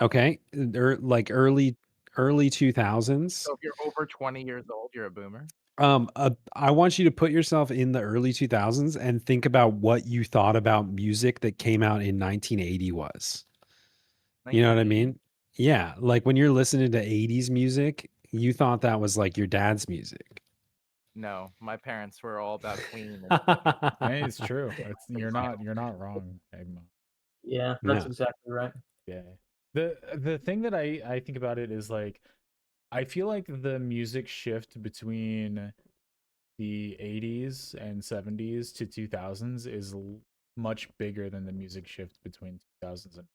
Okay, like early 2000s. So if you're over 20 years old, you're a boomer? I want you to put yourself in the early 2000s and think about what you thought about music that came out in 1980 was. You know what I 1980? mean? Yeah, like when you're listening to 80s music, you thought that was like your dad's music. No, my parents were all about Queen and Queen. Hey, it's true. It's The final. you're not wrong, Egmo. Yeah, that's Yeah. exactly right. Yeah. The thing that I think about it is like I feel like the music shift between the 80s and 70s to 2000s is much bigger than the music shift between 2000s and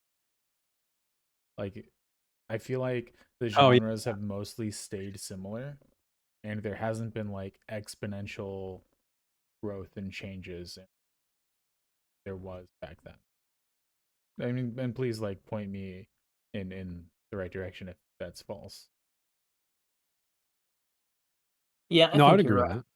like I feel like the Oh, yeah. genres have mostly stayed similar and there hasn't been like exponential growth and changes there was back then. I mean, and please like point me in the right direction if that's false. Yeah, I No, I would think you're agree right. with that.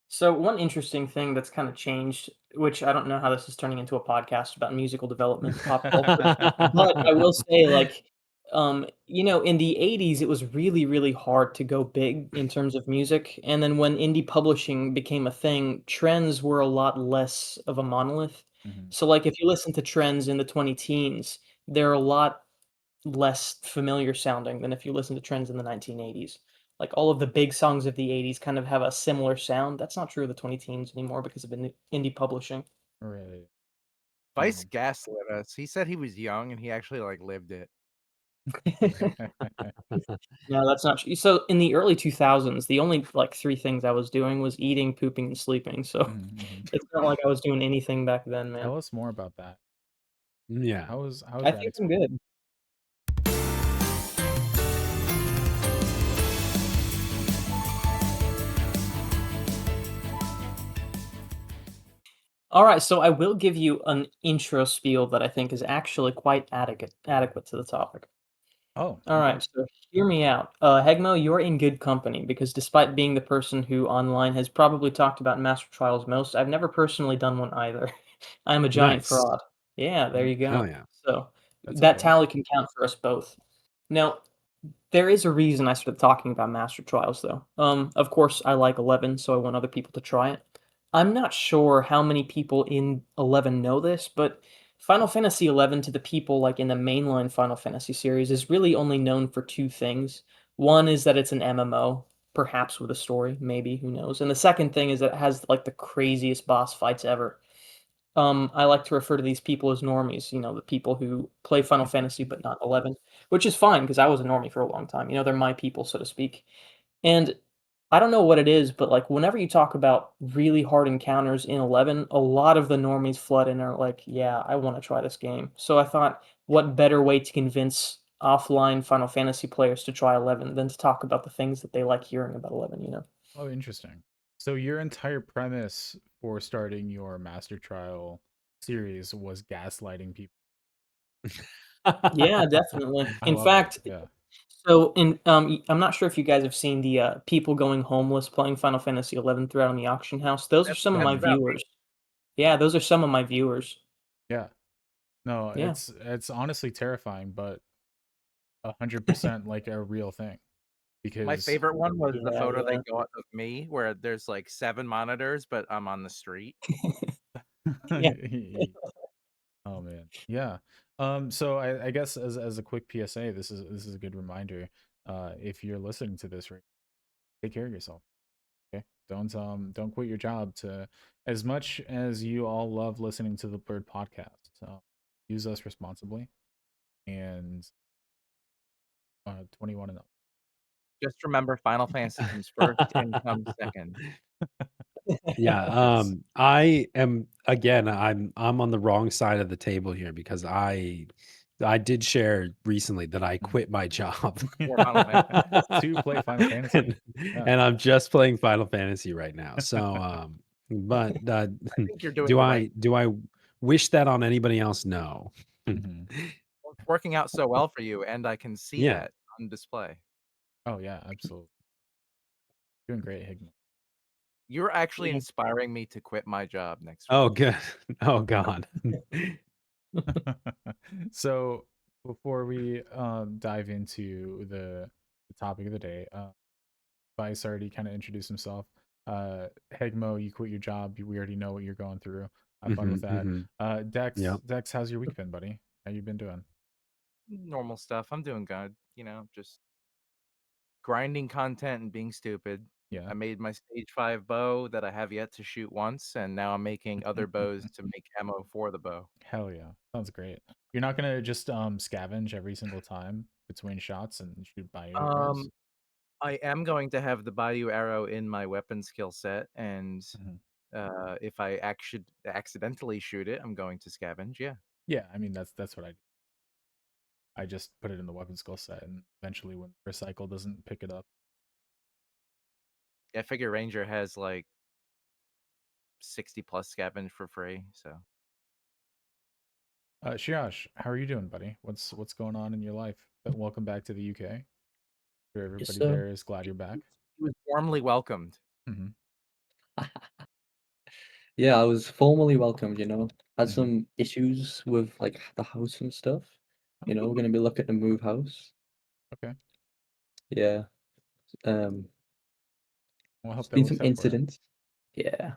So one interesting thing that's kind of changed, which I don't know how this is turning into a podcast about musical development and pop culture, but I will say, like, in the '80s, it was really, really hard to go big in terms of music, and then when indie publishing became a thing, trends were a lot less of a monolith. Mhm. So, like, if you listen to trends in the 20 teens, they're a lot less familiar sounding than if you listen to trends in the 1980s. Like, all of the big songs of the '80s kind of have a similar sound. That's not true of the 20 teens anymore because of indie publishing. Right. Vice Um, gaslit us. He said he was young and he actually like lived it. No, that's not true. So, in the early 2000s, the only, like, 3 things I was doing was eating, pooping, and sleeping, so mhm, mhm. it's not like I was doing anything back then, man. Tell us more about that. Yeah. How was I that think I'm experience? good. Alright, so I will give you an intro spiel that I think is actually quite adequate to the topic. Oh, okay. Alright, so hear me out. Hegmo, you're in good company because despite being the person who online has probably talked about master trials most, I've never personally done one either. I'm a giant Nice. fraud. Yeah, there you Hell go. yeah. So, That's that okay. tally can count for us both. Now, there is a reason I started talking about Master Trials, though. Of course, I like 11, so I want other people to try it. I'm not sure how many people in 11 know this, but Final Fantasy 11 to the people like in the mainline Final Fantasy series is really only known for two things. One is that it's an MMO, perhaps with a story, maybe, who knows. And the second thing is that it has like the craziest boss fights ever. I like to refer to these people as normies, the people who play Final Fantasy but not 11, which is fine because I was a normie for a long time. They're my people, so to speak. And I don't know what it is, but like whenever you talk about really hard encounters in 11, a lot of the normies flood in and are like, yeah, I want to try this game. So I thought, what better way to convince offline Final Fantasy players to try 11 than to talk about the things that they like hearing about 11? Oh, interesting. So your entire premise for starting your Master Trial series was gaslighting people. Yeah, definitely. I In love it. fact, Yeah. so I'm not sure if you guys have seen the people going homeless playing Final Fantasy 11 throughout on the auction house. Those are some of That's my about viewers. me. Yeah, those are some of my viewers. Yeah. No, Yeah. it's honestly terrifying, but 100% like a real thing My because favorite one was the Yeah, photo they yeah. got of me where there's like 7 monitors, but I'm on the street. Yeah. oh man. Yeah. So I guess as a quick PSA, this is a good reminder. If you're listening to this right, take care of yourself. Okay. Don't quit your job to as much as you all love listening to the Blurred podcast. Use us responsibly and 21 and up. Just remember Final Fantasy comes first, income second. Yeah, Yes. I'm on the wrong side of the table here because I did share recently that I Mhm. quit my job. For Final Fantasy. To play Final Fantasy. and, Yeah. and I'm just playing Final Fantasy right now. So but I think you're doing do the right. I wish that on anybody else? No. Mhm. Well, it's working out so well for you, and I can see Yeah. that on display. Oh yeah, absolutely. Doing great, Higma. You're actually Yeah. inspiring me to quit my job next Oh week. good. Oh god. So before we dive into the topic of the day, Vice already kind of introduced himself. Hegmo, you quit your job. We already know what you're going through. Have fun with that. Yep. Dex, how's your week been, buddy? How you been doing? Normal stuff. I'm doing good. Just grinding content and being stupid. Yeah. I made my stage 5 bow that I have yet to shoot once, and now I'm making other bows to make ammo for the bow. Hell yeah, sounds great. You're not gonna just scavenge every single time between shots and shoot bio arrows? Um, I am going to have the Bayou arrow in my weapon skill set, and Mhm. if I accidentally shoot it, I'm going to scavenge. Yeah. Yeah, I mean that's what I do. I just put it in the weapon skill set, and eventually, when recycle doesn't pick it up, I figure Ranger has like 60 plus scavenge for free, so. Shirash, how are you doing, buddy? What's going on in your life? Welcome back to the UK. Sure, Yes, everybody sir. there is glad you're back. He was warmly welcomed. Hmm. Yeah, I was formally welcomed, Had Mhm. some issues with like the house and stuff. We're gonna be looking to move house. Okay, Yeah. Um, well, I hope there's that been some works out for incidents. Yeah.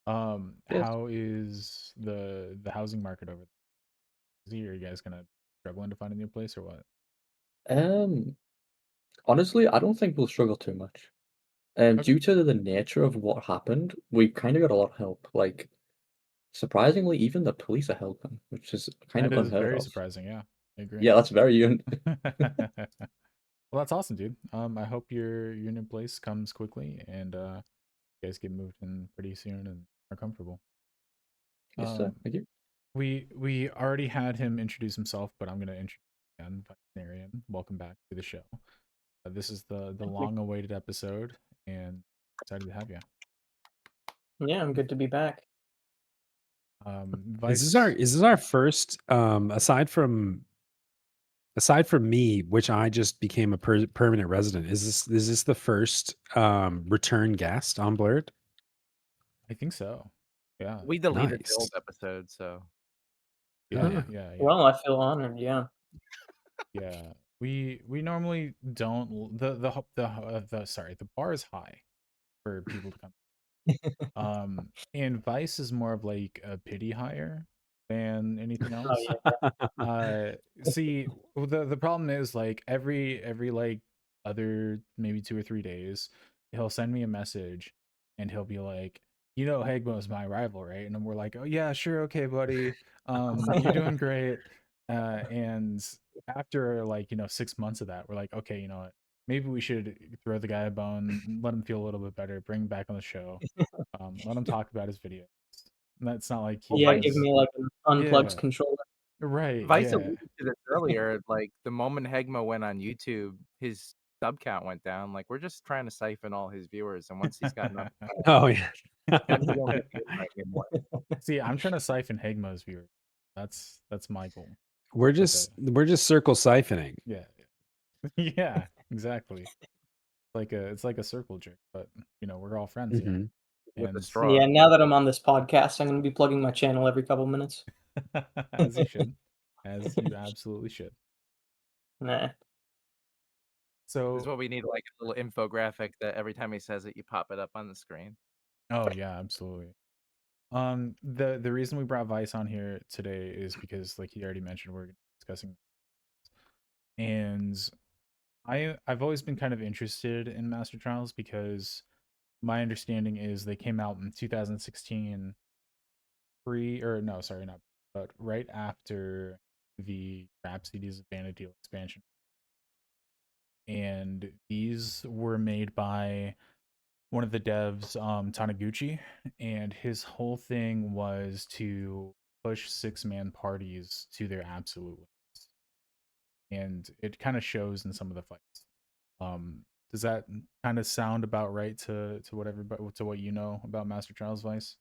you. Yes. How is the housing market over there? Are you guys gonna struggling to find a new place or what? Um, Honestly, I don't think we'll struggle too much. Okay, Due to the nature of what happened, we kind of got a lot of help. Like, surprisingly, even the police are helping, which is kind that of is unheard very of. surprising. Yeah, I agree. Yeah, that's very Well, that's awesome, dude. I hope your new place comes quickly and you guys get moved in pretty soon and are comfortable. Yes, sir. Um, Thank you. we already had him introduce himself, but I'm gonna introduce again, Vicenarian. Welcome back to the show. This is the Thank you. long-awaited episode, and excited to have you. Yeah, I'm good to be back. Vice. Is this our first aside from me, which I just became a permanent resident, is this the first return guest on Blurred? I think so. Yeah, We deleted the Nice. old episode, so. Oh yeah, yeah. yeah, yeah. Well, I feel honored. Yeah. Yeah, we normally don't the bar is high for people to come. And Vice is more of like a pity hire than anything Oh else. yeah. See, the problem is like every like other maybe 2 or 3 days, he'll send me a message and he'll be like, Hegmo is my rival, right? And then we're like, oh yeah, sure, okay, buddy. You're doing great. And after like 6 months of that, we're like, okay, you know what? Maybe we should throw the guy a bone, let him feel a little bit better, bring him back on the show, let him talk about his videos. And that's not like he Well, Yeah, Vice give has. me like an unplugged Yeah, controller. right. Vice Yeah. alluded to this earlier. Like the moment Hegma went on YouTube, his sub count went down. Like we're just trying to siphon all his viewers, and once he's got enough, Oh yeah. then he won't get the invite anymore. See, I'm trying to siphon Hegma's viewers. That's my goal. we're But just circle siphoning. yeah, yeah, exactly. It's like a circle jerk, but we're all friends, Mhm. With a and straw. Yeah, now that I'm on this podcast, I'm going to be plugging my channel every couple minutes. as you should, as you absolutely should. Nah. This is So, what we need, like a little infographic that every time he says it, you pop it up on the screen. oh yeah, absolutely. The reason we brought Vice on here today is because, like he already mentioned, we're discussing, and I've always been kind of interested in Master Trials because my understanding is they came out in 2016, or no, sorry, not, but right after the Rhapsodies of Vana'diel expansion, and these were made by one of the devs, Taniguchi, and his whole thing was to push 6-man parties to their absolute limits, and it kind of shows in some of the fights. Does that kind of sound about right to what everybody to what you know about Master Trials Vice?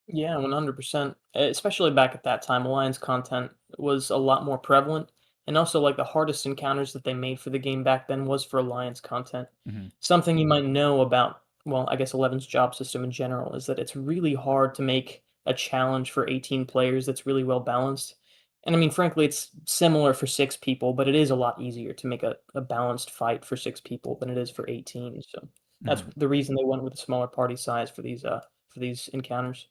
Yeah, 100%. Especially back at that time, Alliance content was a lot more prevalent. And also, like, the hardest encounters that they made for the game back then was for Alliance content. Hmm. Something you might know about, well, I guess 11's job system in general is that it's really hard to make a challenge for 18 players that's really well balanced. And I mean, frankly, it's similar for 6 people, but it is a lot easier to make a balanced fight for 6 people than it is for 18. So that's Mhm. the reason they went with a smaller party size for these encounters.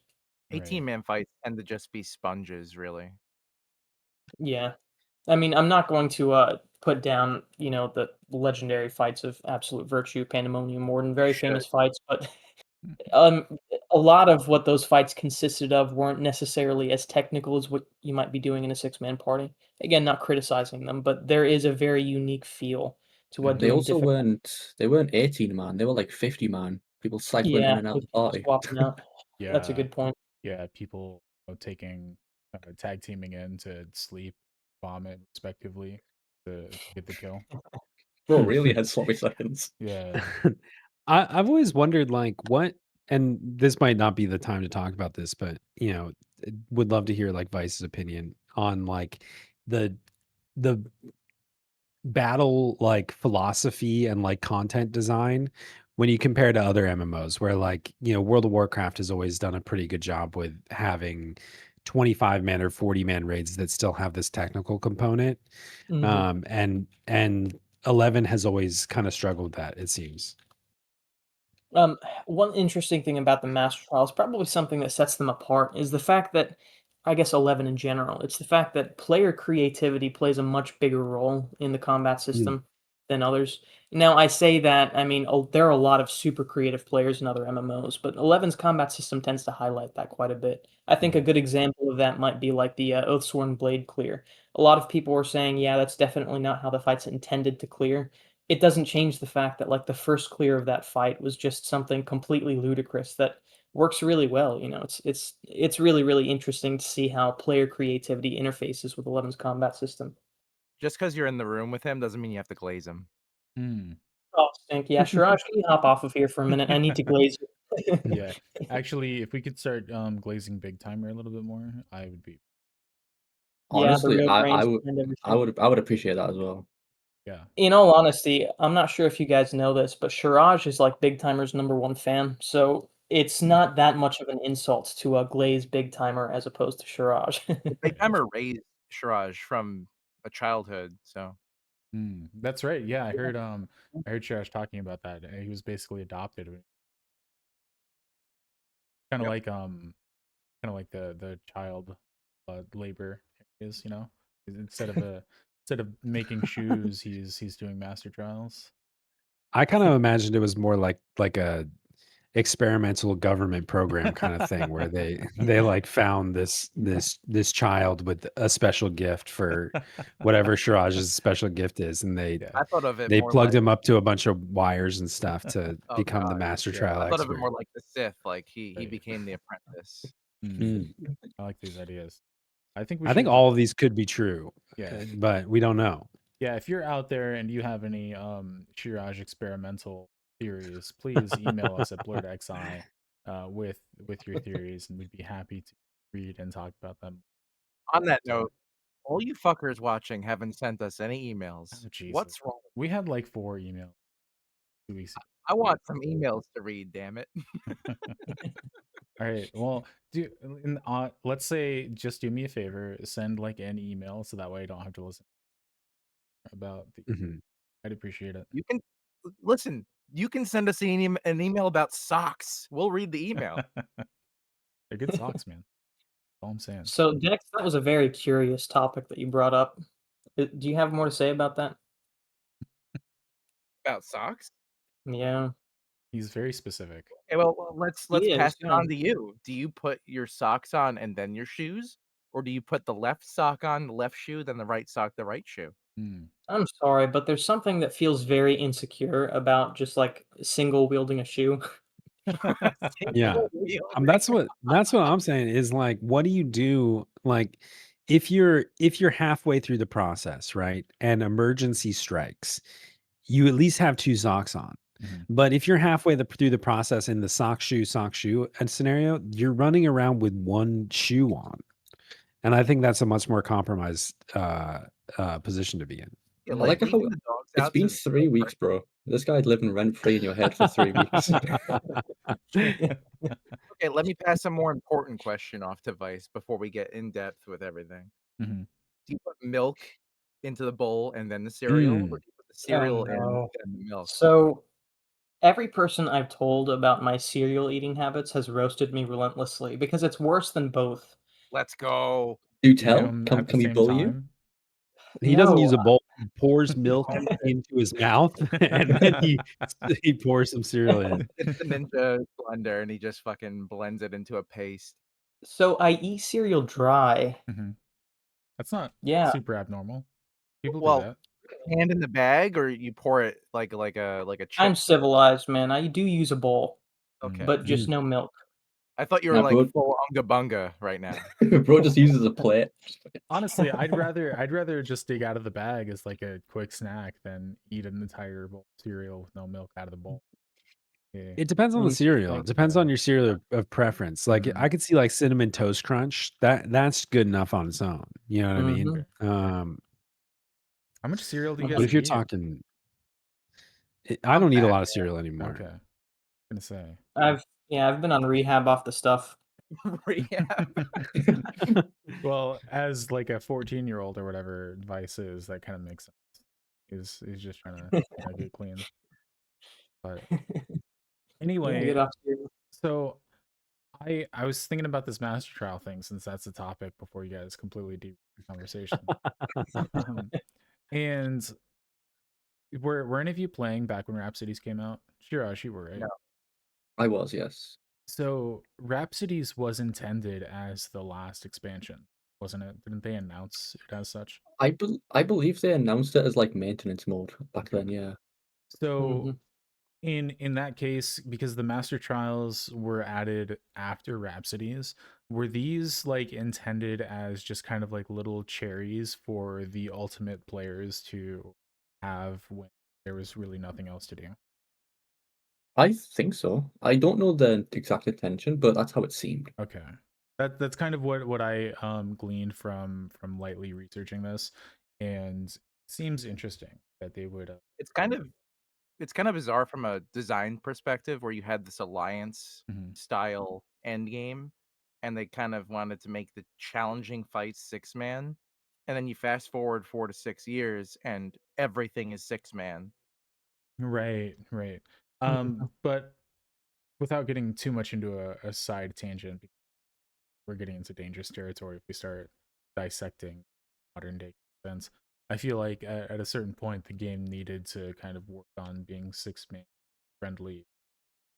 18 Right. man fights tend to just be sponges, really. Yeah. I mean, I'm not going to put down, the legendary fights of Absolute Virtue, Pandemonium, Morden, You very should. famous fights, but Mm. um, a lot of what those fights consisted of weren't necessarily as technical as what you might be doing in a 6-man party. Again, not criticizing them, but there is a very unique feel to what Mhm. They doing also difficult. weren't 18 man, they were like 50 man. People cycling in Yeah, and out with of the people party. swapping out. That's a Yeah. good point. Yeah, people taking tag teaming in to sleep, vomit, respectively, to get the kill. Bro, really had sloppy seconds. Yeah. I've always wondered, like, what, and this might not be the time to talk about this, but would love to hear like Vice's opinion on like the the battle like philosophy and like content design when you compare to other MMOs where like, World of Warcraft has always done a pretty good job with having 25 man or 40 man raids that still have this technical component. Mhm. And 11 has always kind of struggled with that, it seems. Um, One interesting thing about the Master Trials, probably something that sets them apart, is the fact that, I guess 11 in general, it's the fact that player creativity plays a much bigger role in the combat Mm, system than others. Now, I say that, I mean, there are a lot of super creative players in other MMOs, but 11's combat system tends to highlight that quite a bit. I think a Mhm. good example of that might be like the Oathsworn Blade clear. A lot of people were saying, yeah, that's definitely not how the fight's intended to clear. It doesn't change the fact that, like, the first clear of that fight was just something completely ludicrous that works really well, it's really, really interesting to see how player creativity interfaces with 11's combat system. Just because you're in the room with him doesn't mean you have to glaze him. Mm. Oh, stink. Yeah, Shiraj, can you hop off of here for a minute? I need to glaze you. Yeah. Actually, if we could start glazing Big Timer a little bit more, I would be. Yeah, the Honestly, real I I brains would behind I everything. would I would appreciate that as well. Yeah. In all honesty, I'm not sure if you guys know this, but Shiraj is, like, Big Timer's #1 fan, so it's not that much of an insult to, glaze Big Timer as opposed to Shiraj. Well, Big Timer raised Shiraj from a childhood, so That's right. Yeah, I heard Trash talking about that. He was basically adopted. Kind of yep. like the child labor is, instead of making shoes, he's doing master trials. I kind of imagined it was more like a experimental government program kind of thing where they like found this child with a special gift for whatever Shiraj's special gift is, and they Yeah. I thought of it they more plugged like him up to a bunch of wires and stuff to oh become the god. master Yeah. trial I thought of it expert. more like the Sith, like he Right. became the apprentice. Mm, Mm. I like these ideas. I think we I think should. all of these could be true, Yeah. but we don't know. Yeah. If you're out there and you have any Shiraj experimental theories, please email us at blurredxi with your theories, and we'd be happy to read and talk about them. On that So, note, all you fuckers watching haven't sent us any oh emails. Jesus, What's wrong? we had like 4 emails 2 weeks I want some emails to read, damn it. ago. All right. Well, let's say just do me a favor, send like an email so that way I don't have to listen about the. Mhm. I'd appreciate it. You can listen, you can send us an email about socks. We'll read the email. They're good socks, man. That's all I'm saying. So, Dex, that was a very curious topic that you brought up. Do you have more to say about that? About socks? Yeah, He's very specific. Okay, well, let's he pass is, it yeah. on to you. Do you put your socks on and then your shoes? Or do you put the left sock on, the left shoe, then the right sock, the right shoe? Hmm. I'm sorry, but there's something that feels very insecure about just, like, single wielding a shoe. Yeah. Single wheel. That's what I'm saying is like, what do you do? Like, if you're halfway through the process, right? And emergency strikes, you at least have two socks on. Mhm. But if you're halfway through the process in the sock shoe scenario, you're running around with one shoe on. And I think that's a much more compromised position to be in. Yeah, I like like how leaving the dogs it's out been to go 3 weeks, bro. This guy's living rent free in your head for 3 weeks. Okay, let me pass a more important question off to Vice before we get in depth with everything. Mhm. Do you put milk into the bowl and then the cereal, or Mm. do you put the Oh, cereal in, no. then the milk? So, every person I've told about my cereal eating habits has roasted me relentlessly because it's worse than both. Let's go. Do You do tell? them Can at the can we same bully you? time. He doesn't use No. a bowl. He pours milk into his mouth, and then he pours some cereal in. It's the Ninja blender, and he just fucking blends it into a paste. So I eat cereal dry. Mhm. That's not Yeah, super abnormal. People do Well, that. hand in the bag, or you pour it like a I'm chip? civilized, man. I do use a bowl, Mm. Okay. but just Mm. no milk. I thought you were, Nah, like, bro. full unga bunga right now. Bro just uses a plate. Honestly, I'd rather just dig out of the bag as like a quick snack than eat an entire bowl of cereal with no milk out of the bowl. Yeah. It depends on the cereal. Interesting. It depends Yeah. on your cereal of preference. Like, Mhm. I could see, like, Cinnamon Toast Crunch. That's good enough on its own, you know what I mean? Mhm. Sure. How much cereal do you But guys if you're eat? talking I I'm don't eat a fat, lot of cereal anymore. Okay. Gonna say. I've been on rehab off the stuff. man. Rehab. Well, as like a 14-year-old or whatever Vice is, that kind of makes sense. He's just trying to, get clean. But Yeah, anyway, get off cereal. so I was thinking about this master trial thing since that's the topic before you guys completely deep conversation. Um, and were any of you playing back when Rhapsodies came out? Shirash, you were, right? No. I was, yes. So Rhapsodies was intended as the last expansion, wasn't it? Didn't they announce it as such? I believe they announced it as like maintenance mode back Okay. then, yeah. So Mhm. in that case, because the master trials were added after Rhapsodies, were these like intended as just kind of like little cherries for the ultimate players to have when there was really nothing else to do? I think so. I don't know the exact intention, but that's how it seemed. Okay. That's kind of what I gleaned from lightly researching this, and it seems interesting that they would It's kind of it's kind of bizarre from a design perspective where you had this alliance Mhm. style end game, and they kind of wanted to make the challenging fights 6-man, and then you fast forward 4 to 6 years and everything is 6-man. Right, right. Mhm. But without getting too much into a side tangent, because we're getting into dangerous territory if we start dissecting modern day events. I feel like at a certain point the game needed to kind of work on being 6-man friendly,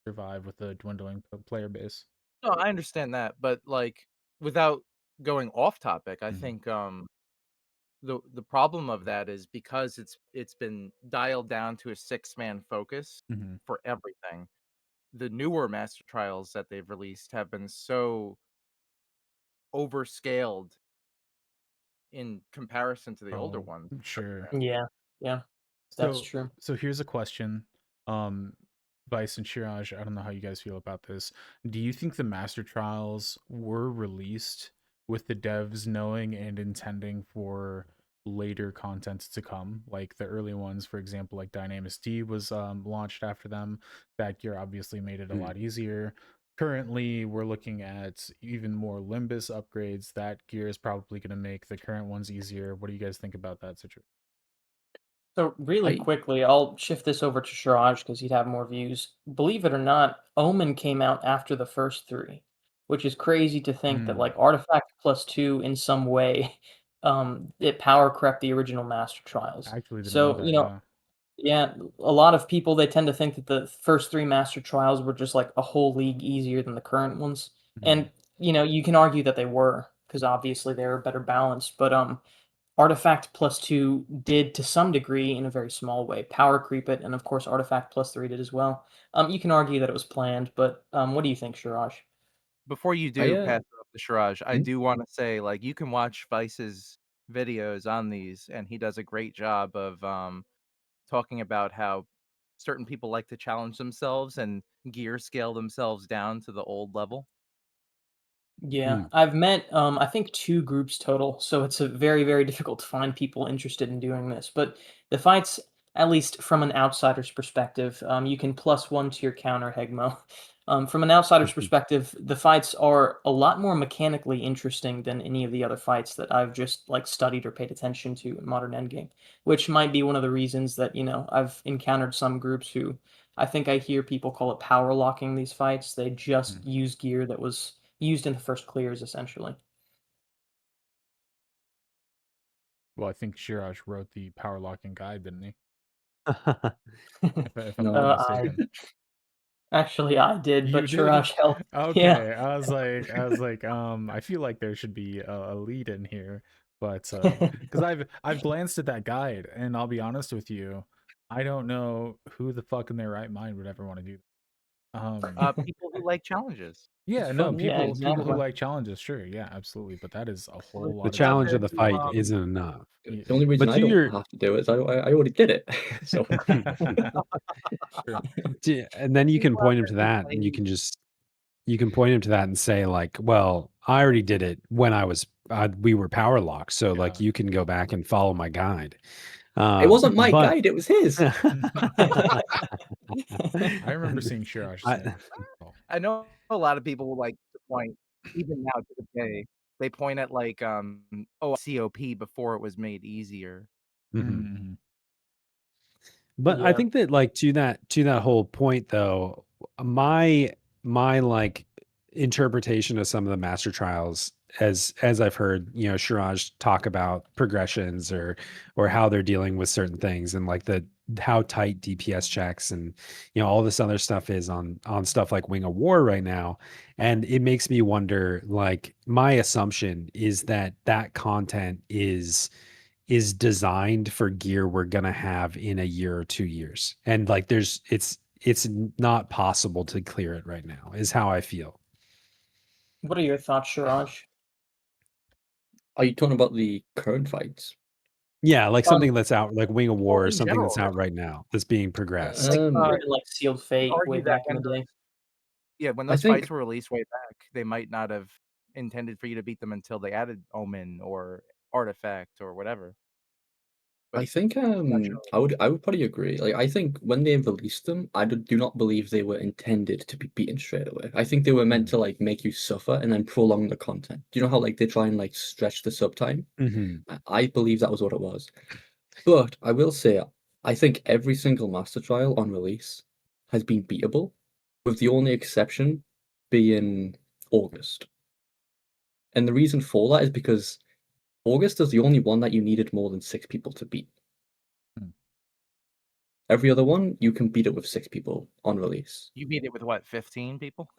survive with a dwindling player base. No, I understand that, but, like, without going off topic, I Mhm. think, the problem of that is because it's been dialed down to a 6-man focus Mhm. for everything. The newer master trials that they've released have been so overscaled in comparison to the older Oh, ones. sure. Yeah, yeah, that's So true. so here's a question. Vice and Shiraj, I don't know how you guys feel about this. Do you think the master trials were released with the devs knowing and intending for later content to come? Like the early ones, for example, like Dynamis D was launched after them. That gear obviously made it a Mm. lot easier. Currently, we're looking at even more Limbus upgrades. That gear is probably going to make the current ones easier. What do you guys think about that situation? So really I quickly, I'll shift this over to Shiraj because he'd have more views. Believe it or not, Omen came out after the first three, which is crazy to think that Hmm. like Artifact plus two in some way, it power crept the original Master Trials. I actually didn't know So, that. Yeah. yeah, a lot of people they tend to think that the first three Master Trials were just like a whole league easier than the current ones. Mhm. And you can argue that they were, because obviously they were better balanced, but Artifact plus 2 did to some degree in a very small way power creep it, and of course Artifact plus 3 did as well. You can argue that it was planned, but what do you think, Shiraj? Before you I do pass it off to Shiraj, I hmm? do wanna say, like, you can watch Vice's videos on these, and he does a great job of, talking about how certain people like to challenge themselves and gear scale themselves down to the old level. Yeah, Mm. I've met I think 2 groups total, so it's a very, very difficult to find people interested in doing this. But the fights, at least from an outsider's perspective, you can plus 1 to your counter Hegmo. From an outsider's Mhm. perspective, the fights are a lot more mechanically interesting than any of the other fights that I've just like studied or paid attention to in modern endgame, which might be one of the reasons that, I've encountered some groups who I think I hear people call it power locking these fights. They just Mhm. use gear that was used in the first clears essentially. Well, I think Shiraj wrote the power locking guide, didn't he? If I'm not No. I mistaken. actually I did, You but did? Shiraj helped. Yeah. Okay. I was like, I feel like there should be a lead in here, but because I've glanced at that guide, and I'll be honest with you, I don't know who the fuck in their right mind would ever want to do that. People who like challenges. Yeah, It's no, fun. Yeah, people who exactly. like challenges, sure, yeah, absolutely, but that is a Well, whole The lot of it's out challenge there of time. the to fight isn't enough. Yeah. The only reason But I to don't your have to do it is I already did it. So True. and then you can people out point him there to who that, and play. you can point him to that and say like, "Well, I already did it when we were power locked, so like Yeah. you can go back and follow my guide." it wasn't my But guide, it was his. I remember seeing Shiraj saying I, that. Oh. I know a lot of people will like to point, even now to this day, they point at like COP before it was made easier. mhm. Mhm. But I Yeah. think that like to that whole point though, my like interpretation of some of the master trials as I've heard, Shiraj talk about progressions or how they're dealing with certain things and like the how tight DPS checks and all this other stuff is on stuff like Wing of War right now. And it makes me wonder, like my assumption is that that content is designed for gear we're gonna have in a year or 2 years. And like it's not possible to clear it right now, is how I feel. What are your thoughts, Shiraj? Are you talking about the current fights? Yeah, like Um, something that's out like Wing of Well, War or in something that's general, out right now that's being like progressed. Um, even like Sealed you could Fate way argue that back in when the day. when I those fights think were released way back, they might not have intended for you to beat them until they added Omen or Artifact or whatever. But I think naturally, I would probably agree. Like I think when they released them, do not believe they were intended to be beaten straight away. I think they were meant to like make you suffer and then prolong the content. Do you know how like they try and like stretch the sub time? Mm-hmm. I believe that was what it was. But I will say, I think every single master trial on release has been beatable, with the only exception being August. And the reason for that is because August is the only one that you needed more than 6 people to beat. Hmm. Every other one, you can beat it with 6 people on release. you beat it with what, 15 people?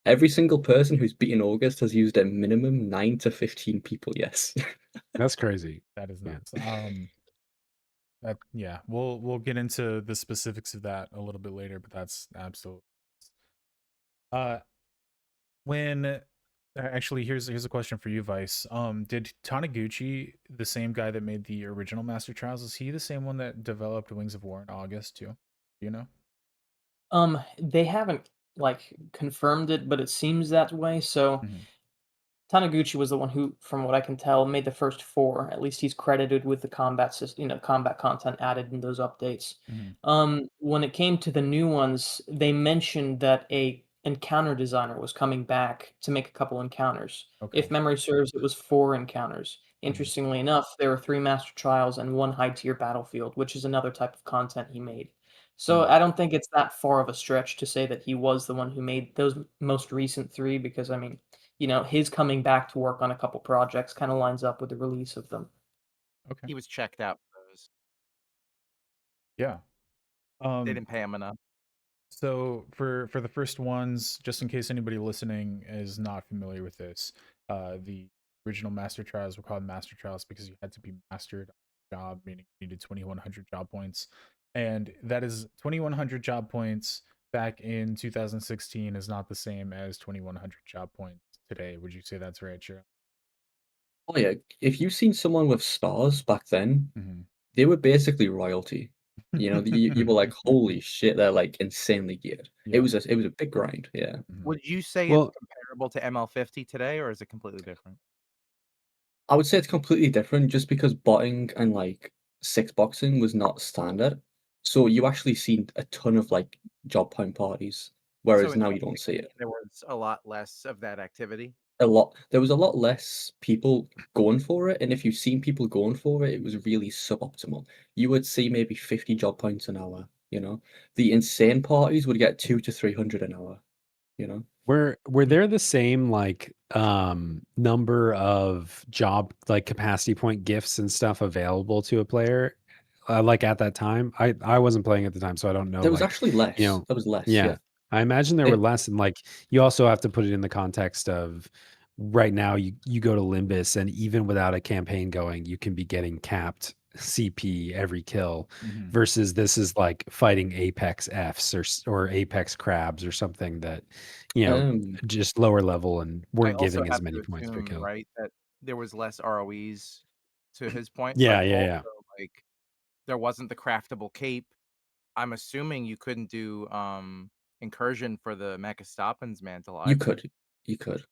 Every single person who's beaten August has used a minimum 9 to 15 people, yes. That's crazy. That is Yeah. nuts. That yeah, we'll get into the specifics of that a little bit later, but that's absolute. Uh, when actually here's a question for you, Vice. Did Taniguchi, the same guy that made the original Master Trials, is he the same one that developed Wings of War in August too? Do you know? They haven't like confirmed it, but it seems that way. So Mhm. Taniguchi was the one who, from what I can tell, made the first four. At least he's credited with the combat system, combat content added in those updates. Mhm. When it came to the new ones, they mentioned that a encounter designer was coming back to make a couple encounters. Okay. If memory serves, it was 4 encounters. Mhm. Interestingly enough, there were 3 master trials and 1 high-tier battlefield, which is another type of content he made. So Mhm. I don't think it's that far of a stretch to say that he was the one who made those most recent 3 because, I mean, his coming back to work on a couple projects kinda lines up with the release of them. Okay. He was checked out for those. Yeah. They Um, didn't pay him enough. So for the first ones, just in case anybody listening is not familiar with this, the original master trials were called master trials because you had to be mastered on the job, meaning you needed 2100 job points, and that is 2100 job points back in 2016 is not the same as 2100 job points today. Would you say that's right, sure? Oh yeah, if you've seen someone with stars back then, Hmm. they were basically royalty. You were like, holy shit, they're like insanely geared. It Yeah. was a big grind, yeah. Mhm. Would you say it's Well, comparable to ML50 today, or is it completely different? I would say it's completely different just because botting and like six boxing was not standard. So you actually seen a ton of like job point parties So whereas in now you don't see it. there was a lot less of that activity. There was a lot less people going for it, and if you've seen people going for it, it was really suboptimal. You would see maybe 50 job points an hour, you know. The insane parties would get 2 to 300 an hour, you know. Were there the same like number of job like capacity point gifts and stuff available to a player like at that time? I wasn't playing at the time, so I don't know There was like, actually you less. know, There was less, yeah. yeah. I imagine there were It, less, and like you also have to put it in the context of right now you go to Limbus and even without a campaign going, you can be getting capped CP every kill Mhm. versus this is like fighting Apex Fs or Apex crabs or something that, you know, um, just lower level and I weren't also giving as have many to points per assume, kill. right, that there was less ROEs to his point, Yeah, but yeah, also, yeah. like, there wasn't the craftable cape. I'm assuming you couldn't do, incursion for the Mechastoppin's mantle you either. could, you could.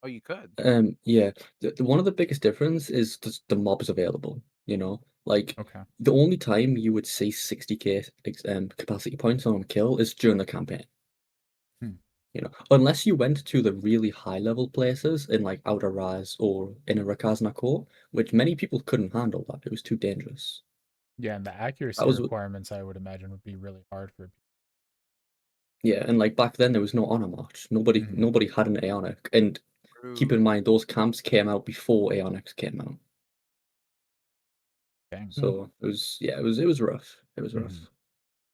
Oh, you could? Yeah. One of the biggest difference is just the mobs available, you know? Like, Okay. the only time you would see 60k capacity points on a kill is during the campaign. Hmm. You know, unless you went to the really high level places in like Outer Rise or in a Rakazna Core, which many people couldn't handle that. It was too dangerous. Yeah, and the That accuracy was requirements I would imagine would be really hard for. Yeah, and like back then there was no honor march. Nobody Mhm. nobody had an Aeonic. And keep in True. mind those camps came out before Aeonics came out. Dang. So it was rough. It was rough. Mhm.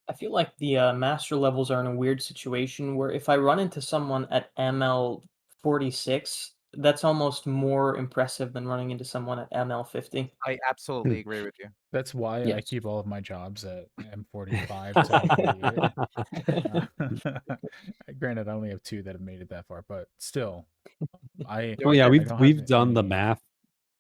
I feel like the master levels are in a weird situation where if I run into someone at ML 46, that's almost more impressive than running into someone at ML 50. I absolutely agree with you. That's why I Yes. keep all of my jobs at M45 to M48. Granted, I only have 2 that have made it that far, but still, I The Well, only yeah, thing I don't have we've done the any. math.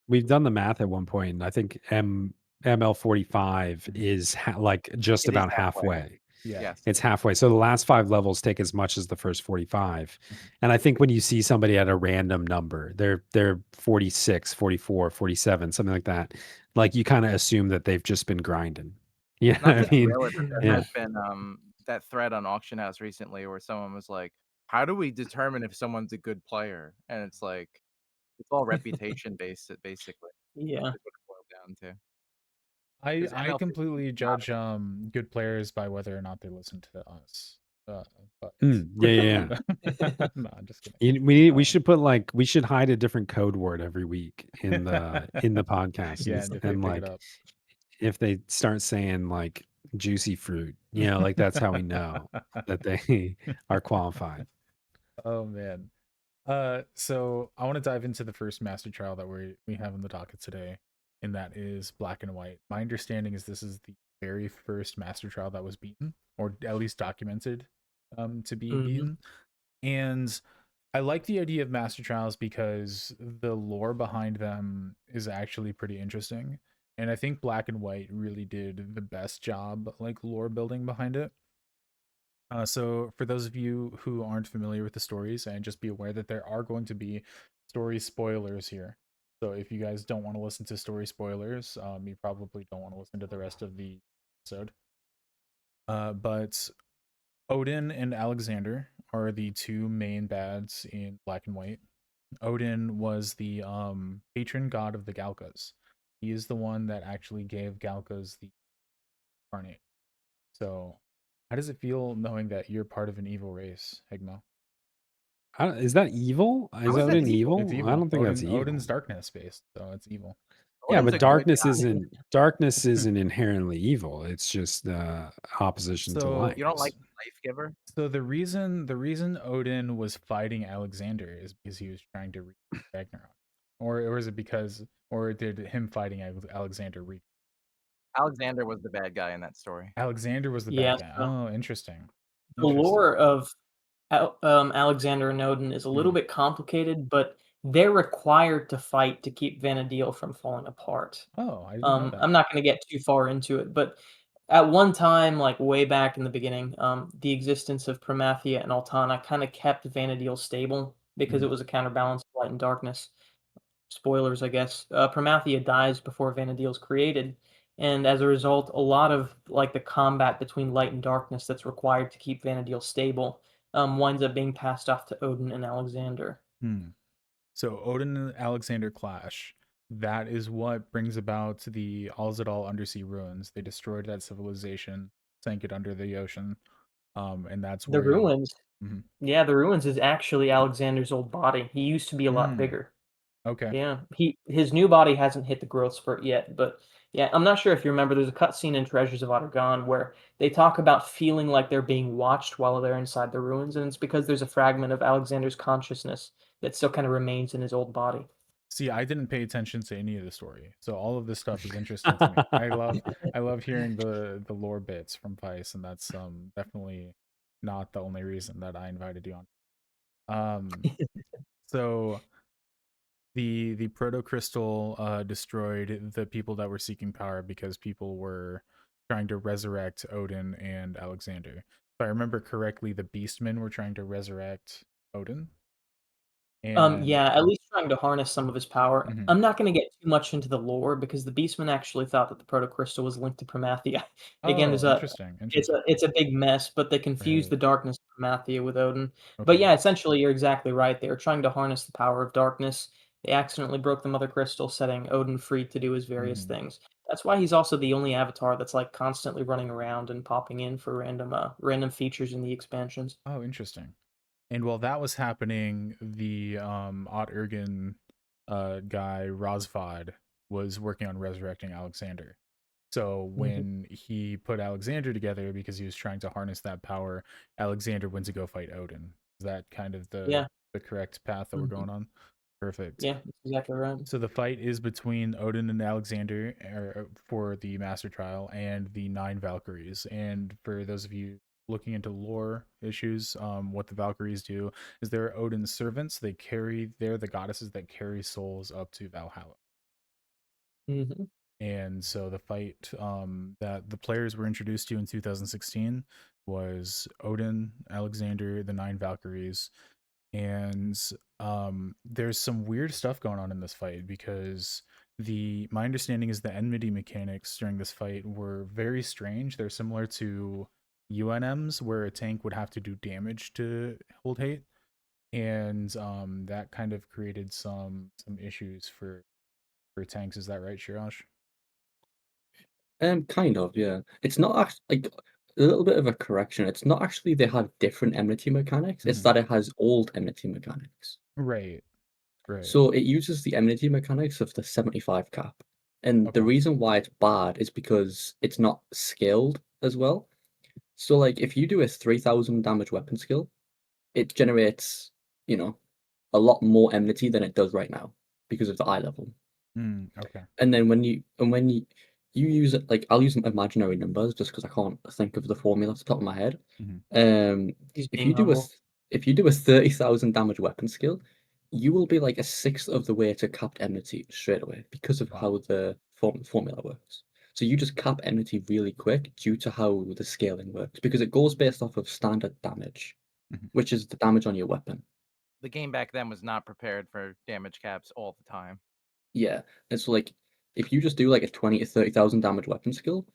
We've done the math at one point, and I think ML45 Mhm. is like just it is about halfway. halfway. Yeah. Yes. It's halfway. So the last 5 levels take as much as the first 45. Mhm. And I think when you see somebody at a random number, they're 46, 44, 47, something like that. Like you kind of assume that they've just been grinding. You know Not what to I mean? derail it, but there Yeah. has been, that thread on Auction House recently where someone was like, "How do we determine if someone's a good player?" And it's like, it's all reputation based, basically, Yeah. is what it boiled down to. I Because I ML50 completely is not judge good players by whether or not they listen to us. But Yeah, yeah, yeah. no, I'm just kidding. We Um, should put like we should hide a different code word every week in the podcast yeah, and if they and pick it like up, if they start saying like juicy fruit, like that's how we know that they are qualified. oh man. So I want to dive into the first master trial that we have on the docket today, and that is Black and White. My understanding is this is the very first master trial that was beaten, or at least documented, to be Mhm. beaten. And I like the idea of master trials because the lore behind them is actually pretty interesting. And I think Black and White really did the best job, like lore building behind it. So, for those of you who aren't familiar with the stories, and just be aware that there are going to be story spoilers here. So, if you guys don't want to listen to story spoilers, you probably don't want to listen to the rest of the episode. But Odin and Alexander are the two main bads in Black and White. Odin was the patron god of the Galkas. He is the one that actually gave Galkas the incarnate. So, how does it feel knowing that you're part of an evil race, Higma? Is that evil? Is How is that Odin evil? It's evil? I evil. don't think that's Odin's evil. darkness based, so it's evil. Yeah, Odin's but a good guy. darkness isn't inherently evil. It's just opposition to So light. You don't like the Life Giver? so the reason Odin was fighting Alexander is because he was trying to reach Ragnarok. Or is it because or did him fighting Alexander reach Alexander was the bad guy in that story. Alexander was the bad Yeah. guy. So Oh, interesting. the Interesting. lore of Alexander and Odin is a little Mm. bit complicated, but they're required to fight to keep Vana'diel from falling apart. Oh, I didn't know I'm that. not going to get too far into it, but at one time, like way back in the beginning, the existence of Promathia and Altana kind of kept Vana'diel stable because it Mm. was a counterbalance of light and darkness. Spoilers, I guess. Promathia dies before Vana'diel's created, and as a result, a lot of like the combat between light and darkness that's required to keep Vana'diel stable winds up being passed off to Odin and Alexander. Hmm. So Odin and Alexander clash. That is what brings about the Alzadal undersea ruins. They destroyed that civilization, sank it under the ocean, and that's The where. ruins, Mhm. yeah, the ruins is actually Alexander's old body. He used to be a lot Mm, bigger. okay. Yeah, his new body hasn't hit the growth spurt yet, but yeah, I'm not sure if you remember. There's a cutscene in Treasures of Ottergone where they talk about feeling like they're being watched while they're inside the ruins, and it's because there's a fragment of Alexander's consciousness that still kind of remains in his old body. See, I didn't pay attention to any of the story, so all of this stuff is interesting to me. I love hearing the lore bits from Vice, and that's definitely not the only reason that I invited you on. So the proto crystal destroyed the people that were seeking power because people were trying to resurrect Odin and Alexander. If I remember correctly, the Beastmen were trying to resurrect Odin, and Yeah, at least trying to harness some of his power. mhm. I'm not going to get too much into the lore because the Beastmen actually thought that the protocrystal was linked to Promathia. Again, Oh, interesting, it's interesting. a big mess, but they confused Right. the darkness of Promathia with Odin. But Okay. yeah, essentially, you're exactly right. They were trying to harness the power of darkness. They accidentally broke the mother crystal, setting Odin free to do his various Mhm. things. That's why he's also the only avatar that's like constantly running around and popping in for random features in the expansions. Oh, interesting. And while that was happening, the Ott Ergen guy Rosvad was working on resurrecting Alexander. So Mhm. when he put Alexander together because he was trying to harness that power, Alexander went to go fight Odin. Is that kind of Yeah. the correct path that we're Mhm. going on? Perfect. Yeah, that's exactly right. So the fight is between Odin and Alexander for the Master Trial and the Nine Valkyries. And for those of you looking into lore issues, what the Valkyries do is they're Odin's servants. They're the goddesses that carry souls up to Valhalla. Mhm. And so the fight that the players were introduced to in 2016 was Odin, Alexander, the Nine Valkyries, and there's some weird stuff going on in this fight because the my understanding is the enmity mechanics during this fight were very strange. They're similar to UNMs where a tank would have to do damage to hold hate, and that kind of created some issues for tanks. Is that right, Shirash? Kind of, yeah. It's not actually like a little bit of a correction. It's not actually they have different enmity mechanics. It's Mhm. that it has old enmity mechanics. Right, right. So it uses the enmity mechanics of the 75 cap. And the Okay. reason why it's bad is because it's not scaled as well. So like if you do a 3000 damage weapon skill, it generates, you know, a lot more enmity than it does right now because of the eye level. Okay. And then when you use it, like I'll use imaginary numbers just because I can't think of the formula off the top of my head. Mhm. He's If being you do humble. if you do a 30,000 damage weapon skill, you will be like a sixth of the way to capped enmity straight away because of Wow. how the formula works. So you just cap enmity really quick due to how the scaling works because it goes based off of standard damage, Mhm. which is the damage on your weapon. The game back then was not prepared for damage caps all the time. Yeah, and so like if you just do like a 20 to 30,000 damage weapon skill,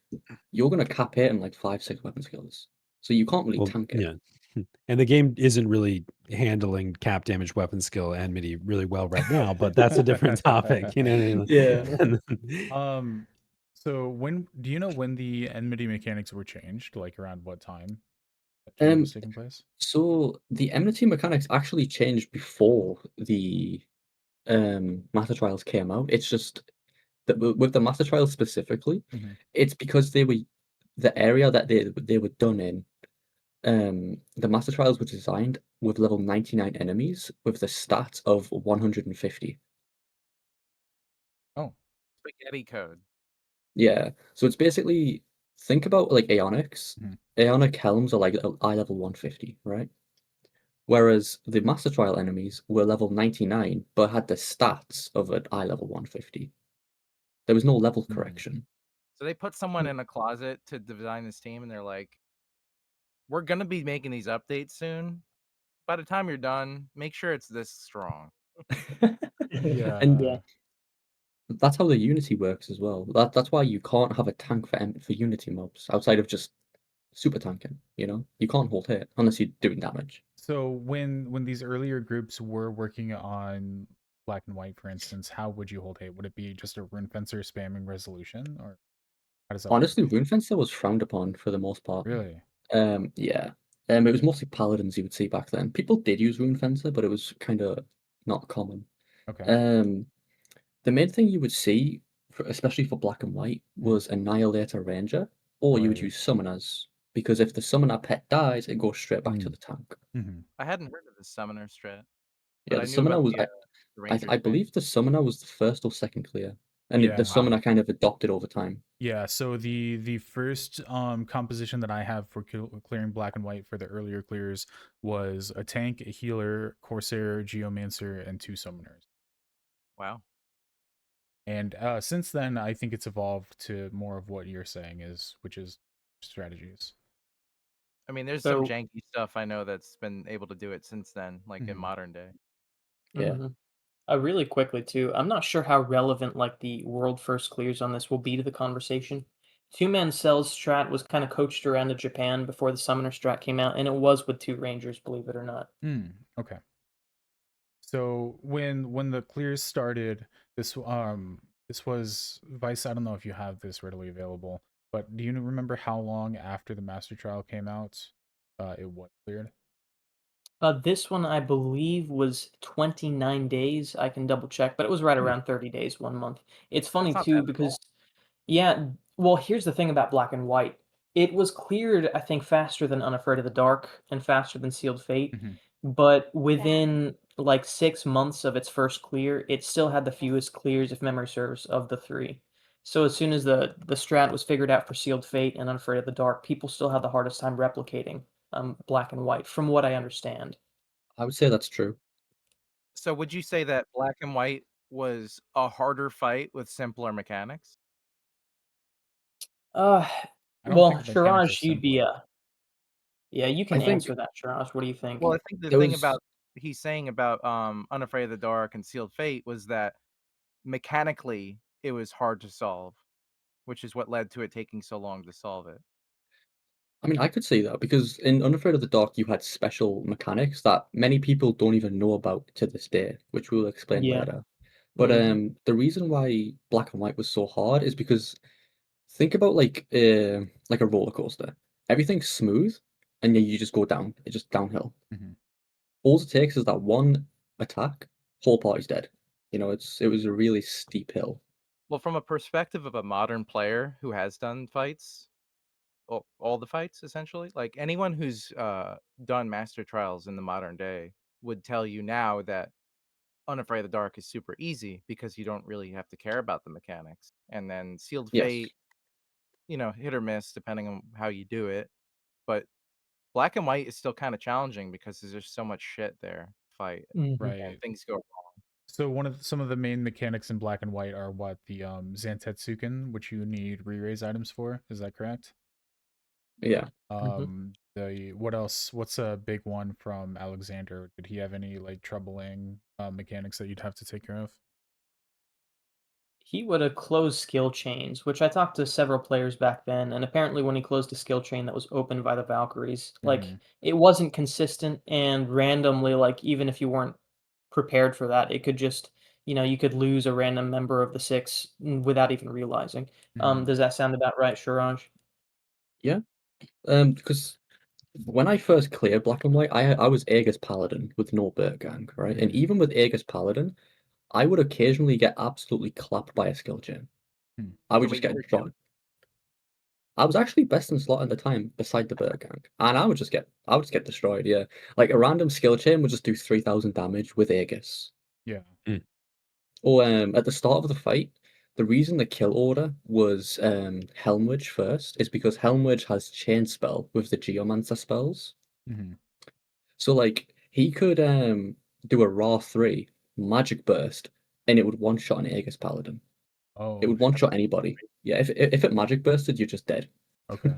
you're gonna cap it in like 5, 6 weapon skills. So you can't really Well, tank it. yeah. And the game isn't really handling cap damage weapon skill enmity really well right now, but that's a different topic, you know Yeah. what I mean? Um, so when do you know when the enmity mechanics were changed? Like around what time that change was Um, taking place? so the enmity mechanics actually changed before the Master Trials came out. It's just that with the Master Trials specifically, Hmm. it's because they were the area that they were done in. The Master Trials were designed with level 99 enemies with the stat of 150. Oh. Spaghetti code. Yeah, so it's basically think about like Aeonics. Mhm. Aeonic helms are like eye level 150, right? Whereas the Master Trial enemies were level 99, but had the stats of an eye level 150. There was no level Mm. correction. So they put someone in a closet to design this team, and they're like, "We're gonna be making these updates soon. By the time you're done, make sure it's this strong." And Yeah. Yeah. that's how the Unity works as well. That's why you can't have a tank for Unity mobs outside of just super tanking, you know? You can't hold hit unless you're doing damage. So when these earlier groups were working on black and white, for instance, how would you hold hate? Would it be just a rune fencer spamming resolution, or how does that work? Honestly, Rune Fencer was frowned upon for the most part. Really? Yeah. It was mostly paladins you would see back then. People did use Rune Fencer, but it was kind of not common. Okay. Um, the main thing you would see, especially for black and white, Mhm. was Annihilator Ranger, or you would Right. use Summoners, because if the Summoner pet dies, it goes straight back to Mm. the tank. Mhm. I hadn't heard of the summoner strat, but Yeah, I the knew Summoner about was, the Ranger I thing. believe the Summoner was the first or second clear, and the Yeah. Wow. Summoner kind of adopted over time. Yeah, so the first composition that I have for clearing black and white for the earlier clears was a tank, a healer, corsair, geomancer, and 2 summoners. Wow. And since then, I think it's evolved to more of what you're saying is, which is strategies. I mean, there's some So, janky stuff I know that's been able to do it since then, like in Mhm. modern day. Yeah. mhm. Really quickly too, I'm not sure how relevant like the world first clears on this will be to the conversation. Two-man cells strat was kind of coached around in Japan before the summoner strat came out, and it was with 2 rangers, believe it or not. Okay. So when the clears started, this was Vice. I don't know if you have this readily available, but do you remember how long after the master trial came out it was cleared? This one I believe was 29 days. I can double check, but it was right Hmm. around 30 days, 1 month. It's funny That's not too bad at all. because yeah, well, here's the thing about Black and White. It was cleared, I think, faster than Unafraid of the Dark and faster than Sealed Fate, Hmm. but within like 6 months of its first clear, it still had the fewest clears, if memory serves, of the three. So as soon as the strat was figured out for Sealed Fate and Unafraid of the Dark, people still had the hardest time replicating Black and White, from what I understand. I would say that's true. So would you say that black and white was a harder fight with simpler mechanics? Uh, I don't think well, the mechanics are Shiraj, you'd be simpler. yeah, you I can think answer that, Shiraj. What do you think? Well, I think the there thing was about he's saying about Unafraid of the Dark and Sealed Fate was that mechanically it was hard to solve, which is what led to it taking so long to solve it. I mean, I could see that because in Unafraid of the Dark, you had special mechanics that many people don't even know about to this day, which we'll explain Yeah. later. But Mhm. the reason why Black and White was so hard is because think about like a roller coaster. Everything's smooth, and then you just go down. It's just downhill. Hmm. All it takes is that one attack, whole party's dead. It was a really steep hill. Well, from a perspective of a modern player who has done fights, all the fights essentially, like anyone who's done master trials in the modern day would tell you now that Unafraid of the Dark is super easy because you don't really have to care about the mechanics. And then Sealed Yes. Fate, hit or miss depending on how you do it. But Black and White is still kind of challenging because there's just so much shit there to fight Mhm. and Right. things go. So some of the main mechanics in black and white are what the Zantetsuken, which you need re-raise items for. Is that correct? Yeah. Mhm. The what else? What's a big one from Alexander? Did he have any like troubling mechanics that you'd have to take care of? He would have closed skill chains, which I talked to several players back then, and apparently when he closed a skill chain that was opened by the Valkyries, like Hmm. it wasn't consistent and randomly, like even if you weren't prepared for that, it could just, you could lose a random member of the six without even realizing. Hmm. Does that sound about right, Shiraj? Yeah. Because when I first cleared Black and White, I was Aegis Paladin with no Gang, right? And Hmm. even with Aegis Paladin, I would occasionally get absolutely clapped by a skill chain. Hmm. I would So just wait, you get were who? destroyed. I was actually best in slot at the time beside the Gang, and I would just get destroyed. Yeah, like a random skill chain would just do 3,000 damage with Aegis. Yeah. Mm. Or at the start of the fight, the reason the kill order was Helmwich first is because Helmwich has chain spell with the Geomancer spells. Hmm. So like he could do a raw 3 magic burst and it would one shot an Aegis Paladin. It Oh would one shit. shot anybody. Yeah, if it magic bursted, you're just dead. Okay.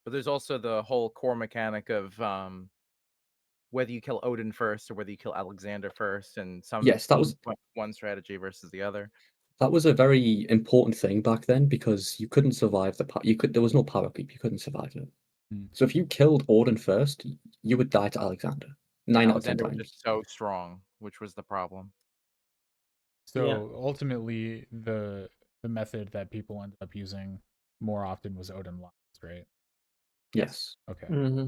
But there's also the whole core mechanic of whether you kill Odin first or whether you kill Alexander first, and some Yes, teams went one strategy versus the other. that was a very important thing back then because you couldn't survive you could there was no power creep, you couldn't survive it. Mm. So if you killed Odin first, you would die to Alexander 9 out of 10 Alexander was times. just so strong, which was the problem. Yeah. So ultimately, the method that people ended up using more often was Odin last, right? Yes. Yes. Okay. Hmm.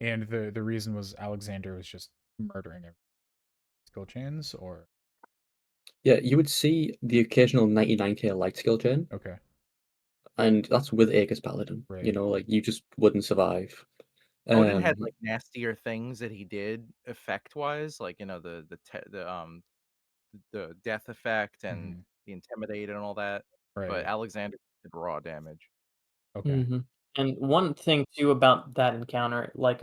And the reason was Alexander was just murdering every skill chains, or Yeah, you would see the occasional 99k light skill chain, okay, and that's with Aegis Paladin. You right. know, like you just wouldn't survive. Odin had Um, like nastier things that he did effect wise, like the death effect and Hmm. the intimidate and all that. But Right. Alexander did raw damage. Okay. Hmm. And one thing too about that encounter, like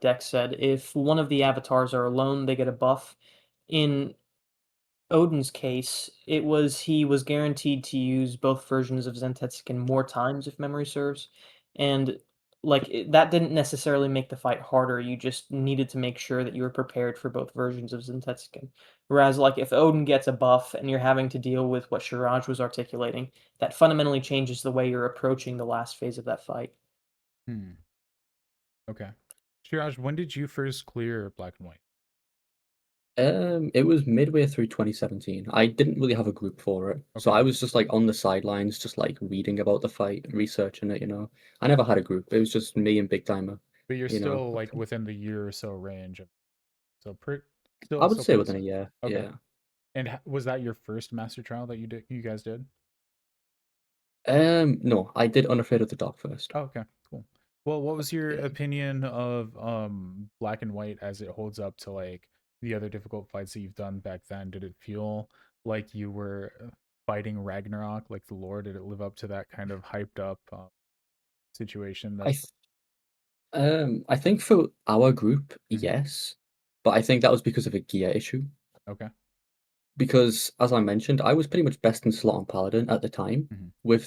Dex said, if one of the avatars are alone, they get a buff. In Odin's case, he was guaranteed to use both versions of Zentetsuken more times if memory serves, and that didn't necessarily make the fight harder. You just needed to make sure that you were prepared for both versions of Zentetsuken. Whereas, like if Odin gets a buff and you're having to deal with what Shiraj was articulating, that fundamentally changes the way you're approaching the last phase of that fight. Hmm. Okay. Shiraj, when did you first clear Black and White? it was midway through 2017. I didn't really have a group for it, so Okay. I was just like on the sidelines, just like reading about the fight, researching it. I never had a group. It was just me and Big Timer. But you're You know, still like within the year or so range of so I still would still say pretty within a soon. year. Okay. Yeah. And was that your first master trial that you guys did? No, I did Unafraid of the Dark first. Oh, okay, cool. Well, what was your Yeah. opinion of Black and White as it holds up to like the other difficult fights that you've done back then? Did it feel like you were fighting Ragnarok, like the Lord? Did it live up to that kind of hyped up situation I that th- I think for our group, Mhm. yes, but I think that was because of a gear issue. Okay. Because as I mentioned, I was pretty much best in slot on Paladin at the time Mhm. with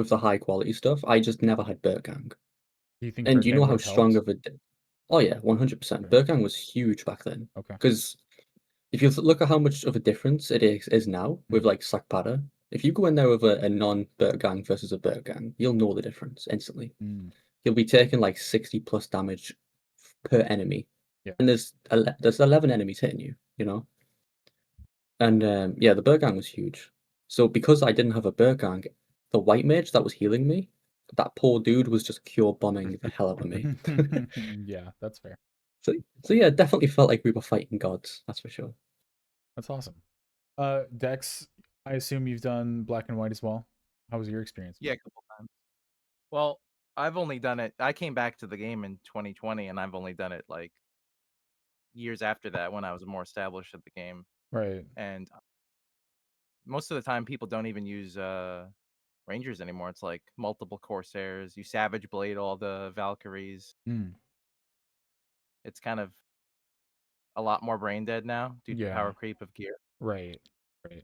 the high quality stuff. I just never had Bergang. Do you think And you know Berkang would how have strong helped? of a oh yeah, 100%. Right. Bergang was huge back then. Okay. Because if you look at how much of a difference it is now with Mhm. like Sakpada, if you go in there with a non-Bergang versus a Bergang, you'll know the difference instantly. Mm. You'll be taking like 60 plus damage per enemy, Yeah. and there's 11 enemies hitting you, And yeah, the Bergang was huge. So because I didn't have a Bergang, the white mage that was healing me, that poor dude was just cure bombing the hell out of me. Yeah, that's fair. So so yeah, it definitely felt like we were fighting gods. That's for sure. That's awesome. Dex, I assume you've done Black and White as well. How was your experience? Yeah, a couple times. Well, I've only done it. I came back to the game in 2020, and I've only done it like years after that when I was more established at the game. Right. And most of the time, people don't even use Rangers anymore. It's like multiple Corsairs. You Savage Blade all the Valkyries. Mm. It's kind of a lot more brain dead now due to power Yeah. creep of gear. Right. Right.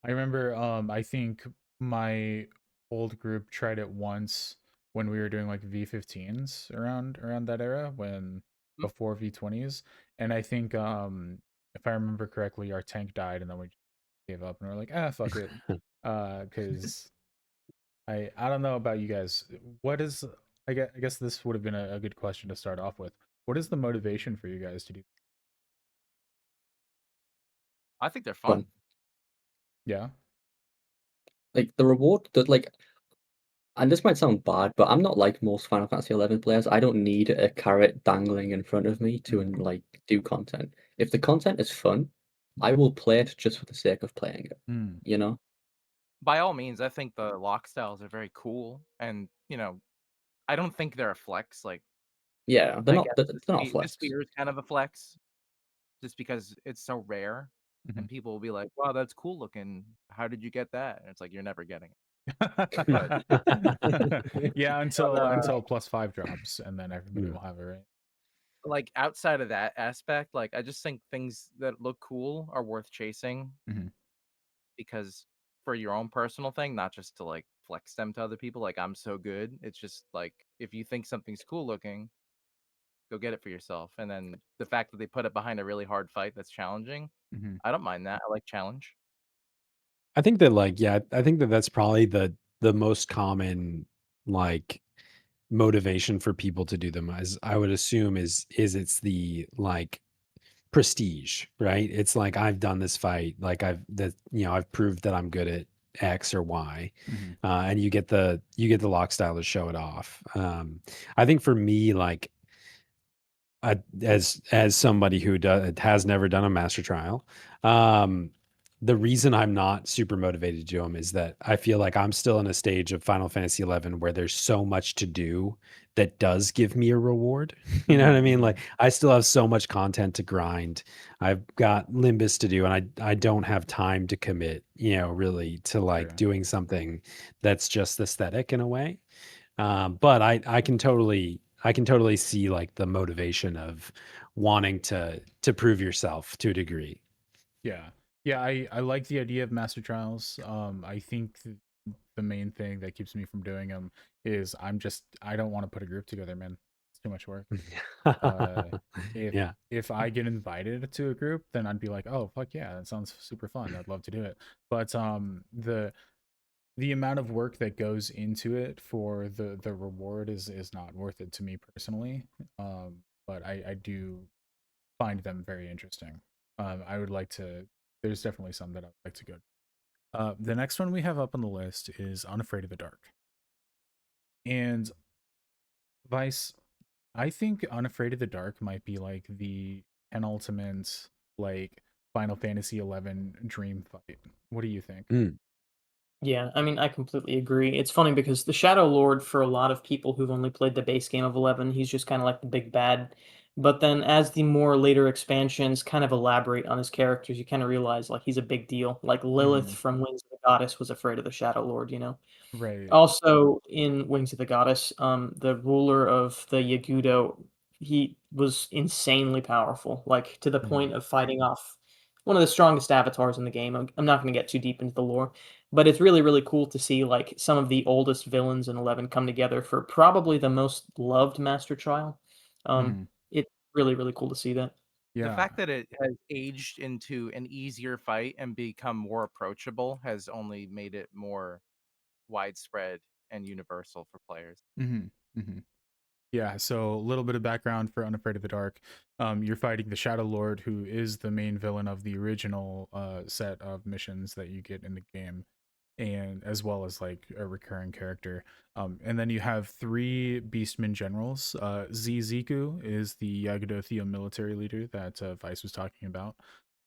I remember I think my old group tried it once when we were doing like V15s around that era when Mm. before V20s. And I think if I remember correctly, our tank died and then we just gave up and we're like, ah, fuck it. Cause I don't know about you guys. What is I guess this would have been a good question to start off with. What is the motivation for you guys to do? I think they're Fun. fun. Yeah. Like the reward that like and this might sound bad, but I'm not like most Final Fantasy 11 players. I don't need a carrot dangling in front of me to Mhm. like do content. If the content is fun, I will play it just for the sake of playing it, Mm. you know? By all means, I think the lock styles are very cool, and I don't think they're a flex. Like Yeah, I guess they're not the flex. spear is kind of a flex, just because it's so rare, Mhm. and people will be like, "Wow, that's cool looking. How did you get that?" And it's like you're never getting it. But Yeah, but until +5 drops, and then everybody Mm. will have it, right? like outside of that aspect, like I just think things that look cool are worth chasing Mhm. because for your own personal thing, not just to like flex them to other people. Like I'm so good. It's just like if you think something's cool looking, go get it for yourself. And then the fact that they put it behind a really hard fight that's challenging, Mhm. I don't mind that. I like challenge. I think that, like, yeah, I think that that's probably the most common, like, motivation for people to do them, as I would assume, is it's the like prestige, right? It's like I've done this fight, like I've proved that I'm good at X or Y, Mhm. and you get the lock style to show it off. I think for me, like as somebody who has never done a master trial, um, the reason I'm not super motivated to do them is that I feel like I'm still in a stage of Final Fantasy 11 where there's so much to do that does give me a reward. You know what I Mhm, mean? mhm. Like I still have so much content to grind. I've got Limbus to do, and I don't have time to commit, really to like Sure. doing something that's just aesthetic in a way. But I can totally see like the motivation of wanting to prove yourself to a degree. Yeah. Yeah, I like the idea of master trials. I think the main thing that keeps me from doing them is I don't want to put a group together, man. It's too much work. Uh, if Yeah. if I get invited to a group, then I'd be like, oh fuck yeah, that sounds super fun. I'd love to do it. But the amount of work that goes into it for the reward is not worth it to me personally. But I do find them very interesting. I would like to. There's definitely some that I'd like to go. The next one we have up on the list is Unafraid of the Dark. And Vice, I think Unafraid of the Dark might be like the penultimate like Final Fantasy 11 dream fight. What do you think? Mm. Yeah, I mean, I completely agree. It's funny because the Shadow Lord, for a lot of people who've only played the base game of 11, he's just kind of like the big bad. But then as the more later expansions kind of elaborate on his characters, you kind of realize like he's a big deal. Like Lilith Hmm. from Wings of the Goddess was afraid of the Shadow Lord, you know? Right. Also, in Wings of the Goddess, the ruler of the Yagudo, he was insanely powerful, like to the Hmm. point of fighting off one of the strongest avatars in the game. I'm not going to get too deep into the lore, but it's really, really cool to see like some of the oldest villains in 11 come together for probably the most loved Master Trial. Hmm. It's really, really cool to see that. The Yeah. fact that it has aged into an easier fight and become more approachable has only made it more widespread and universal for players. Hmm. Hmm. Yeah, so a little bit of background for Unafraid of the Dark. You're fighting the Shadow Lord, who is the main villain of the original set of missions that you get in the game, and as well as like a recurring character. And then you have three Beastmen generals. Ziku is the Yagadothia military leader that Vice was talking about.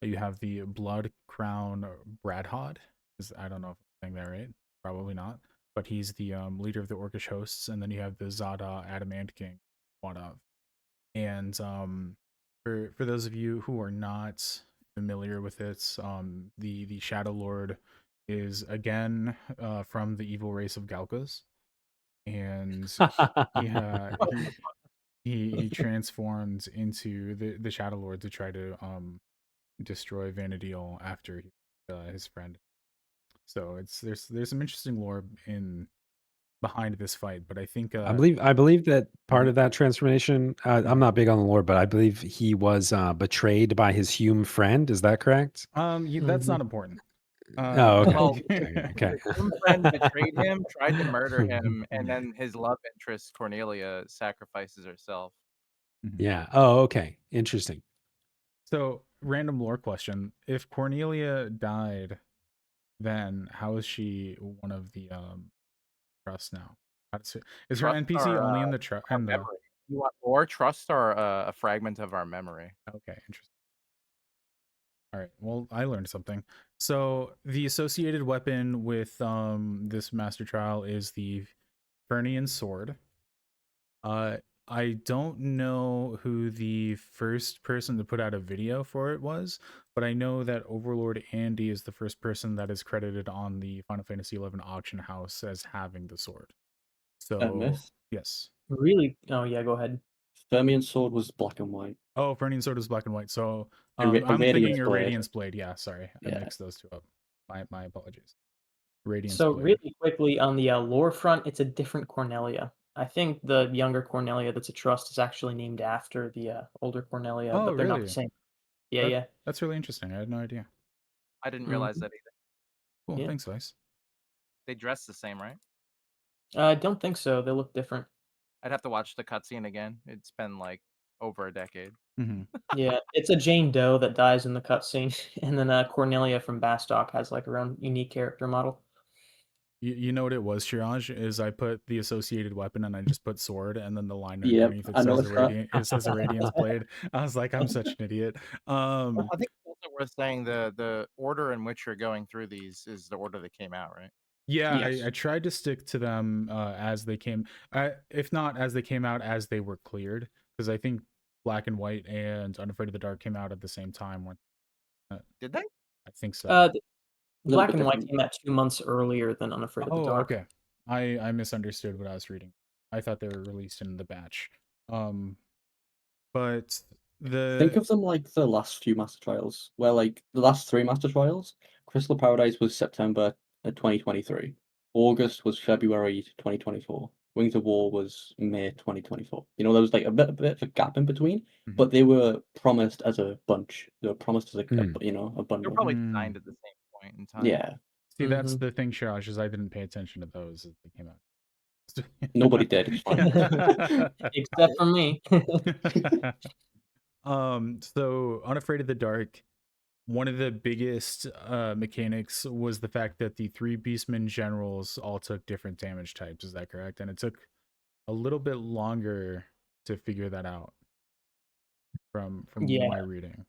You have the Blood Crown Bradhod. I don't know if I'm saying that right. Probably not, but he's the leader of the Orcish hosts. And then you have the Zada Adamant King, one of. And for those of you who are not familiar with it, the Shadow Lord is again from the evil race of Galkas, and he he transformed into the Shadow Lord to try to destroy Vana'diel after his friend. So there's some interesting lore in behind this fight, but I think I believe that part mhm, of that transformation. I'm mhm. not big on the lore, but I believe he was betrayed by his human friend. Is that correct? That's Mhm. not important. Oh, okay. Well, Okay. Okay. his human friend betrayed him, tried to murder him, and then his love interest Cornelia sacrifices herself. Mhm. Yeah. Oh, okay. Interesting. So, random lore question: if Cornelia died, then how is she one of the trusts now? Is her Trust NPC our only in the our in the? memory. You want more? Trust our a fragment of our memory. Okay, interesting. All right. Well, I learned something. So the associated weapon with this master trial is the Fernian sword. Uh, I don't know who the first person to put out a video for it was, but I know that Overlord Andy is the first person that is credited on the Final Fantasy 11 auction house as having the sword. So, Myth. yes. Really? Oh, yeah, go ahead. Fermion sword was black and white. Oh, Fernian sword is black and white. So, A I'm thinking Radiance blade. Irradiance blade. Yeah, sorry. I Yeah. mixed those two up. My apologies. Radiance So blade. really quickly on the lore front, it's a different Cornelia. I think the younger Cornelia that's a trust is actually named after the older Cornelia, Oh, but they're not the really? same. Yeah, That yeah. that's really interesting. I had no idea. I didn't realize Mhm. that either. Cool. Yeah. Thanks, Vice. They dress the same, right? I don't think so. They look different. I'd have to watch the cutscene again. It's been like over a decade. Mhm. Yeah, it's a Jane Doe that dies in the cutscene, and then Cornelia from Bastock has like her own unique character model. You know what it was, Shiraj, is I put the associated weapon and I just put sword, and then the line Yep, underneath I noticed that. it says a Radiant's blade. I was like, I'm such an idiot. Well, I think it's also worth saying the order in which you're going through these is the order that came out, right? Yeah, Yes. I tried to stick to them as they came, if not as they came out, as they were cleared, because I think Black and White and Unafraid of the Dark came out at the same time. Did they? I think so. Uh, A little Black bit and White different. came out 2 months earlier than Unafraid of the Oh, Dark. okay. I misunderstood what I was reading. I thought they were released in the batch. But Think the of them like the last few Master Trials, where like the last three Master Trials, Crystal Paradise was September 2023, August was February 2024, Wings of War was May 2024. You know, there was like a bit of a gap in between, Mhm. but they were promised as a bunch. They were promised as a Mm. you know, a They're bundle. probably Mm. designed at the same point in time. Yeah, See, that's Mhm. the thing, Shirash, is I didn't pay attention to those as they came out. nobody did. It's fine. Except for me. So Unafraid of the Dark, one of the biggest mechanics was the fact that the three Beastmen generals all took different damage types. Is that correct? And it took a little bit longer to figure that out from Yeah. my reading.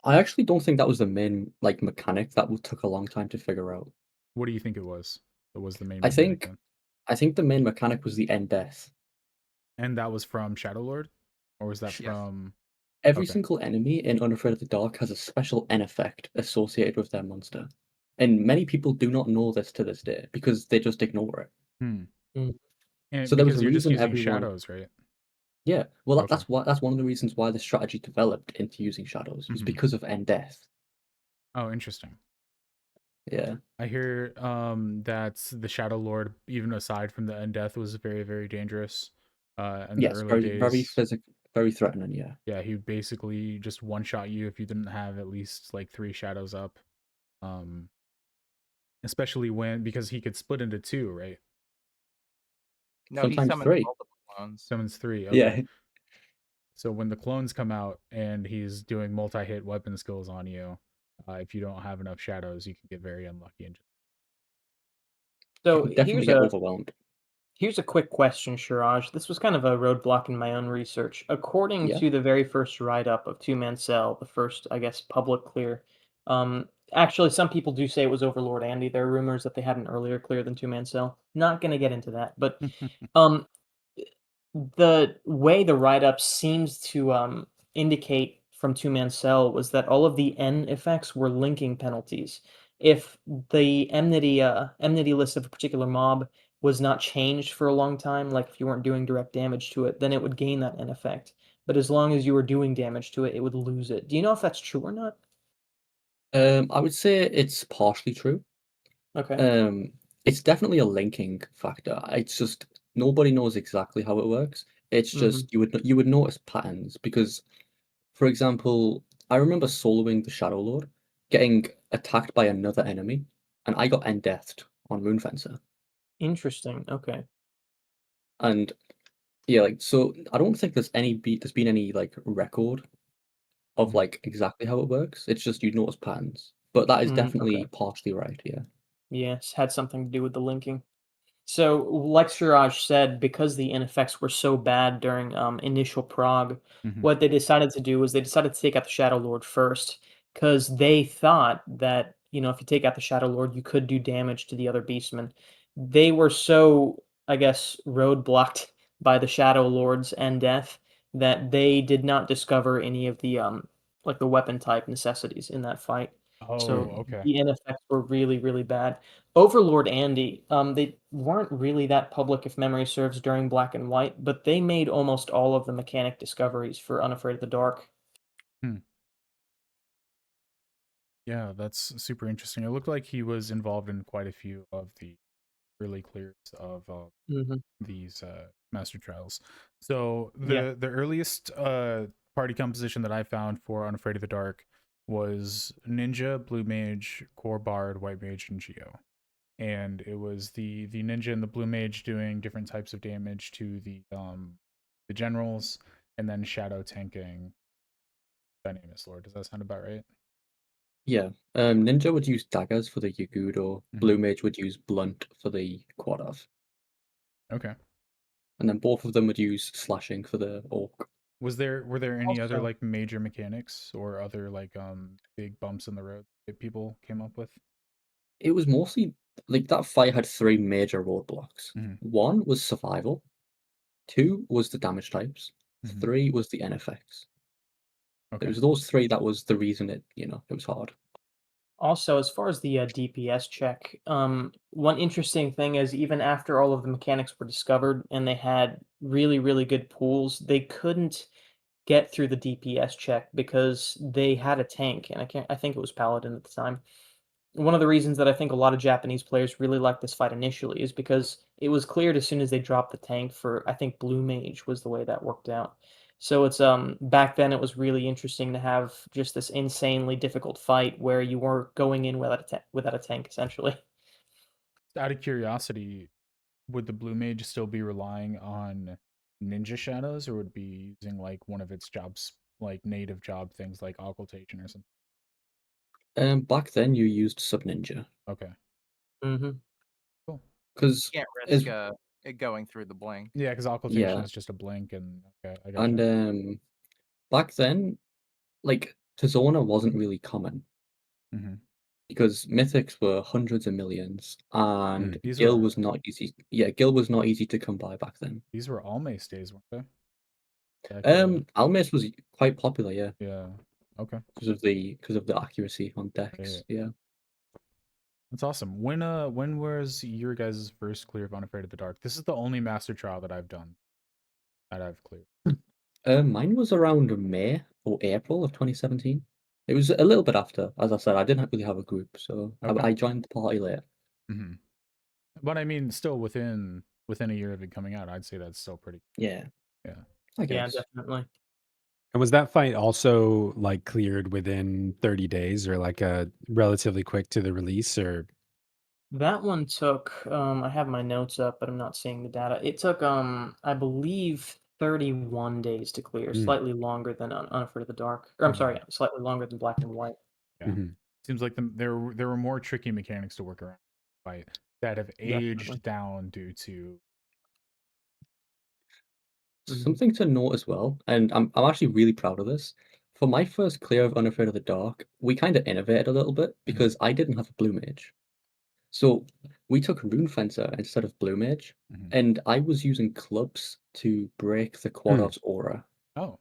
I actually don't think that was the main like mechanic that took a long time to figure out. What do you think it was? It was the main I mechanic think then? I think the main mechanic was the end death. And that was from Shadow Lord? Or was that Sh- Yes. from Every okay. single enemy in Unafraid of the Dark has a special N effect associated with their monster. And many people do not know this to this day because they just ignore it. Hmm. Mm. And So there was because a you're just reason using everyone, shadows, right? yeah, well Okay. that's one of the reasons why the strategy developed into using shadows was Hmm. because of end death. Oh, interesting. Yeah. I hear that the Shadow Lord, even aside from the Undeath, was very, very dangerous in the Yes, early very days. physical, very threatening, yeah. Yeah, he would basically just one shot you if you didn't have at least like 3 shadows up. Um, especially when because he could split into two, right? No, he Sometimes summons three. multiple clones. Summons 3. Okay. Yeah. So when the clones come out and he's doing multi-hit weapon skills on you, if you don't have enough shadows, you can get very unlucky and just You So can definitely get overwhelmed. here's a quick question, Shiraj. This was kind of a roadblock in my own research. According Yeah. to the very first write-up of Two Man Cell, the first, I guess, public clear, actually, some people do say it was Overlord Andy. There are rumors that they had an earlier clear than Two Man Cell. Not going to get into that, but um, the way the write-up seems to indicate from Two Man Cell was that all of the N effects were linking penalties. If the enmity list of a particular mob was not changed for a long time, like if you weren't doing direct damage to it, then it would gain that N effect. But as long as you were doing damage to it, it would lose it. Do you know if that's true or not? I would say it's partially true. Okay. Um, it's definitely a linking factor. It's just nobody knows exactly how it works. It's Mhm. just you would notice patterns because, for example, I remember soloing the Shadow Lord, getting attacked by another enemy, and I got end-deathed on Runefencer. Interesting. Okay. And yeah, like so, I don't think there's been any like record of Mhm. like exactly how it works. It's just you'd notice patterns, but that is Okay. definitely partially right. Yeah. Yes, had something to do with the linking. So, like Suraj said, because the in effects were so bad during initial prog, Mhm. what they decided to do was they decided to take out the Shadow Lord first, because they thought that, if you take out the Shadow Lord, you could do damage to the other beastmen. They were so, I guess, roadblocked by the Shadow Lords and death that they did not discover any of the like the weapon type necessities in that fight. Oh, So okay. the in effects were really, really bad. Overlord Andy, they weren't really that public, if memory serves, during Black and White, but they made almost all of the mechanic discoveries for Unafraid of the Dark. Hmm. Yeah, that's super interesting. It looked like he was involved in quite a few of the early clears of Mhm. these master trials. So Yeah. the earliest party composition that I found for Unafraid of the Dark was Ninja, Blue Mage, Core Bard, White Mage, and Geo. and it was the ninja and the blue mage doing different types of damage to the generals, and then shadow tanking Dynamis Lord. Does that sound about right? Yeah. Ninja would use daggers for the Yagudo. Mhm. Blue Mage would use blunt for the Quadav. Okay. And then both of them would use slashing for the Orc. Were there any other Also, like major mechanics or other like big bumps in the road that people came up with? It was mostly like that fight had three major roadblocks. Mhm. One was survival, two was the damage types, Mhm. three was the NFX. It Okay. was those three that was the reason it was hard. Also, as far as the DPS check, one interesting thing is even after all of the mechanics were discovered and they had really, really good pools, they couldn't get through the DPS check because they had a tank, and I think it was Paladin at the time. One of the reasons that I think a lot of Japanese players really liked this fight initially is because it was cleared as soon as they dropped the tank for I think Blue Mage was the way that worked out. So it's back then it was really interesting to have just this insanely difficult fight where you were going in without a tank essentially. Out of curiosity, would the blue mage still be relying on ninja shadows, or would be using like one of its jobs, like native job things like occultation or something? Back then you used Sub Ninja Okay, Mhm. cool. because Can't as risk it going through the blink. Yeah, because occultation yeah, is just a blink, and okay, I and gotcha. back then like Tizona wasn't really common Hmm. because mythics were hundreds of millions and Mm. These Gil are was not easy. Yeah, Gil was not easy to come by back then. these were all Mace days, weren't they? Back in the Almace was quite popular, yeah, yeah. Okay, because of the accuracy on right. decks. Yeah. That's awesome. When was your guys' first clear of Unafraid of the Dark? This is the only master trial that I've done that I've cleared. Mine was around May or April of 2017. It was a little bit after, as I said. I didn't really have a group, so Okay. I joined the party late. Hmm. But I mean, still within a year of it coming out, I'd say that's still pretty. Yeah, Yeah. I Yeah, guess. definitely. And was that fight also like cleared within 30 days or like a relatively quick to the release or That one took I have my notes up, but I'm not seeing the data. It took I believe 31 days to clear, Mm, slightly longer than Unafraid of the Dark. Or I'm sorry, slightly longer than Black and White. Yeah. mhm. Seems like there were more tricky mechanics to work around, right? That have Definitely. aged down due to. Mhm. Something to note as well, and I'm actually really proud of this. For my first clear of Unafraid of the Dark, we kind of innovated a little bit Mhm. because I didn't have a blue mage. So we took Rune Fencer instead of blue mage, Mhm. and I was using clubs to break the Mm. Quadov's aura. Oh,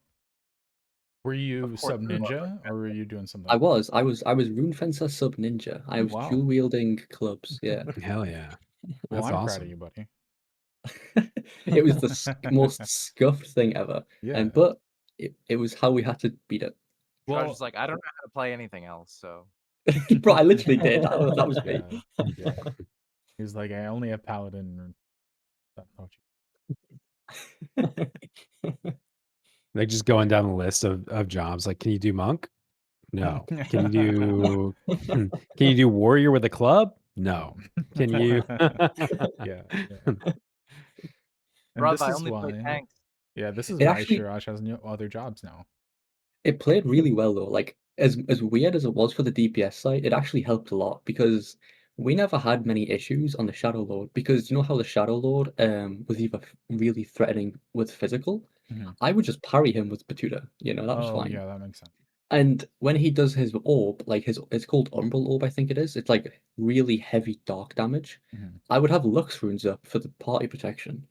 were Of you course, sub it was ninja or were you doing something I else? was, I was, I was Rune Fencer sub ninja. I Oh, was dual wow. wielding clubs. Yeah, Hell yeah. Well, That's I'm proud of awesome. you, buddy. it was the most scuffed thing ever, Yeah. and but it was how we had to beat it. Josh is Well, like, I don't know how to play anything else, so Bro, I literally did. That was me. yeah, yeah. He was like, I only have paladin. Don't Like just going down the list of jobs. Like, can you do monk? No. you? Can you do can you do warrior with a club? No. No. Can you Yeah, yeah. And brother, this I is only play why, tanks. yeah, this is It why actually Shirash has no other jobs now. it played really well though. Like as weird as it was for the DPS side, it actually helped a lot because we never had many issues on the Shadow Lord because you know how the Shadow Lord was either really threatening with physical. Mhm. I would just parry him with Batuta. That was Oh, fine. yeah, that makes sense. And when he does his orb, like it's called Umbral Orb, I think it is. It's like really heavy dark damage. Mhm. I would have Lux runes up for the party protection.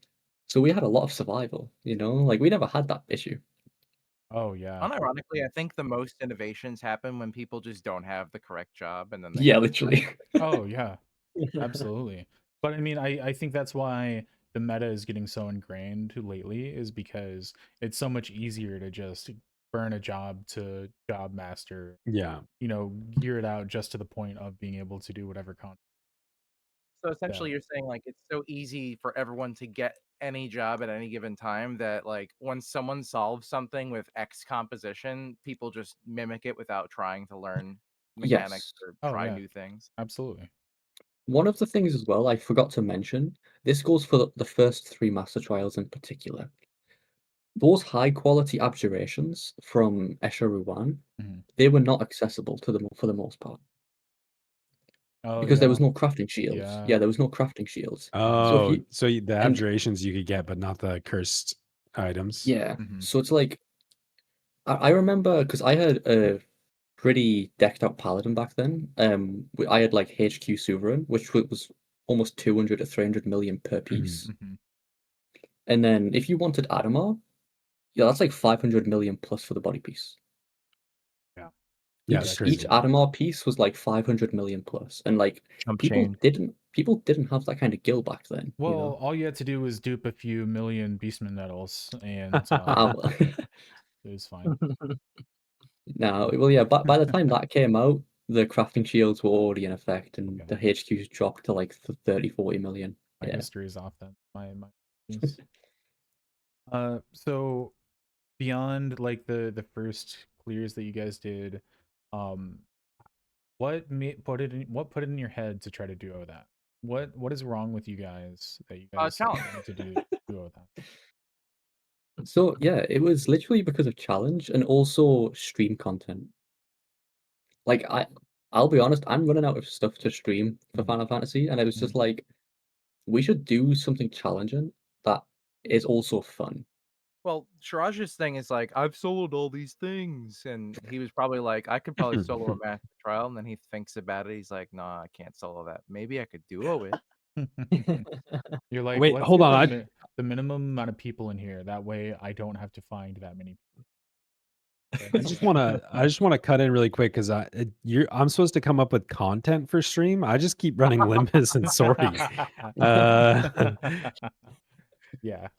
So we had a lot of survival, like we never had that issue. Oh, yeah. Unironically, I think the most innovations happen when people just don't have the correct job and then they Yeah, have to literally. Oh, yeah. Absolutely. But I mean, I think that's why the meta is getting so ingrained lately, is because it's so much easier to just burn a job to job master, Yeah. gear it out just to the point of being able to do whatever content So essentially, that. you're saying like it's so easy for everyone to get any job at any given time that like when someone solves something with X composition, people just mimic it without trying to learn mechanics Yes. or Oh, try yeah, new things. absolutely. One of the things as well I forgot to mention, this goes for the first 3 master trials in particular. Those high quality abjurations from Escher-Ruan, Mhm. they were not accessible to them for the most part Oh because there was yeah, no crafting shields. yeah. Yeah, there was no crafting shields. So if Oh, you so the and abjurations you could get, but not the cursed items. yeah, Mhm. so it's like I remember because I had a pretty decked out paladin back then. I had like HQ Sovereign, which was almost 200 to 300 million per Mhm. piece. Mhm. And then if you wanted Adamar, yeah, that's like 500 million plus for the body piece. Yeah. Yeah, Yeah, it's that's Each crazy. crazy. Adamar piece was like 500 million plus, and like Chump people change. didn't have that kind of gil back then, you Well, know. all you had to do was dupe a few million Beastman medals, and Ah, it was fine. no, well, yeah. By the time that came out, the crafting shields were already in effect, and Okay, the HQs dropped to like 30, 40 million. my Yeah. history is off then. My is- so beyond like the first clears that you guys did, um, put it in your head to try to duo that? What is wrong with you guys that you guys Challenge. wanted to do duo that? So yeah, it was literally because of challenge and also stream content. Like I'll be honest, I'm running out of stuff to stream for Mhm. Final Fantasy, and I was just Mhm. like, we should do something challenging that is also fun. Well, Shiraj's thing is like, I've soloed all these things, and he was probably like, I could probably solo a master trial, and then he thinks about it. He's like, Nah, I can't solo that. Maybe I could duo it. You're like, Wait, let's hold get on. the minimum amount of people in here. That way, I don't have to find that many. I just wanna cut in really quick because I'm supposed to come up with content for stream. I just keep running Limbus and Sorry. Uh, Yeah,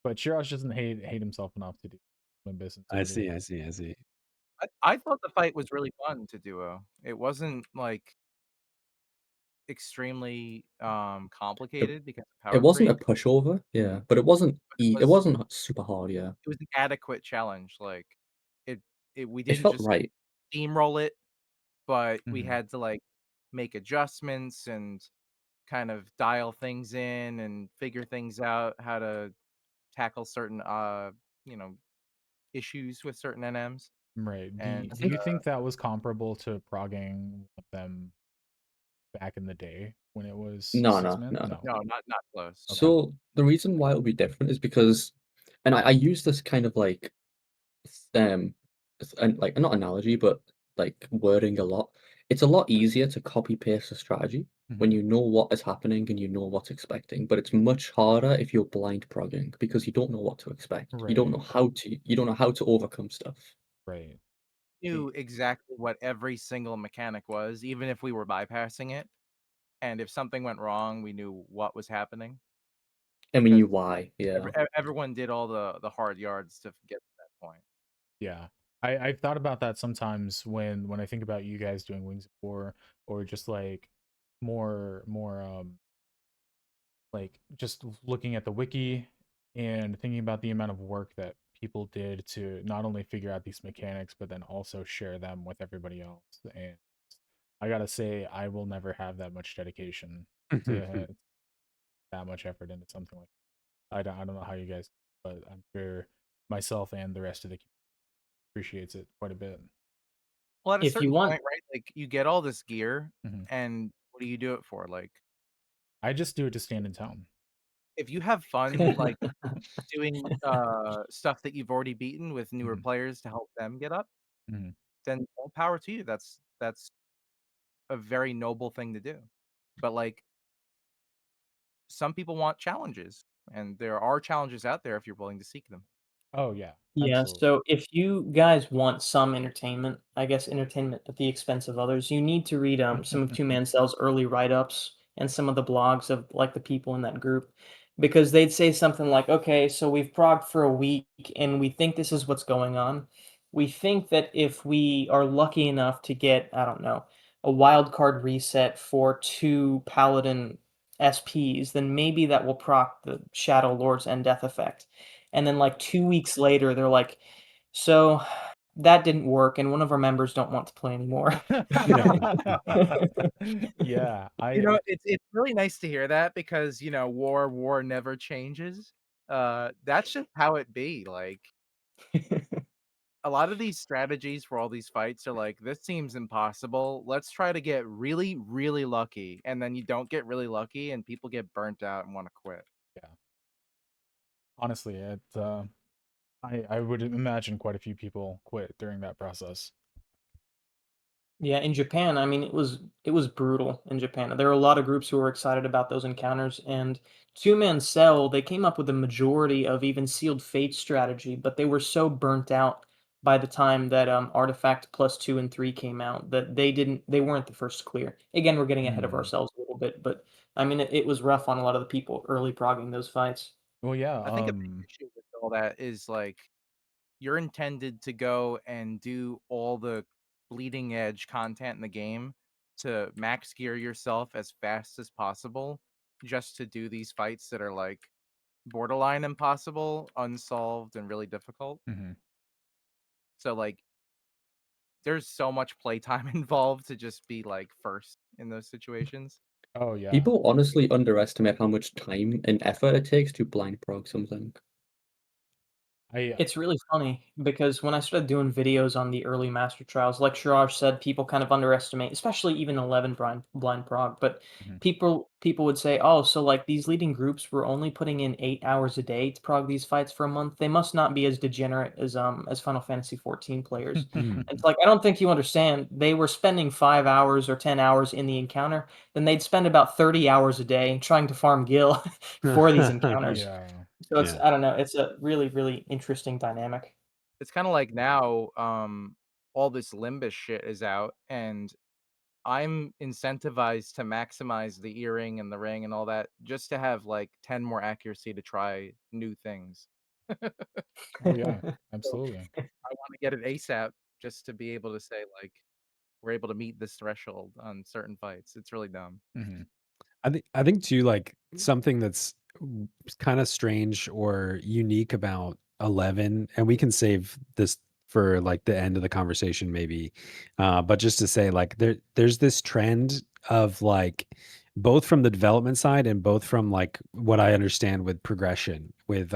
but Shirosh doesn't hate himself enough to do Limbus and I Sortie. see, I see, I see. I thought the fight was really fun to duo. It wasn't like extremely It, complicated because of it power wasn't a creep. pushover, yeah, Mhm. but But it it was wasn't super hard, yeah. it was an adequate challenge. Like it we It didn't felt just right. steamroll it, but we Mhm. had to like make adjustments and kind of dial things in and figure things out, how to tackle certain you know, issues with certain NMs. Right. And I Do think you think that was comparable to progging them back in the day when it was no, six no, man? no. No. no, not close. Okay. No. So the reason why it'll be different is because, and I use this kind of like um and like not analogy but like wording a lot. It's a lot easier to copy paste a strategy when Mhm. you know what is happening and you know what's expecting, but it's much harder if you're blind progging because you don't know what to expect. Right. You don't know how to overcome stuff. Right. Knew exactly what every single mechanic was, even if we were bypassing it. And if something went wrong, we knew what was happening And we because knew why. Yeah. everyone did all the hard yards to get to that point. Yeah. I've thought about that sometimes when I think about you guys doing Wings of War or just like more like just looking at the wiki and thinking about the amount of work that people did to not only figure out these mechanics but then also share them with everybody else. And I gotta say, I will never have that much dedication to that much effort into something like I don't know how you guys, but I'm sure myself and the rest of the community appreciates it quite a bit. Well, at a If you certain want point, right? Like you get all this gear, Mhm. and what do you do it for? Like I just do it to stand in town. if you have fun, like doing stuff that you've already beaten with newer Mhm. players to help them get up, Mhm. then all power to you. That's a very noble thing to do. But like some people want challenges, and there are challenges out there if you're willing to seek them. Oh yeah, Yeah, absolutely. so if you guys want some entertainment, I guess entertainment at the expense of others, you need to read some of Two Man Cell's early write-ups and some of the blogs of like the people in that group, because they'd say something like, "Okay, so we've progged for a week and we think this is what's going on. We think that if we are lucky enough to get, I don't know, a wild card reset for 2 Paladin SPs, then maybe that will proc the Shadow Lord's End Death effect." And then like 2 weeks later, they're like, "So that didn't work, and one of our members don't want to play anymore. Yeah, It's really nice to hear that because, war never changes. That's just how it be, like, a lot of these strategies for all these fights are like, "This seems impossible. Let's try to get really, really lucky," and then you don't get really lucky, and people get burnt out and wanna quit. yeah. Honestly, I would imagine quite a few people quit during that process. Yeah, in Japan, I mean, it was brutal in Japan. There were a lot of groups who were excited about those encounters, and Two Man Cell, they came up with a majority of even Sealed Fate strategy, but they were so burnt out by the time that Artifact plus 2 and 3 came out that they weren't the first to clear. Again, we're getting ahead of Mm. ourselves a little bit, but I mean, it was rough on a lot of the people early progging those fights. Well, yeah. I think a big issue with all that is, like, you're intended to go and do all the bleeding edge content in the game to max gear yourself as fast as possible just to do these fights that are like borderline impossible, unsolved, and really difficult. Mhm. So like there's so much playtime involved to just be like first in those situations. Oh yeah. People honestly underestimate how much time and effort it takes to blind prog something. I It's really funny because when I started doing videos on the early master trials, like Shiraj said, people kind of underestimate, especially even 11 blind prog. But Mhm. people would say, "Oh, so like these leading groups were only putting in 8 hours a day to prog these fights for a month. They must not be as degenerate as Final Fantasy 14 players." And it's like I don't think you understand. They were spending 5 hours or 10 hours in the encounter, then they'd spend about 30 hours a day trying to farm gil for these encounters. Yeah. So it's Yeah. I don't know, it's a really, really interesting dynamic. It's kind of like now all this Limbus shit is out and I'm incentivized to maximize the earring and the ring and all that just to have like 10 more accuracy to try new things. Oh yeah. So Absolutely. I want to get it ASAP just to be able to say like we're able to meet this threshold on certain fights. It's really dumb. Mhm. I think too, like something that's kind of strange or unique about 11, and we can save this for like the end of the conversation maybe. But just to say, like there's this trend of like both from the development side and both from like what I understand with progression with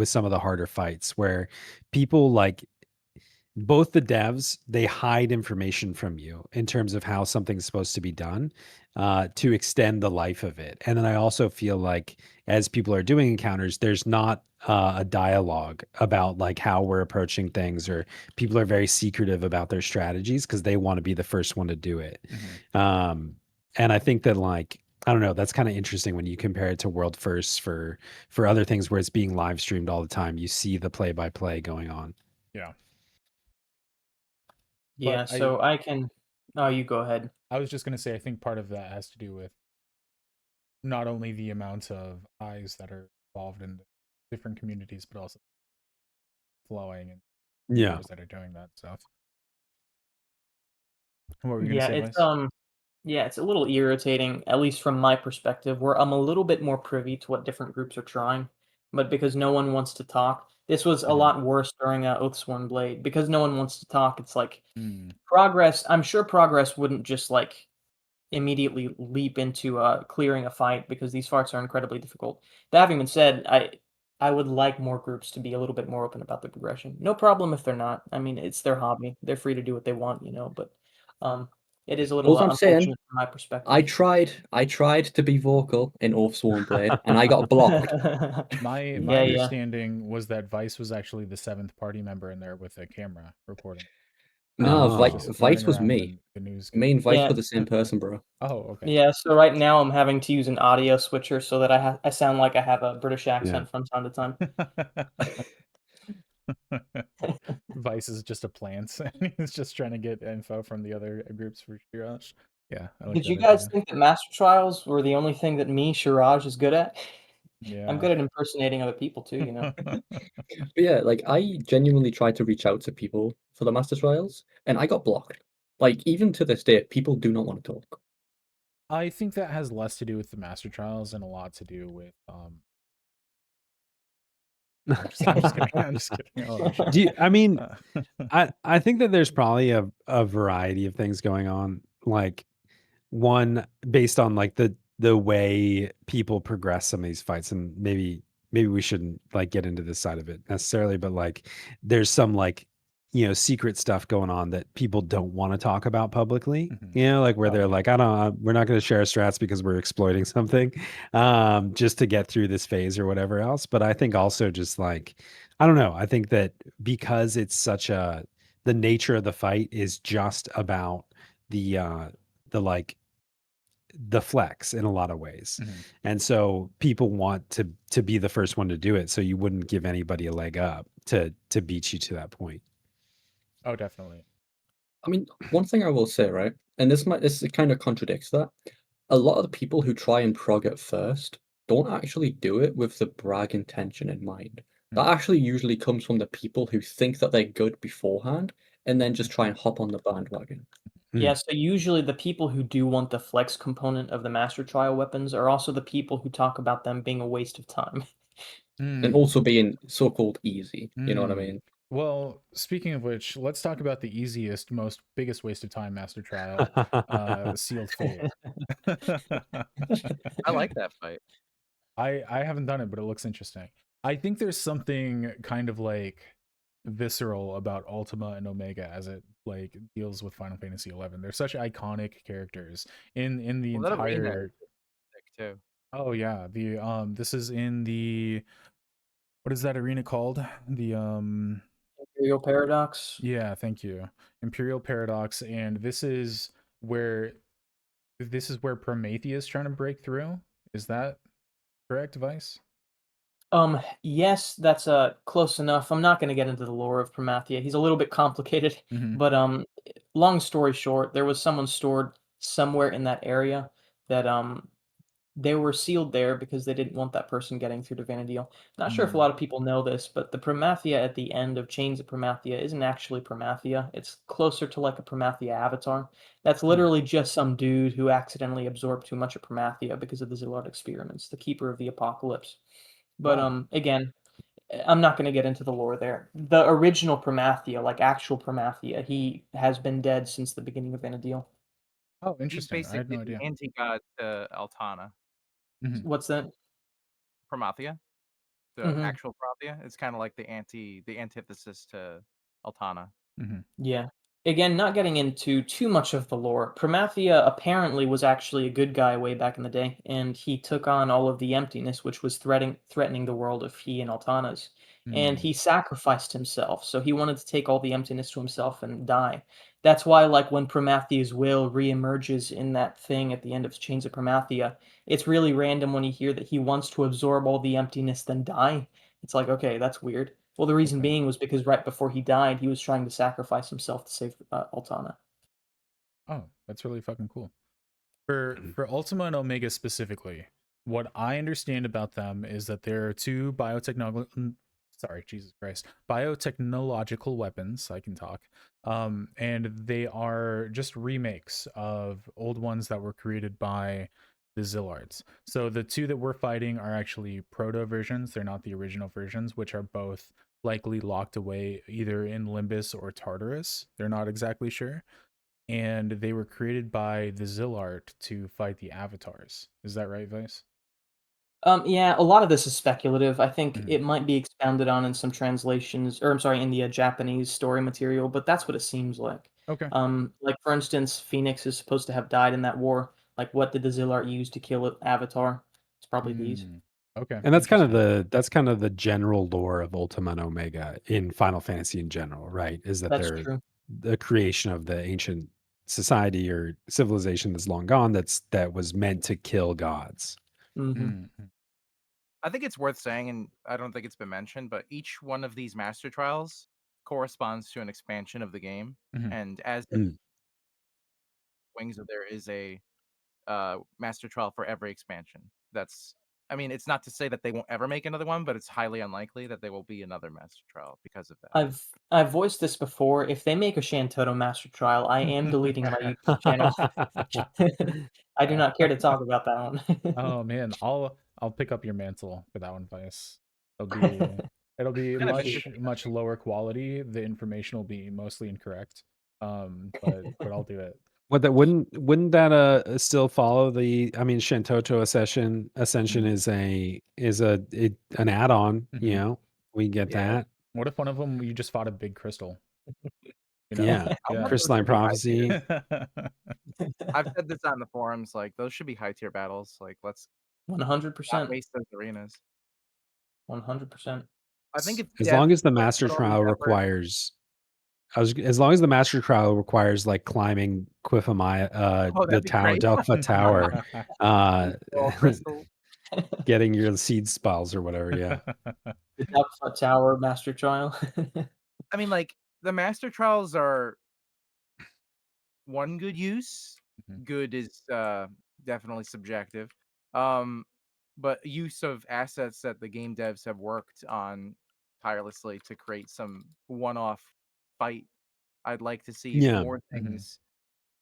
some of the harder fights where people like both the devs, they hide information from you in terms of how something's supposed to be done to extend the life of it. And then I also feel like as people are doing encounters, there's not a dialogue about like how we're approaching things, or people are very secretive about their strategies because they want to be the first one to do it. Mhm. And I think that like I don't know, that's kind of interesting when you compare it to world firsts for other things where it's being live streamed all the time. You see the play by play going on. Yeah. Yeah, But so I can Oh, you go ahead. I was just gonna say I think part of that has to do with not only the amount of eyes that are involved in the different communities, but also flowing and Yeah. viewers that are doing that stuff. What were you gonna Yeah, say, it's, Vice? yeah, it's a little irritating, at least from my perspective, where I'm a little bit more privy to what different groups are trying, but because no one wants to talk. This was a Mhm. lot worse during, Oathsworn Blade. Because no one wants to talk, it's like Mm. progress I'm sure progress wouldn't just, like, immediately leap into clearing a fight because these fights are incredibly difficult. That having been said, I would like more groups to be a little bit more open about the progression. No problem if they're not. I mean, it's their hobby. They're free to do what they want, but um, it is a little All I'm saying, unfortunate from my perspective. I tried to be vocal in Oathsworn Blade, and I got blocked. My Yeah, yeah. understanding was that Vice was actually the seventh party member in there with a camera recording. No, He was Oh. just Vice running was around me. and the news guy. Me and Vice Yeah. were the same person, bro. Oh, okay. Yeah, so right now I'm having to use an audio switcher so that I sound like I have a British Yeah. accent from time to time. Vice is just a plant, and he's just trying to get info from the other groups for Shirash. Yeah, I like Did you that guys idea. think that Master Trials were the only thing that me, Shiraj, is good at? I'm Yeah. good at impersonating other people too. But yeah, like I genuinely tried to reach out to people for the Master Trials, and I got blocked. Like even to this day, people do not want to talk. I think that has less to do with the Master Trials and a lot to do with I'm just kidding. I'm just kidding. Oh, no shade. Do you, I mean, Uh, I think that there's probably a variety of things going on. Like one based on like the way people progress some of these fights, and maybe we shouldn't like get into this side of it necessarily, but like there's some like secret stuff going on that people don't want to talk about publicly, mhm. like where Oh they're yeah. like, I don't, we're not going to share our strats because we're exploiting something, just to get through this phase or whatever else. But I think also just like, I don't know, I think that because it's such a the nature of the fight is just about the like the flex in a lot of ways. Mhm. And so people want to be the first one to do it, so you wouldn't give anybody a leg up to beat you to that point. Oh, definitely. I mean, one thing I will say, right, and this kind of contradicts that. A lot of the people who try and prog at first don't actually do it with the brag intention in mind. That Mm. actually usually comes from the people who think that they're good beforehand and then just try and hop on the bandwagon. Yeah, Mm. so usually the people who do want the flex component of the master trial weapons are also the people who talk about them being a waste of time. And Mm. also being so-called easy, you know what I Mm. mean? Well, speaking of which, let's talk about the easiest, most biggest waste of time master trial, Sealed Fate. I like that fight. I haven't done it, but it looks interesting. I think there's something kind of like visceral about Ultima and Omega as it like deals with Final Fantasy 11. They're such iconic characters in the Well, that arena is entire. sick too. Oh yeah, the this is in the, what is that arena called? The Imperial Paradox. yeah, thank you. Imperial Paradox, and where this is where Prometheus trying to break through. Is that correct, Vice? Yes, that's close enough. I'm not going to get into the lore of Promathia. He's a little bit complicated, Mm-hmm. but long story short, there was someone stored somewhere in that area that they were sealed there because they didn't want that person getting through to Vanadil. Not sure if a Mm. lot of people know this, but the Promathia at the end of Chains of Promathia isn't actually Promathia. It's closer to like a Promathia avatar. That's Mm. literally just some dude who accidentally absorbed too much of Promathia because of the Zillard experiments, the Keeper of the Apocalypse. But Oh, again, I'm not going to get into the lore there. The original Promathia, like actual Promathia, he has been dead since the beginning of Vanadil. oh, He's interesting. I had basically no the idea. anti-god to Altana. Mhm. What's that? Promathia, the Hmm. actual Promathia, is kind of like the antithesis to Altana. Mhm. Yeah. Again, not getting into too much of the lore, Promathia apparently was actually a good guy way back in the day, and he took on all of the emptiness which was threatening the world of he and Altana's. And Mm. he sacrificed himself, so he wanted to take all the emptiness to himself and die. That's why, like, when Prometheus' will reemerges in that thing at the end of Chains of Promathia, it's really random when you hear that he wants to absorb all the emptiness, then die. It's like, okay, that's weird. Well, the reason Okay. being was because right before he died, he was trying to sacrifice himself to save Altana. Oh, that's really fucking cool. Mhm. For Ultima and Omega specifically, what I understand about them is that there are two sorry, Jesus Christ, biotechnological weapons. I can talk. And they are just remakes of old ones that were created by the Zillards. So the two that we're fighting are actually proto versions. They're not the original versions, which are both likely locked away either in Limbus or Tartarus. They're not exactly sure, and they were created by the Zillart to fight the Avatars. Is that right, Vice? Yeah, a lot of this is speculative. I think Mhm. it might be expounded on in some translations, or I'm sorry, in the Japanese story material, but that's what it seems like. Okay. Like for instance, Phoenix is supposed to have died in that war. Like, what did the Zillart use to kill Avatar? It's probably these. Mm. Okay. And Interesting. that's kind of the general lore of Ultima and Omega in Final Fantasy in general, right? Is that That's they're true. the creation of the ancient society or civilization that's long gone that was meant to kill gods. Hmm. Mm. I think it's worth saying, and I don't think it's been mentioned, but each one of these master trials corresponds to an expansion of the game, Mhm. and as the Mm. wings of there is a master trial for every expansion. I mean, it's not to say that they won't ever make another one, but it's highly unlikely that there will be another master trial because of that. I've voiced this before. If they make a Shantoto Master Trial, I am deleting my YouTube channel. I do not care to talk about that one. Oh man, I'll pick up your mantle for that one, Vice. That'll be It'll be Kind of much lower quality. The information will be mostly incorrect. But I'll do it. What that wouldn't that still follow the I mean Shantoto Ascension Mhm. is an add-on, you Mhm. know. We get Yeah. that. What if one of them you just fought a big crystal? You know? Yeah. I want Yeah. those to Crystalline be high tier. Prophecy. I've said this on the forums, like those should be high tier battles. Like let's not 100%. waste those arenas. 100%. I think if As devs long as the like, master put all these trial effort, requires as long as the master trial requires like climbing Quifamaya oh, the that'd be tower great. Delphi Tower, uh All crystal. getting your seed spiles or whatever, yeah. The Delphi Tower Master Trial. I mean, like the master trials are one good use. Mhm. Good is definitely subjective. Um, but use of assets that the game devs have worked on tirelessly to create some one-off fight. I'd like to see Yeah. more Mhm. things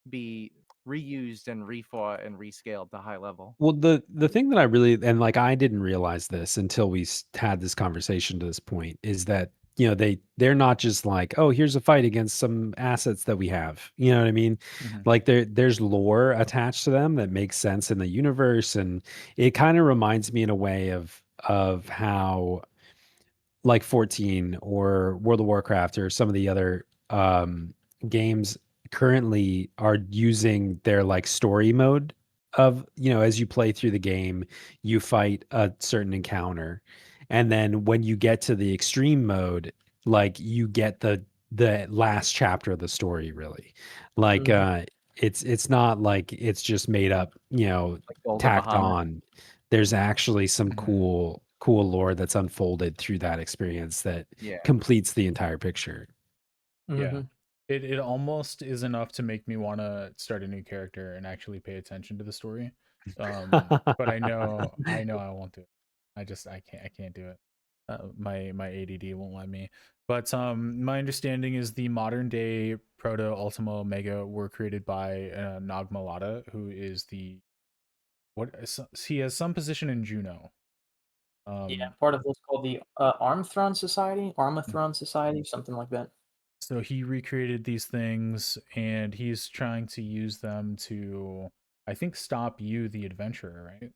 be reused and refought and rescaled to high level. Well, the thing that I really and like I didn't realize this until we had this conversation to this point is that they're not just like, oh, here's a fight against some assets that we have. You know what I mean? Mhm. Like there's lore attached to them that makes sense in the universe, and it kind of reminds me in a way of how like 14 or World of Warcraft or some of the other games currently are using their like story mode of, as you play through the game, you fight a certain encounter. And then when you get to the extreme mode, like you get the last chapter of the story really. Like Mhm. it's not like it's just made up, Like Gold of tacked Bahamut. on. There's actually some Mhm. cool lore that's unfolded through that experience that Yeah. completes the entire picture. Yeah. Mhm. It almost is enough to make me want to start a new character and actually pay attention to the story. But I know I won't do it. I can't do it. My ADD won't let me. But my understanding is the modern day Proto Ultima Omega were created by Nagmalata, who is he has some position in Juno. Yeah, Um, part of what's called the Armthron Society, Armathron Society, something like that. So he recreated these things and he's trying to use them to, I think, stop you, the adventurer, right?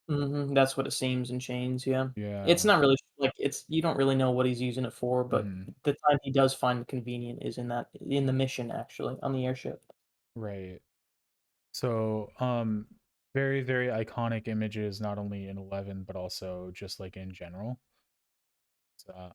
That's what it seems in Chains. Yeah, it's Yeah. not really like you don't really know what he's using it for, but Mhm. the time he does find it convenient is in the mission actually on the airship. Right. So, very, very iconic images, not only in 11, but also just like in general. Uh,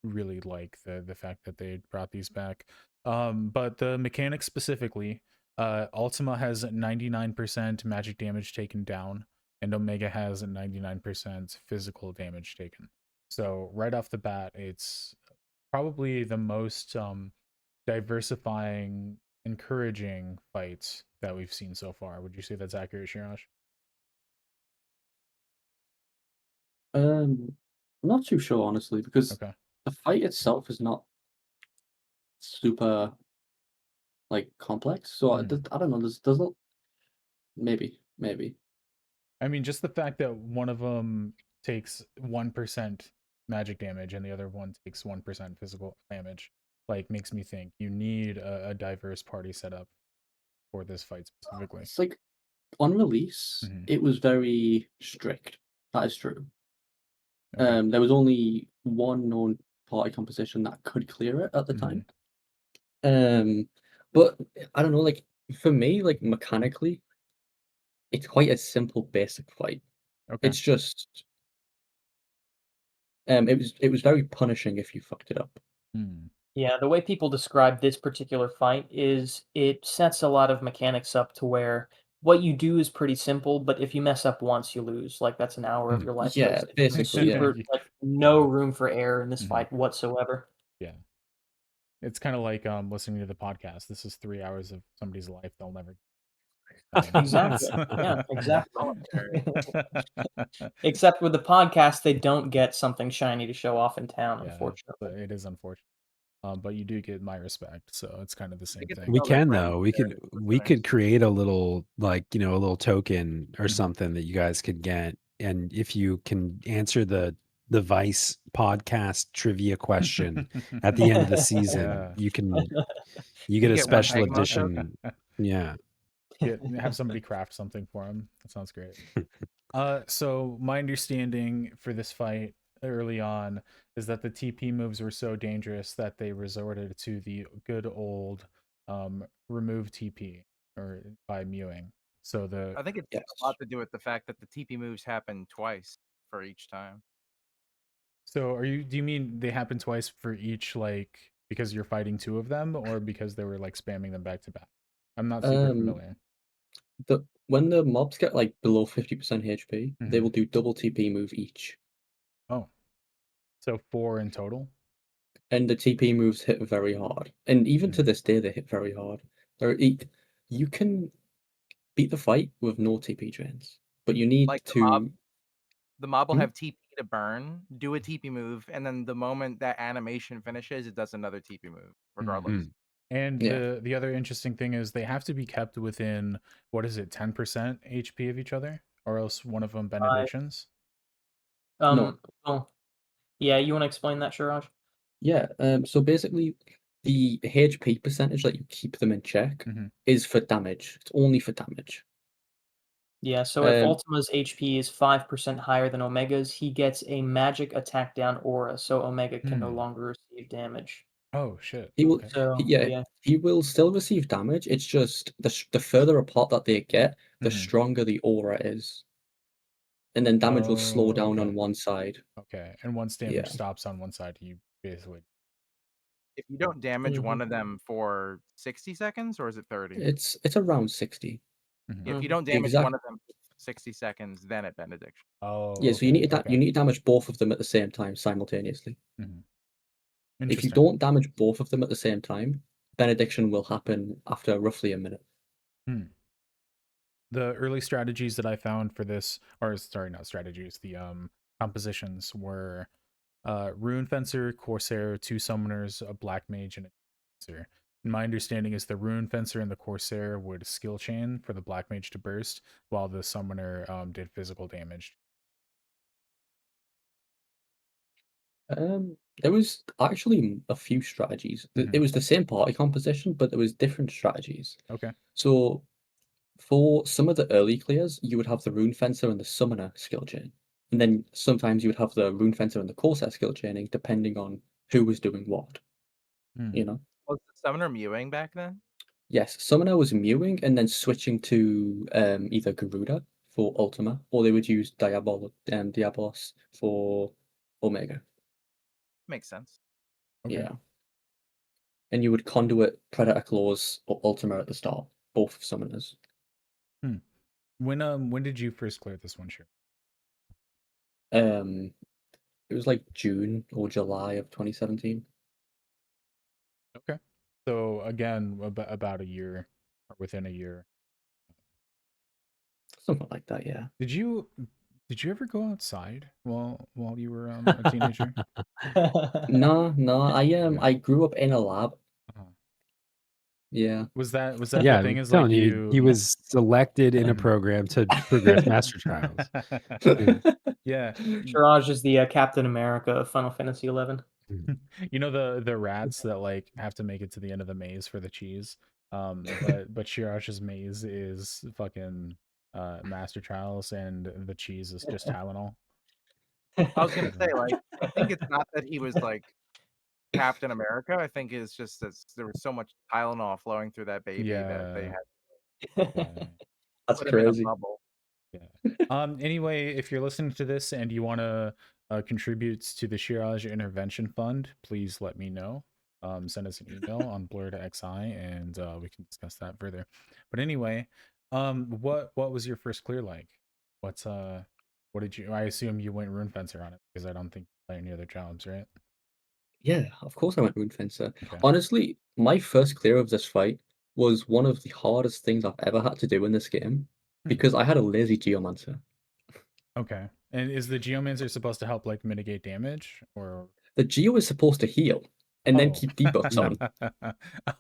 really like the fact that they brought these back. But the mechanics specifically, Ultima has 99% magic damage taken down, and Omega has 99% physical damage taken. So right off the bat, it's probably the most diversifying, encouraging fights that we've seen so far. Would you say that's accurate, Shirash? I'm not too sure honestly because Okay. the fight itself is not super like complex. So Mhm. I don't know. There's not maybe. I mean, just the fact that one of them takes 1% magic damage and the other one takes 1% physical damage, like, makes me think you need a diverse party setup for this fight specifically. It's like on release, Hmm. it was very strict. That is true. Okay. There was only one known party composition that could clear it at the Hmm. time. But I don't know, like for me, like mechanically, it's quite a simple basic fight. Okay. It's just it was very punishing if you fucked it up. Hmm. Yeah, the way people describe this particular fight is it sets a lot of mechanics up to where what you do is pretty simple, but if you mess up once, you lose. Like that's an hour of your life Yeah, wasted. It's basically, yeah. super like no room for error in this Hmm. fight whatsoever. Yeah. It's kind of like listening to the podcast. This is 3 hours of somebody's life they'll never. Exactly. Yeah, exactly. Solitary. Except with the podcast, they don't get something shiny to show off in town, Yeah, unfortunately. it is unfortunate. But you do get my respect, so it's kind of the They same get to thing. We tell their can friends, though. their We could listeners. create a little like, a little token or Mhm. something that you guys could get. And if you can answer the Vice podcast trivia question at the end of the season. Yeah. You get You a get one special Hagamo token? edition. Yeah. Have somebody craft something for him. That sounds great. So my understanding for this fight early on is that the TP moves were so dangerous that they resorted to the good old remove TP or by mewing. So I think it's Yes. a lot to do with the fact that the TP moves happen twice for each time. do you mean they happen twice for each, like because you're fighting two of them, or because they were like spamming them back to back? I'm not super familiar. When the mobs get like below 50% HP, they Mhm. will do double TP move each. Oh, so 4 in total? And the TP moves hit very hard. And even to Mhm. this day, they hit very hard. You can beat the fight with no TP drains, but you need Like to. the mob will Hmm? have TP to burn, do a TP move, and then the moment that animation finishes, it does another TP move, regardless. Mm. And Yeah. the other interesting thing is they have to be kept within, what is it, 10% HP of each other, or else one of them benedictions. No. Well, yeah, you want to explain that, Shiraj? Yeah. So basically, the HP percentage that you keep them in check Mhm. is for damage. It's only for damage. Yeah, so if Um, Ultima's HP is 5% higher than Omega's, he gets a magic attack down aura, so Omega can no Hmm. longer receive damage. Oh shit. He will. Okay. So, Yeah. yeah. He will still receive damage. It's just the further apart that they get, the Mhm. stronger the aura is, and then damage will slow Oh, down okay. on one side. Okay. And once damage Yeah. stops on one side, you basically. If you don't damage one Mhm. of them for 60 seconds, or is it 30? It's around 60. Mhm. If you Mhm. don't The damage one exact. of them for 60 seconds, then it benediction. Oh, Yeah. So you okay. need to Okay. you need to damage both of them at the same time simultaneously. Mhm. If you Interesting. don't damage both of them at the same time, benediction will happen after roughly a minute. Hmm. The early strategies that I found for this, or sorry, not strategies, the compositions were Rune Fencer, Corsair, 2 summoners, a Black Mage, and a Fencer. And my understanding is the Rune Fencer and the Corsair would skill chain for the Black Mage to burst, while the summoner did physical damage. There was actually a few strategies. It Mhm. was the same party composition, but there was different strategies. Okay. So for some of the early clears, you would have the Rune Fencer and the Summoner skill chain. And then sometimes you would have the Rune Fencer and the Corsair skill chaining, depending on who was doing what, Hmm. you know? Was the summoner mewing back then? Yes, Summoner was mewing and then switching to either Garuda for Ultima, or they would use Diabolos for Omega. Makes sense. Okay. Yeah. And you would Conduit, Predator Claws, or Ultima at the start, both Summoners. Hmm. When did you first clear this one, sure? Um, it was like June or July of 2017. Okay. So again, about a year, or within a year. Something like that, yeah. Did you ever go outside while you were a teenager? No, no, Okay. I grew up in a lab. Uh-huh. Yeah. Was that the Yeah, thing? I'm Is like telling you, he you was selected in a Mhm. program to progress Master Trials. Yeah. Yeah. Shiraj is the Captain America of Final Fantasy 11. Mm. You know the rats that like have to make it to the end of the maze for the cheese. But Shirash's maze is fucking Master Trials, and the cheese is just Tylenol. I was gonna say, Yeah. like, I think it's not that he was like Captain America. I think it's just that there was so much Tylenol flowing through that baby that they Yeah. had Yeah. to That's put him in a crazy. bubble. Yeah. Anyway, if you're listening to this and you want to contribute to the Shiraj Intervention Fund, please let me know. Send us an email on Blur to XI, and we can discuss that further. But anyway, what was your first clear like? What's what did you? I assume you went Rune Fencer on it because I don't think you play any other jobs, right? Yeah, of course I went Rune Fencer. Okay. Honestly, my first clear of this fight was one of the hardest things I've ever had to do in this game Hmm. because I had a lazy Geomancer. Okay. And is the Geomancer supposed to help like mitigate damage or? The Geo is supposed to heal and then Oh. keep debuffs on.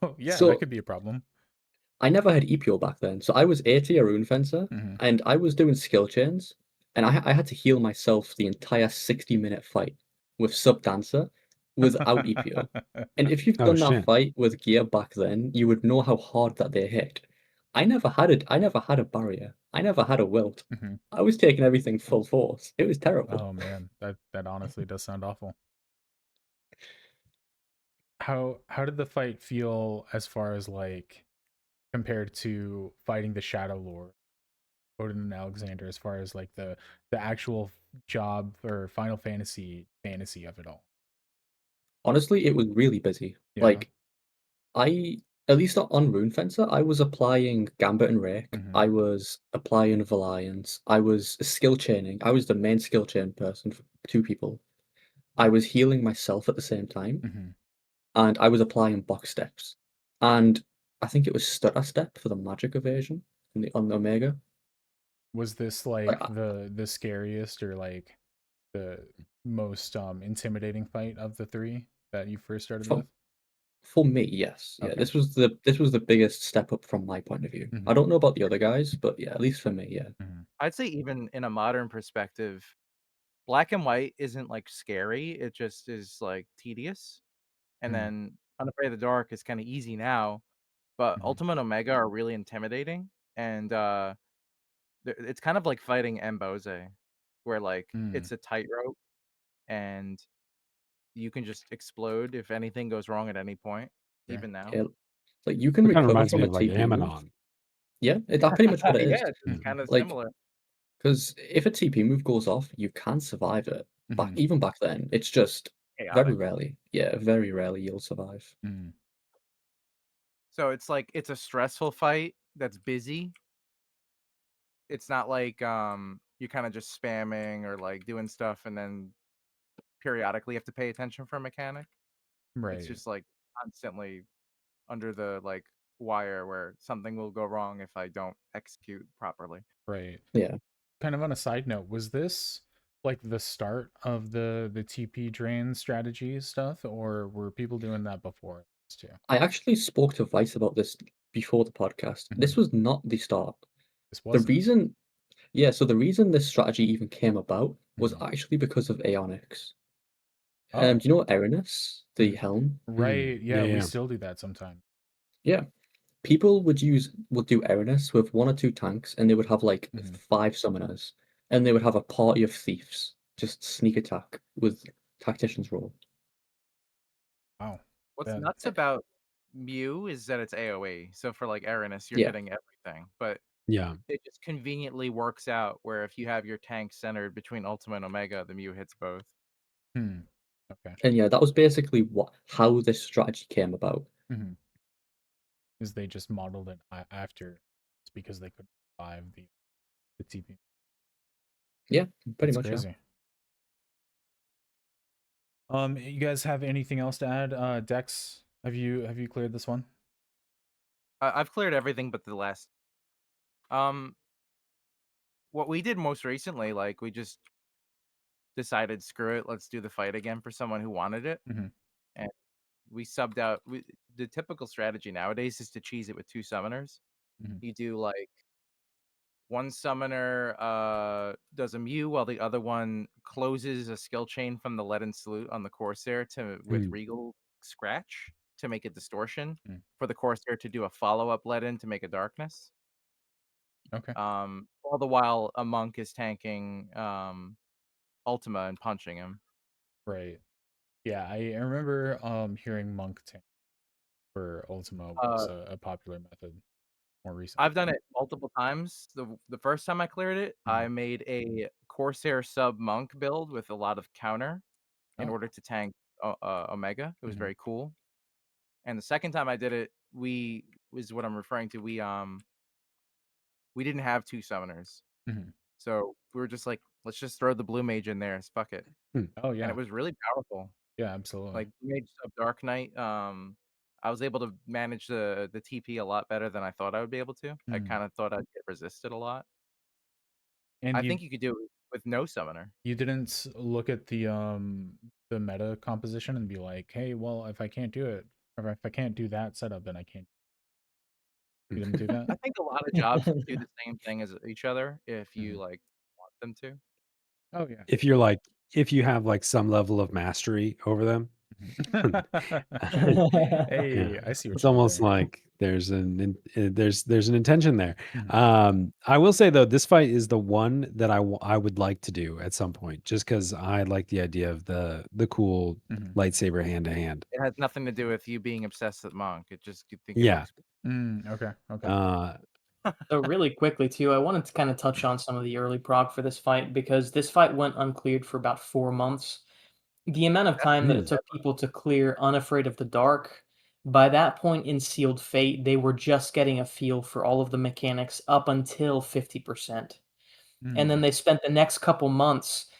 Oh yeah, that So could be a problem. I never had EPO back then. So I was 80 a Rune Fencer Hmm. and I was doing skill chains and I had to heal myself the entire 60-minute fight with Sub Dancer without EPO. And if you've Oh done that shit. fight with gear back then, you would know how hard that they hit. I never had a barrier. I never had a wilt. Mhm. I was taking everything full force. It was terrible. Oh man, that honestly does sound awful. How did the fight feel as far as like compared to fighting the Shadow Lord, Odin and Alexander, as far as like the actual job or Final fantasy of it all? Honestly, it was really busy. Yeah. Like I at least on Rune Fencer, I was applying Gambit and Rake. Mm-hmm. I was applying Valiance. I was skill chaining. I was the main skill chain person for two people. I was healing myself at the same time, Mm-hmm. and I was applying box steps. And I think it was stutter step for the magic evasion on the Omega. Was this Like like the scariest or like the most intimidating fight of the three that you first started for with? for me, yes, yeah. Okay. This was the biggest step up from my point of view. I Mm-hmm. don't know about the other guys, but yeah, at least for me, yeah. Mm-hmm. I'd say even in a modern perspective, black and white isn't like scary. It just is like tedious. And Mm-hmm. then Unafraid of the Dark is kind of easy now, but Mm-hmm. Ultima and Omega are really intimidating. And it's kind of like fighting Mbose, where like Mm. it's a tightrope and you can just explode if anything goes wrong at any point, Okay. even now. Yeah, like you can That kind of recover reminds from me a of like TP move. Amanon. Yeah, that's pretty much what it is. Yeah, it's Mm-hmm. kind of Like, similar. because if a TP move goes off, you can survive it. Back Mm-hmm. even back then, it's just very Chaotic. rarely. Yeah, very rarely you'll survive. Mm-hmm. So it's like it's a stressful fight that's busy. It's not like you're kind of just spamming or like doing stuff and then periodically you have to pay attention for a mechanic. It's Right. just like constantly under the like wire where something will go wrong if I don't execute properly. Right. Yeah, Kind of on a side note, was this like the start of the TP drain strategy stuff, or were people doing that before this too? I actually spoke to Vice about this before the podcast. Mm-hmm. This was not the start. This The wasn't. reason, yeah, so the reason this strategy even came about was Mm-hmm. actually because of Aeonics. Oh. Do you know Erinus, the Mm. helm? Right. Yeah, Yeah, we yeah. still do that sometimes. Yeah. People would do Erinus with one or two tanks, and they would have like Mm-hmm. 5 summoners, and they would have a party of thieves just sneak attack with tactician's role. Wow. What's That, nuts about Mew is that it's AoE. So for like Aranus, you're Yeah, hitting everything. But Yeah. it just conveniently works out where if you have your tank centered between Ultima and Omega, the Mew hits both. hmm. Okay. and yeah, that was basically how this strategy came about. Mm-hmm. Is they just modeled it after it's because they couldn't survive the TP. Yeah, pretty That's much. Yeah. crazy. You guys have anything else to add? Dex, have you cleared this one? I've cleared everything but the last. Um, what we did most recently, like we just decided, screw it, let's do the fight again for someone who wanted it, Mm-hmm. and we subbed out. The typical strategy nowadays is to cheese it with two summoners. Mm-hmm. You do like one summoner does a Mew while the other one closes a skill chain from the Leaden Salute on the Corsair to with Mm. Regal Scratch to make a distortion Mm. for the Corsair to do a follow-up Leaden to make a Darkness. Okay. All the while a monk is tanking Ultima and punching him. Right. Yeah, I remember hearing Monk tank for Ultima Uh, was a popular method more recently. I've done it multiple times. The first time I cleared it, Mhm. I made a Corsair sub monk build with a lot of counter in Oh. order to tank Omega. It was Mhm. very cool. And the second time I did it, we is what I'm referring to. We didn't have two summoners, Mhm. so we were just like, let's just throw the blue mage in there. Fuck it, Mm. Oh and yeah. it was really powerful. Yeah, absolutely. Like blue mage sub dark knight. I was able to manage the TP a lot better than I thought I would be able to. I Mhm. kind of thought I'd get resisted a lot. And I think you could do it with no summoner. you didn't look at the meta composition and be like, "Hey, well, if I can't do it, or if I can't do that setup, then I can't." You didn't do that? I think a lot of jobs do the same thing as each other if you Mhm. like want them to. Oh yeah. If you have like some level of mastery over them. Hey, Yeah, I see what it's you did almost there. like there's an intention there. Mhm. I will say though, this fight is the one that I would like to do at some point, just because I like the idea of the cool Mhm. lightsaber hand to hand. It has nothing to do with you being obsessed with Monk. It just you think it Yeah. looks. Okay. Okay. Uh, So really quickly too, I wanted to kind of touch on some of the early prog for this fight because this fight went uncleared for about 4 months. The amount of That's time that it mm, took people to clear Unafraid of the Dark, by that point in Sealed Fate, they were just getting a feel for all of the mechanics up until 50%. And then Mm. they spent the next couple months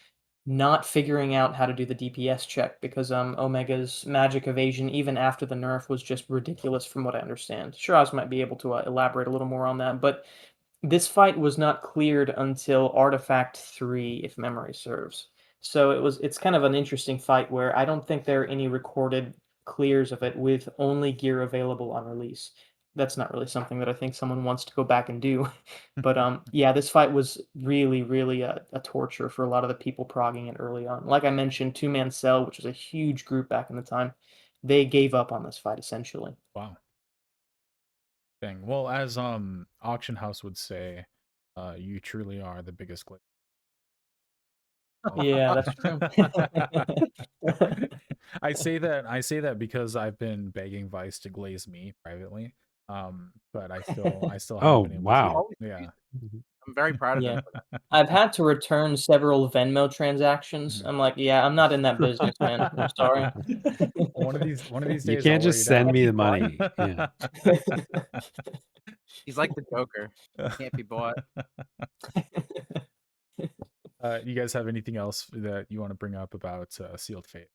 not figuring out how to do the DPS check because Omega's magic evasion, even after the nerf, was just ridiculous from what I understand. Shiraz might be able to elaborate a little more on that, but this fight was not cleared until Artifact 3, if memory serves. So it's kind of an interesting fight where I don't think there are any recorded clears of it with only gear available on release. That's not really something that I think someone wants to go back and do. But yeah, this fight was really, really a torture for a lot of the people progging it early on. Like I mentioned, Two Man Cell, which was a huge group back in the time, they gave up on this fight essentially. Wow. Dang. Well, as Auction House would say, you truly are the biggest glitch. Yeah, that's true. I say that because I've been begging Vice to glaze me privately. But I still haven't oh been able You to. wow. always Yeah. Mhm. I'm very proud of them Yeah. for that. I've had to return several Venmo transactions. Mhm. I'm like, "Yeah, I'm not in that business, man. I'm sorry." One of these You days I'll can't wear just you send Can't down. me be the bought. money. Yeah. He's like the Joker. Can't be bought. You guys have anything else that you want to bring up about Sealed Fate?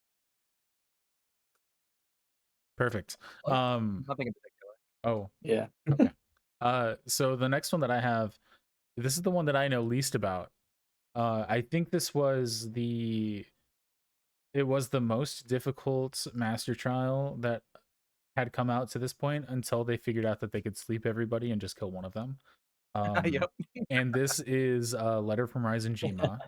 Perfect. Nothing in particular. Oh, Yeah. okay. So the next one that I have, this is the one that I know least about. I think it was the most difficult master trial that had come out to this point until they figured out that they could sleep everybody and just kill one of them. Yep. And this is a letter from Ryzen Jima,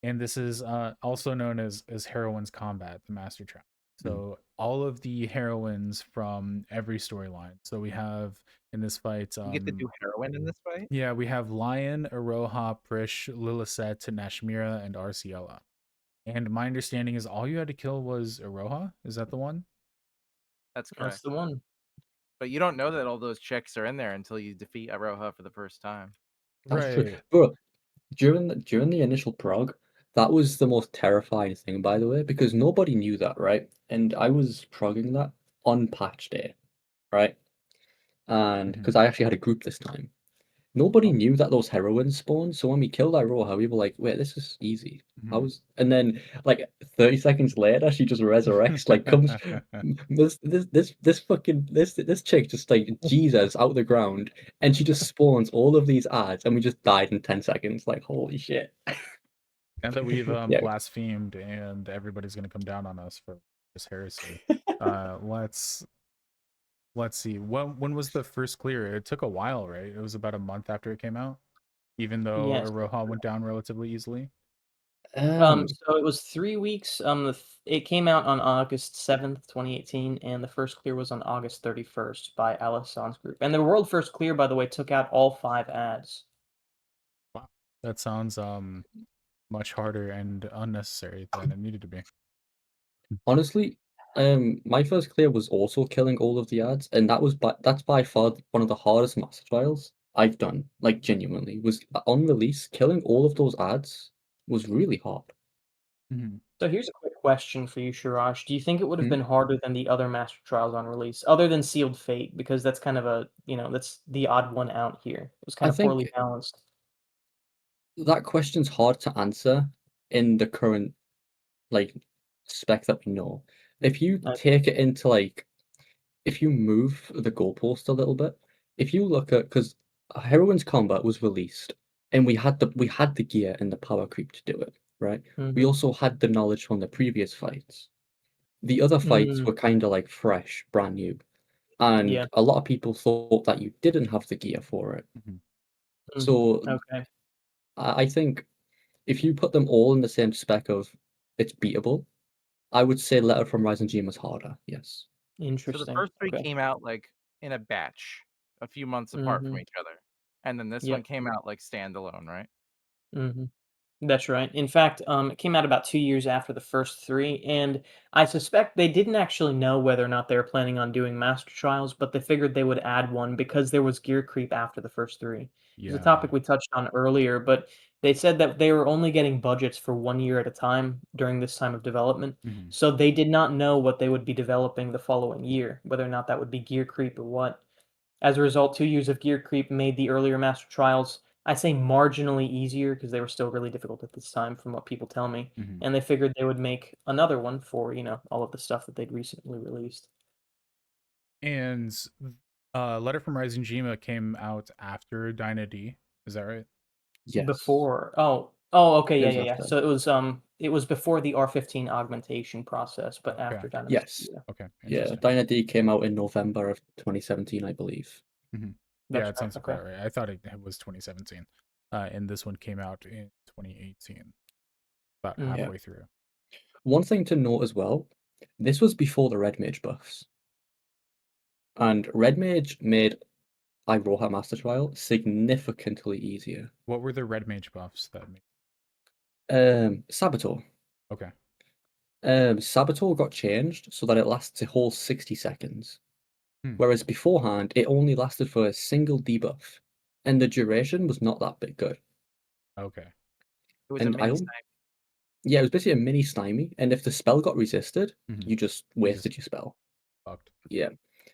and this is also known as Heroines Combat, the master trial. Mm. So all of the heroines from every storyline. So we have in this fight, You get to do heroin in this fight. yeah, we have Lion, Aroha, Prish, Lillicet, Nashmira, and Arciela. And my understanding is all you had to kill was Aroha. Is that the one? That's That's correct. the one. But you don't know that all those chicks are in there until you defeat Aroha for the first time. That's true. Right. Bro, during the initial prog, that was the most terrifying thing, by the way, because nobody knew that, right? And I was progging that on patch day, right? And Mhm. because I actually had a group this time. Nobody Oh. knew that those heroines spawned, so when we killed Iroha, we were like, wait, this is easy. Mhm. And then like 30 seconds later, she just resurrects, like comes this chick just like Jesus out the ground, and she just spawns all of these ads, and we just died in 10 seconds. Like, holy shit. Now that we've Yeah. blasphemed and everybody's gonna come down on us for this heresy, let's see. When was the first clear? It took a while, right? It was about a month after it came out, even though Yes. Aroha went down relatively easily. So it was 3 weeks. It came out on August 7th, 2018, and the first clear was on August 31st by Alison's group. And the world first clear, by the way, took out all 5 ads. Wow, that sounds much harder and unnecessary than it needed to be. Honestly, my first clear was also killing all of the ads, and that's by far one of the hardest master trials I've done. Like genuinely, was on release, killing all of those ads was really hard. Mhm. So here's a quick question for you, Shiraj. Do you think it would have Hmm? been harder than the other Master Trials on release, other than Sealed Fate? Because that's kind of that's the odd one out here. It was I kind of poorly think balanced. that question's hard to answer in the current like spec that we know. If you Okay. take it into if you move the goalpost a little bit, if you look at because Heroines Combat was released, and we had the gear and the power creep to do it, right? We Mhm. also had the knowledge from the previous fights. The other fights Mm, were kind of like fresh, brand new, yeah. and a lot of people thought that you didn't have the gear for it. Mhm. Mhm. So Okay. I think if you put them all in the same spec of it's beatable, I would say Letter from Rising Gene was harder. Yes. So the Interesting. first 3 Okay. came out, like, in a batch, a few months apart from Mhm. each other, and then this one Yep. came out, like, standalone, right? Mhm. That's right. In fact, it came out about 2 years after the first 3, and I suspect they didn't actually know whether or not they were planning on doing master trials, but they figured they would add one because there was gear creep after the first 3. It's a Yeah. topic we touched on earlier, but they said that they were only getting budgets for 1 year at a time during this time of development, Mhm. so they did not know what they would be developing the following year, whether or not that would be gear creep or what. As a result, 2 years of gear creep made the earlier master trials, I say marginally easier because they were still really difficult at this time from what people tell me, Mhm. and they figured they would make another one for, all of the stuff that they'd recently released. And Letter from Rising Jima came out after Dyna D. Is that right? Yes. Before oh, okay, It yeah, was yeah, yeah. after. So it was before the R15 augmentation process, but Okay. after Dynamisty, Yes. yeah. Okay. Yeah. Interesting. Dyna D came out in November of 2017, I believe. Mhm. Yeah, That's it right, sounds okay. about right. I thought it was 2017. And this one came out in 2018, about Mhm. Yeah. halfway through. One thing to note as well, this was before the Red Mage buffs. And Red Mage made Iroha Master Trial significantly easier. What were the red mage buffs that made? Saboteur. Okay. Saboteur got changed so that it lasts a whole 60 seconds. Hmm. Whereas beforehand, it only lasted for a single debuff. And the duration was not that bit good. Okay. It was a And mini snipe. yeah, it was basically a mini stymie. And if the spell got resisted, Mhm. you just You just wasted your spell. fucked. Yeah.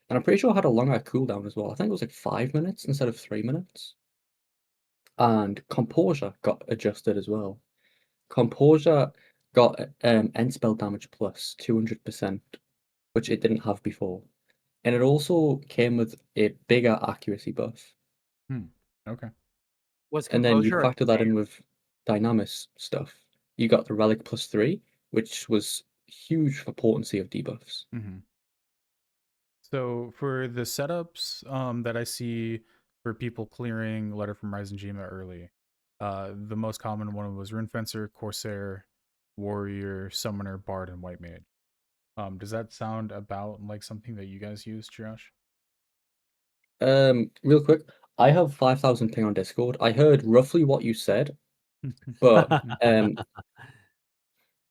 And I'm pretty sure it had a longer cooldown as well. I think it was like 5 minutes instead of 3 minutes. And Composure got adjusted as well. Composure got end spell damage plus 200%, which it didn't have before. And it also came with a bigger accuracy buff. Hmm. Okay. Was And then you Composure a factor that command? in with Dynamis stuff. You got the Relic plus 3, which was huge for potency of debuffs. Mm-hmm. So for the setups that I see for people clearing Letter from Rising Jima early, the most common one was Rune Fencer, Corsair, Warrior, Summoner, Bard, and White Mage. Does that sound about like something that you guys use, Josh? Real quick, I have 5,000 ping on Discord. I heard roughly what you said, but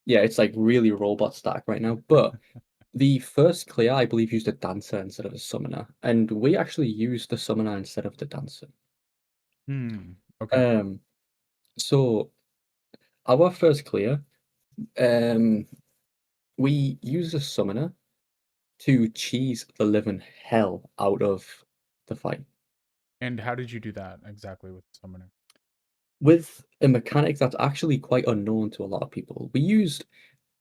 yeah, it's like really robot stack right now. But the first clear, I believe, used a dancer instead of a summoner, and we actually used the summoner instead of the dancer. Okay. So our first clear, we used a summoner to cheese the living hell out of the fight And how did you do that exactly with Summoner? with a mechanic that's actually quite unknown to a lot of people. We used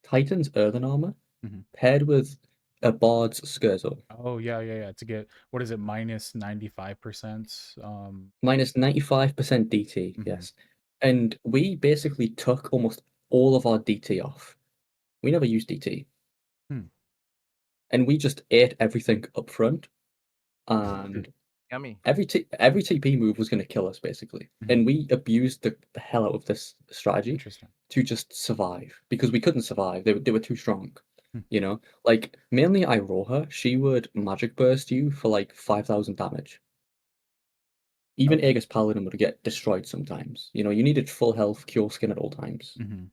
Titan's Earthen Armor Mhm. paired with a Bard's Scherzo. Oh yeah. To get what is it, minus 95%? Minus 95% DT, Mhm. yes. And we basically took almost all of our DT off. We never used DT. Hmm. And we just ate everything up front. And Yummy. every TP move was going to kill us, basically. Mhm. And we abused the hell out of this strategy Interesting. to just survive because we couldn't survive. They were too strong. Hmm. You know, like mainly Iroha, she would magic burst you for like 5,000 damage. Even Okay. Aegis Paladin would get destroyed sometimes. You know, you needed full health, cure skin at all times. Mm-hmm.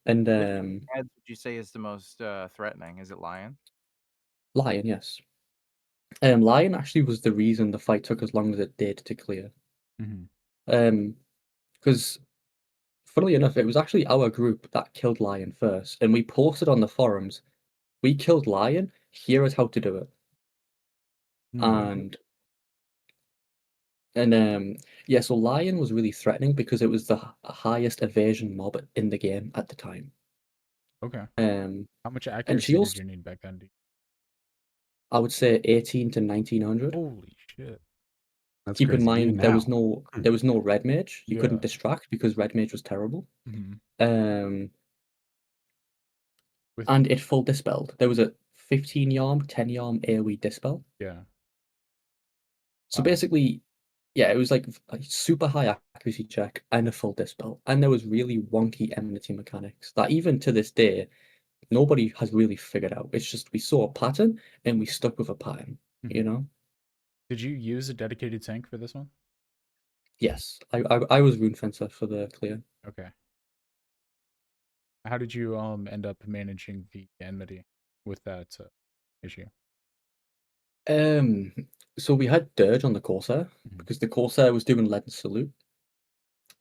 And Which ads would you say is the most threatening? Is it Lion? Lion, yes. Lion actually was the reason the fight took as long as it did to clear. Mm-hmm. Because funnily enough, it was actually our group that killed Lion first, and we posted on the forums, "We killed Lion. Here is how to do it." Mm-hmm. And yeah, so Lion was really threatening because it was the highest evasion mob in the game at the time. Okay. Um, How much and she accuracy did also, you need back then? I would say 18 to 1900. Holy shit. That's Keep in crazy. Even mind there was now. no Hmm. there was no red mage. You couldn't Yeah. distract because red mage was terrible. Mm-hmm. Um, With and it full dispelled. There was a 15 yarm, 10 yarm AoE dispel. yeah. So Wow. basically, Yeah, it was like a super high accuracy check and a full dispel, and there was really wonky enmity mechanics that even to this day nobody has really figured out. It's just we saw a pattern and we stuck with a pattern. You Mhm. know? Did you use a dedicated tank for this one? Yes, I was rune fencer for the clear. Okay. How did you end up managing the enmity with that issue? Um, so we had Dirge on the Corsair Mhm. because the Corsair was doing lead and salute,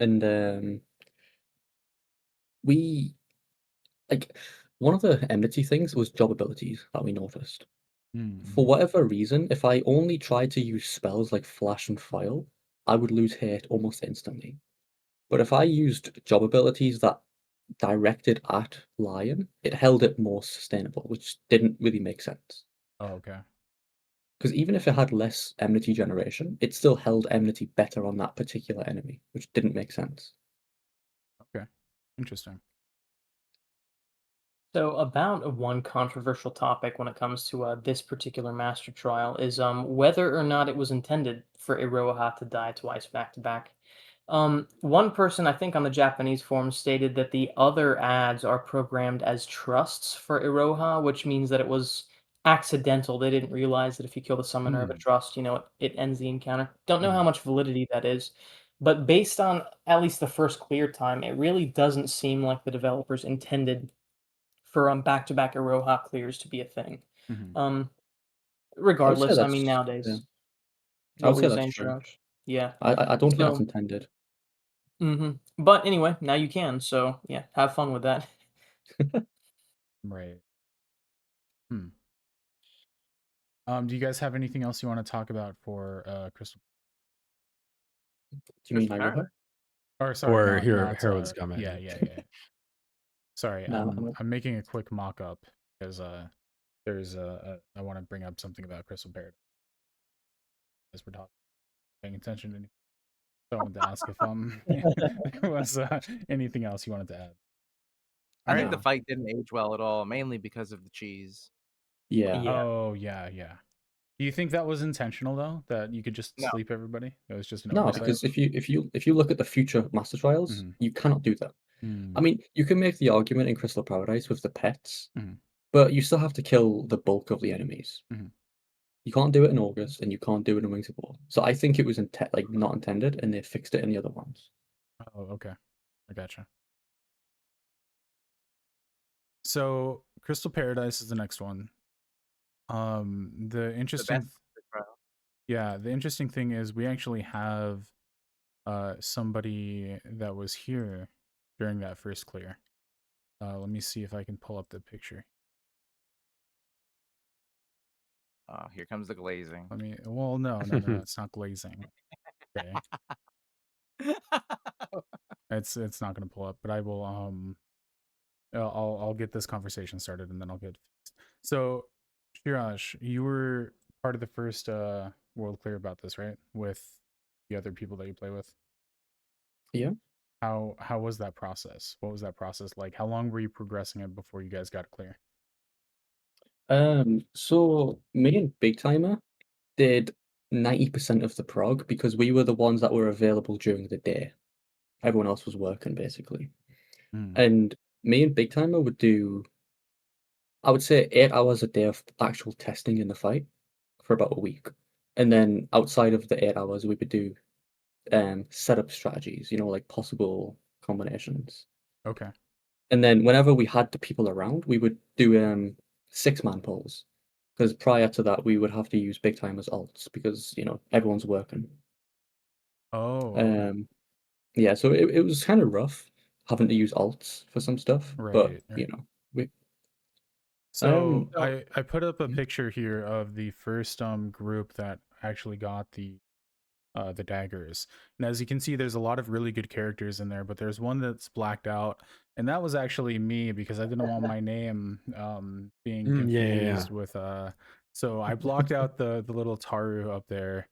and we like one of the enmity things was job abilities that we noticed. For Mm-hmm. whatever reason, if I only tried to use spells like Flash and File, I would lose hate almost instantly. But if I used job abilities that directed at Lion, it held it more sustainable, which didn't really make sense. Oh, okay. Because even if it had less enmity generation, it still held enmity better on that particular enemy, which didn't make sense. Okay. Interesting. So about one controversial topic when it comes to this particular master trial is whether or not it was intended for Iroha to die twice back to back. One person, I think on the Japanese forum, stated that the other ads are programmed as trusts for Iroha, which means that it was accidental. They didn't realize that if you kill the summoner of a Mm. trust, it ends the encounter. Don't know how Mhm. much validity that is. But based on at least the first clear time, it really doesn't seem like the developers intended for back-to-back Iroha clears to be a thing. Mhm. Um, I would say regardless, I mean, that's yeah. nowadays, I what would were say you that's saying, true. Shiraj? Yeah. I don't think that's So, intended. but anyway, now you can. So yeah, have fun with that. Right. Hmm. Do you guys have anything else you want to talk about for Crystal? Do you mean Crystal Iroha? Paradise. Or sorry, Or not Heroine's yeah, Command. yeah, yeah. Sorry, No, I'm I'm making a quick mock up because there's I want to bring up something about Crystal Paradise as we're talking, paying attention to anything. So I wanted to ask if there was anything else you wanted to add. I All think right. the no. fight didn't age well at all, mainly because of the cheese. Yeah. Yeah. Oh yeah, yeah. Do you think that was intentional though? That you could just No, sleep everybody? It was just an No, oversight. because if you look at the future master trials, Mm-hmm. you cannot do that. I Mm-hmm. mean, you can make the argument in Crystal Paradise with the pets, Mm-hmm. but you still have to kill the bulk of the enemies. Mm-hmm. You can't do it in August, and you can't do it in Wings of War. So I think it was like not intended, and they fixed it in the other ones. Oh, okay. I gotcha. So Crystal Paradise is the next one. The the interesting best trial. yeah, the interesting thing is we actually have somebody that was here during that first clear. Let me see if I can pull up the picture. Oh, here comes the glazing. Well, no, it's not glazing. Okay. It's not going to pull up, but I will I'll get this conversation started and then I'll get fixed. So, Shiraj, you were part of the first world clear about this, right? With the other people that you play with. Yeah. How was that process? What was that process like? How long were you progressing it before you guys got clear? So me and Big Timer did 90% of the prog because we were the ones that were available during the day. Everyone else was working basically. Mm, And me and Big Timer would do, I would say, 8 hours a day of actual testing in the fight for about a week. And then outside of the 8 hours, we would do setup strategies, like possible combinations. okay. And then whenever we had the people around, we would do 6-man pulls. Because prior to that, we would have to use Big Timer's alts because, everyone's working. Oh, okay. Um, yeah, so it was kind of rough having to use alts for some stuff, but, Right, right. we, So um, So I put up a yeah. picture here of the first group that actually got the daggers. And as you can see, there's a lot of really good characters in there, but there's one that's blacked out, and that was actually me because I didn't want my name being Yeah, yeah, yeah. confused with so I blocked out the little Taru up there.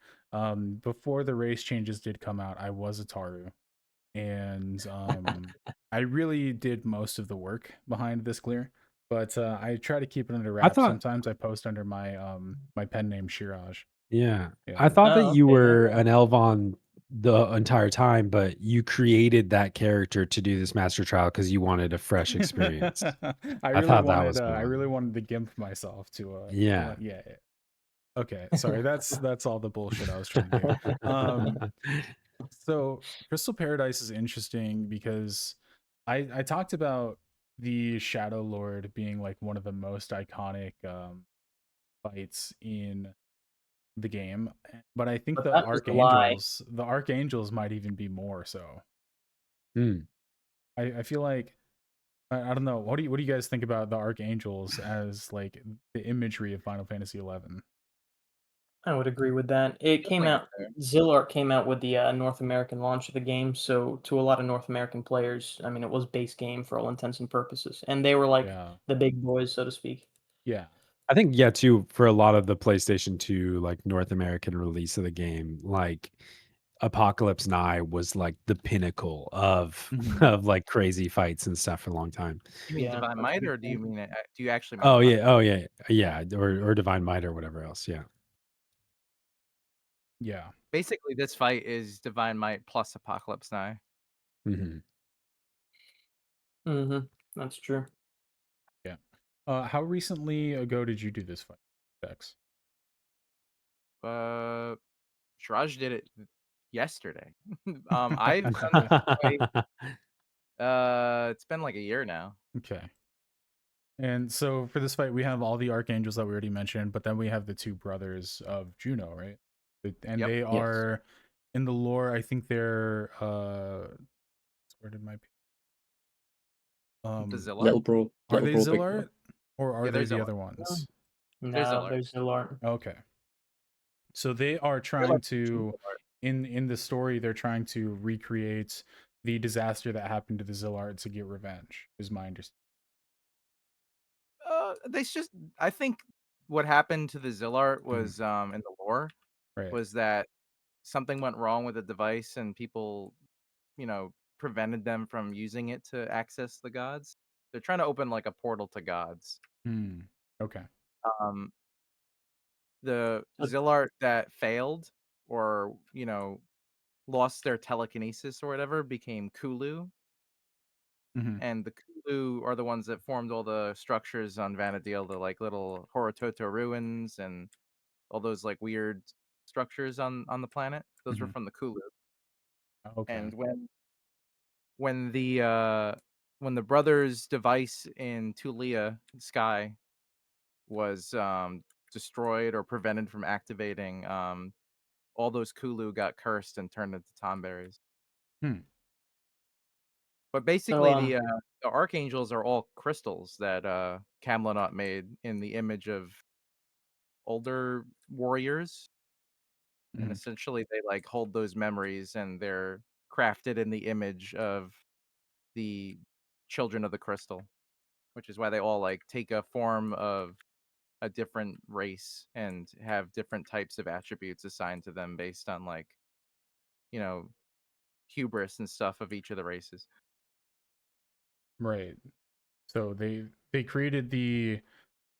Before the race changes did come out, I was a Taru. And I really did most of the work behind this clear, but I try to keep it under I wraps. thought Sometimes I post under my my pen name Shiraj. Yeah. I Yeah. thought that Oh, you okay, yeah. were an Elvon the entire time, but you created that character to do this master trial because you wanted a fresh experience. I thought that was I fun. really wanted to gimp myself to Yeah. let, yeah, yeah. Okay, sorry. That's all the bullshit I was trying to do. So Crystal Paradise is interesting because I talked about the Shadow Lord being like one of the most iconic fights in the game, but I think But that was a lie. the archangels might even be more so. Mm. I feel like I don't know. What do you guys think about the archangels as like the imagery of Final Fantasy 11? I would agree with that. It came Definitely up out there. Zillart came out with the, North American launch of the game, so to a lot of North American players, I mean, it was base game for all intents and purposes, and they were like Yeah. the big boys, so to speak. Yeah. I think yeah, too, for a lot of the PlayStation 2 like North American release of the game, like Apocalypse Now was like the pinnacle of Mhm. of like crazy fights and stuff for a long time. You mean Yeah, Divine that's a Might, good or do you point. mean do you actually mean Oh yeah, Apocalypse? oh yeah, yeah, or Divine Might or whatever else. Yeah. Yeah. Basically, this fight is Divine Might plus Apocalypse Now. Hmm. Mhm. That's true. Yeah. How recently ago did you do this fight, Dex? Uh, Shraj did it yesterday. I've done this fight. It's been like a year now. Okay. And so for this fight, we have all the archangels that we already mentioned, but then we have the two brothers of Juno, right? And Yep. they Yes. are in the lore. I think they're where did my The um Zillart. are Little they bro, big bro. Zillart or are Yeah, they there's the Zillart. other ones? There's No, Zillart. there's Zillart. Okay. So they are They're trying like true to Zillart. in the story they're trying to recreate the disaster that happened to the Zillard to get revenge, is my understanding. They just. I think what happened to the Zillart Mhm. was in the lore Right. was that something went wrong with the device and people, you know, prevented them from using it to access the gods. They're trying to open like a portal to gods. Hmm. Okay. Um, the So Zillart that failed or, lost their telekinesis or whatever became Kulu, Hmm. and the Kulu are the ones that formed all the structures on Vanadil, the like little Horototo ruins and all those like weird structures on the planet. Those were Hmm. from the Kulu. Okay. And when the uh when the brothers' device in Tulia Sky was destroyed or prevented from activating, all those Kulu got cursed and turned into tomberries. Hmm. But so, basically, the archangels are all crystals that Camelot made in the image of older warriors, and Hmm. essentially they like hold those memories, and they're crafted in the image of the children of the crystal, which is why they all like take a form of a different race and have different types of attributes assigned to them based on like you know hubris and stuff of each of the races. Right. So they created the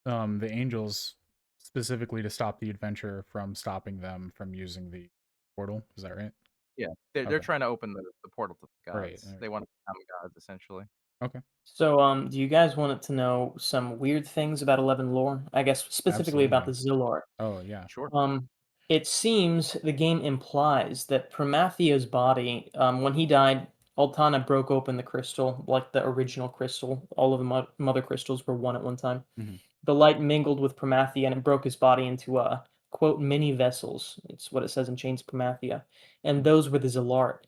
angels specifically to stop the adventure from stopping them from using the portal. Is that right? Yeah, they're Okay. trying to open the portal to the Right. gods. They want to become gods essentially. Okay. so, do you guys want to know some weird things about 11 lore? I guess specifically about the Absolutely. Zillart. Oh yeah. Sure. Um, it seems the game implies that Promethea's body, when he died, Altana broke open the crystal, like the original crystal. All of the mother crystals were one at one time. Hmm. The light mingled with Promethea and it broke his body into quote mini vessels. It's what it says in Chains of Promethea, and those were the Zillart.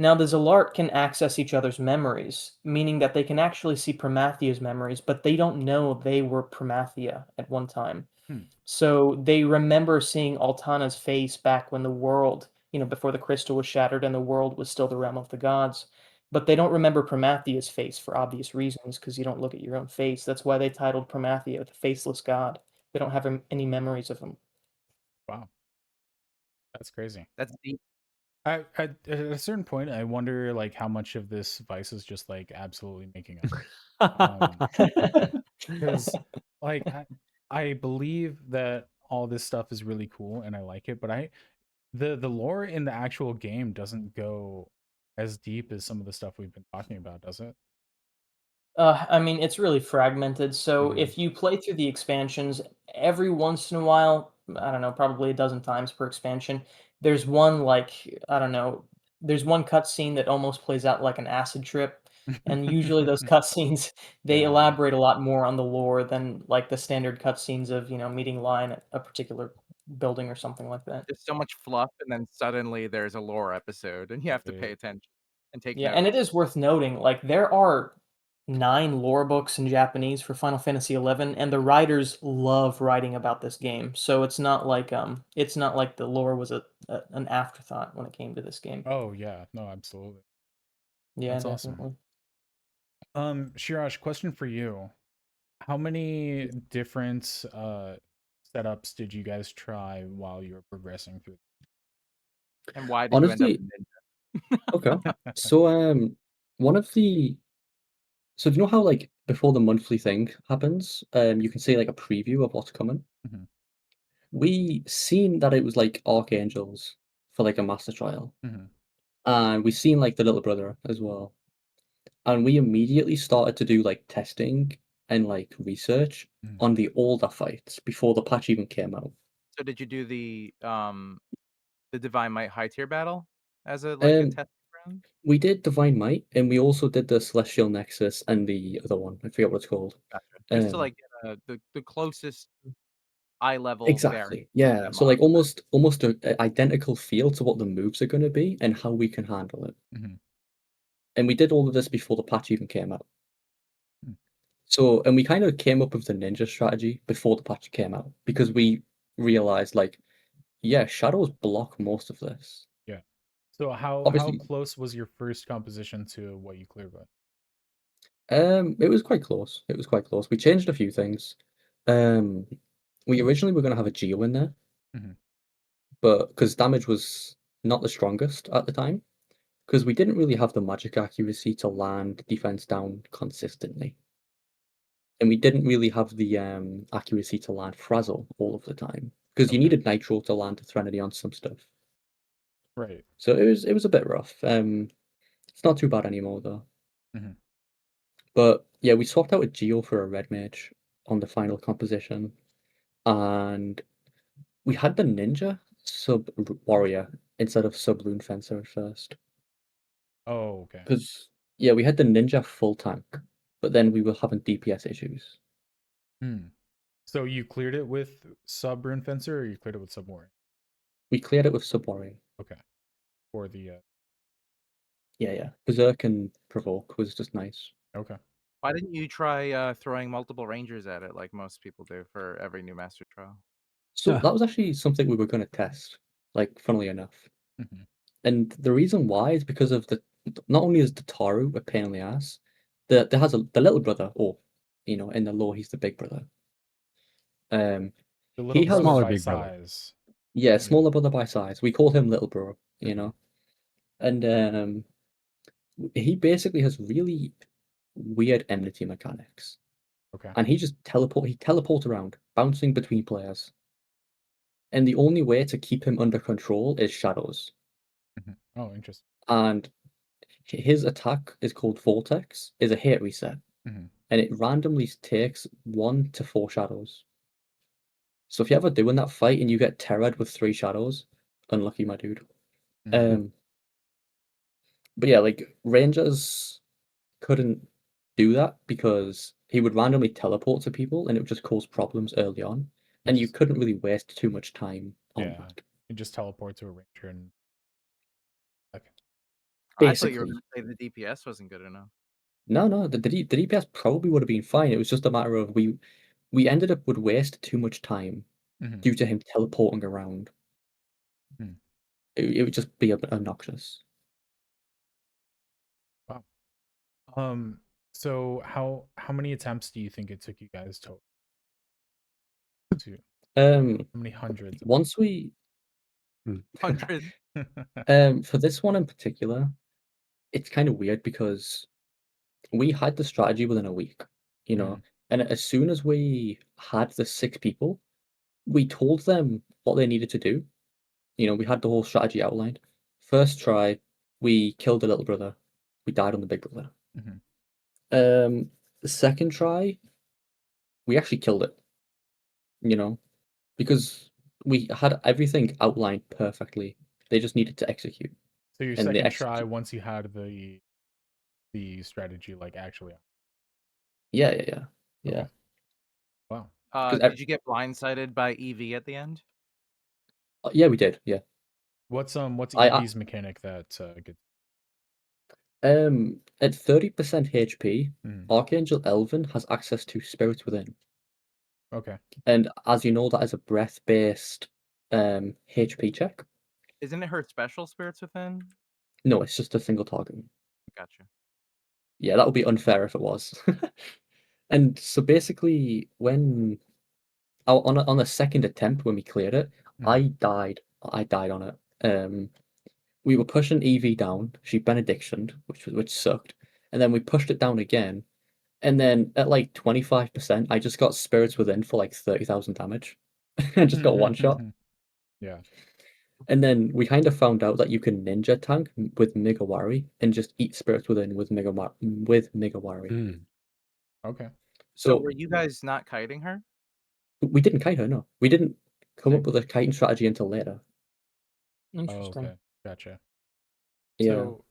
Now the Zillart can access each other's memories, meaning that they can actually see Promethea's memories, but they don't know they were Promethea at one time. Hmm. So they remember seeing Altana's face back when the world, before the crystal was shattered and the world was still the realm of the gods. But they don't remember Promethea's face for obvious reasons, because you don't look at your own face. That's why they titled Promethea the faceless god. They don't have any memories of him. Wow. That's crazy. That's deep. At a certain point, I wonder like how much of this Vice is just like absolutely making up. Um, because like I believe that all this stuff is really cool and I like it, but the lore in the actual game doesn't go as deep as some of the stuff we've been talking about, does it? I mean, it's really fragmented. So Mhm. if you play through the expansions, every once in a while, I don't know, probably a dozen times per expansion, there's one like I don't know, there's one cutscene that almost plays out like an acid trip, and usually those cutscenes they Yeah. elaborate a lot more on the lore than like the standard cutscenes of meeting Lion at a particular building or something like that. There's so much fluff, and then suddenly there's a lore episode, and you have to pay Right. attention and take Yeah, and it notes. is worth noting, like, there are 9 lore books in Japanese for Final Fantasy 11, and the writers love writing about this game. So it's not like the lore was an afterthought when it came to this game. Oh yeah, no, absolutely. Yeah, That's awesome. definitely. Shirash, question for you. How many different setups did you guys try while you were progressing through? And why did you end up Honestly, in ninja? okay. So one of the so do you know how like before the monthly thing happens, you can see like a preview of what's coming? Mhm, We seen that it was like archangels for like a master trial. mhm, And we seen like the little brother as well. And we immediately started to do like testing and like research mhm. on the older fights before the patch even came out. So did you do the Divine Might high tier battle as a Um, testing ground? we did Divine Might, and we also did the Celestial Nexus and the other one. I forget what it's called. Gotcha. Just to Um, like get the closest eye level variant exactly. of Yeah. them So like on. almost a identical feel to what the moves are going to be and how we can handle it. Mhm. And we did all of this before the patch even came out. Mm. So, and we kind of came up with the ninja strategy before the patch came out because we realized, like, yeah, shadows block most of this. Yeah. So how Obviously, close was your first composition to what you cleared with? it was quite close. It was quite close. We changed a few things. Um, we originally were going to have a Geo in there, Mhm. but because damage was not the strongest at the time, because we didn't really have the magic accuracy to land defense down consistently, and we didn't really have the accuracy to land Frazzle all of the time, because you Okay. needed Nitro to land Threnody on some stuff. Right. So it was a bit rough. It's not too bad anymore though. Mhm. But yeah, we swapped out a Geo for a red mage on the final composition, and we had the ninja sub warrior instead of sub rune fencer at first. Oh, okay. Because yeah, we had the ninja full tank, but then we were having DPS issues. Hmm. So you cleared it with sub rune fencer, or you cleared it with sub warrior? We cleared it with sub warrior. Okay. For the Yeah, yeah. Berserk and provoke was just nice. okay. Why didn't you try throwing multiple rangers at it like most people do for every new master trial? So that was actually something we were going to test. Like, funnily enough. Mhm. And the reason why is because of the not only is the Taru a pain in the ass, there has the little brother, or in the lore he's the big brother. The little He brother Smaller has by big brother. size. yeah, Yeah. smaller brother by size. We call him little bro, Mhm. and he basically has really weird enmity mechanics, Okay. and he teleports around, bouncing between players, and the only way to keep him under control is shadows, Mhm. Oh, interesting. and his attack is called Vortex, is a hit reset, Mhm. and it randomly takes 1 to 4 shadows. So if you're ever doing that fight and you get terrored with 3 shadows, unlucky, my dude. Mhm. Um, but yeah, like Rangers couldn't do that because he would randomly teleport to people and it would just cause problems early on, You and you just couldn't really waste too much time on yeah. that. You just teleport to a ranger and okay. I thought you were Basically, going to say the DPS wasn't good enough. no, the DPS probably would have been fine. It was just a matter of we ended up would waste too much time Mhm. due to him teleporting around. Hmm. It would just be a bit obnoxious. Wow. So how many attempts do you think it took you guys to Um, how many hundreds? once we Mm. 100. for this one in particular, it's kind of weird because we had the strategy within a week, you know, Mhm. and as soon as we had the 6 people, we told them what they needed to do. We had the whole strategy outlined. First try, we killed the little brother. We died on the big brother. Mhm. The second try, we actually killed it. Because we had everything outlined perfectly. They just needed to execute, So your and they second try, execute. once you had the strategy like actually. Yeah, yeah, yeah, yeah. Okay. Wow. Because Did you get blindsided by EV at the end? yeah, we did. Yeah. What's I Evie's mechanic that gets? At 30% HP, Mhm. Archangel Elven has access to Spirits Within, Okay. and as you know, that is a breath-based HP check. Isn't it her special spirits within? No, it's just a single target. Gotcha. Yeah, that would be unfair if it was. And so basically, when on the second attempt when we cleared it, Mhm. I died. I died on it. We were pushing EV down. She benedictioned, which sucked, and then we pushed it down again. And then at like 25%, I just got Spirits Within for like 30,000 damage. And just got one shot. Yeah. And then we kind of found out that you can ninja tank with Migawari and just eat Spirits Within with Migawari. Mm. Okay. So So were you guys not kiting her? we didn't kite her, no. We didn't come Okay. up with a kiting strategy until later. Oh, Interesting. okay. Gotcha. Yeah. So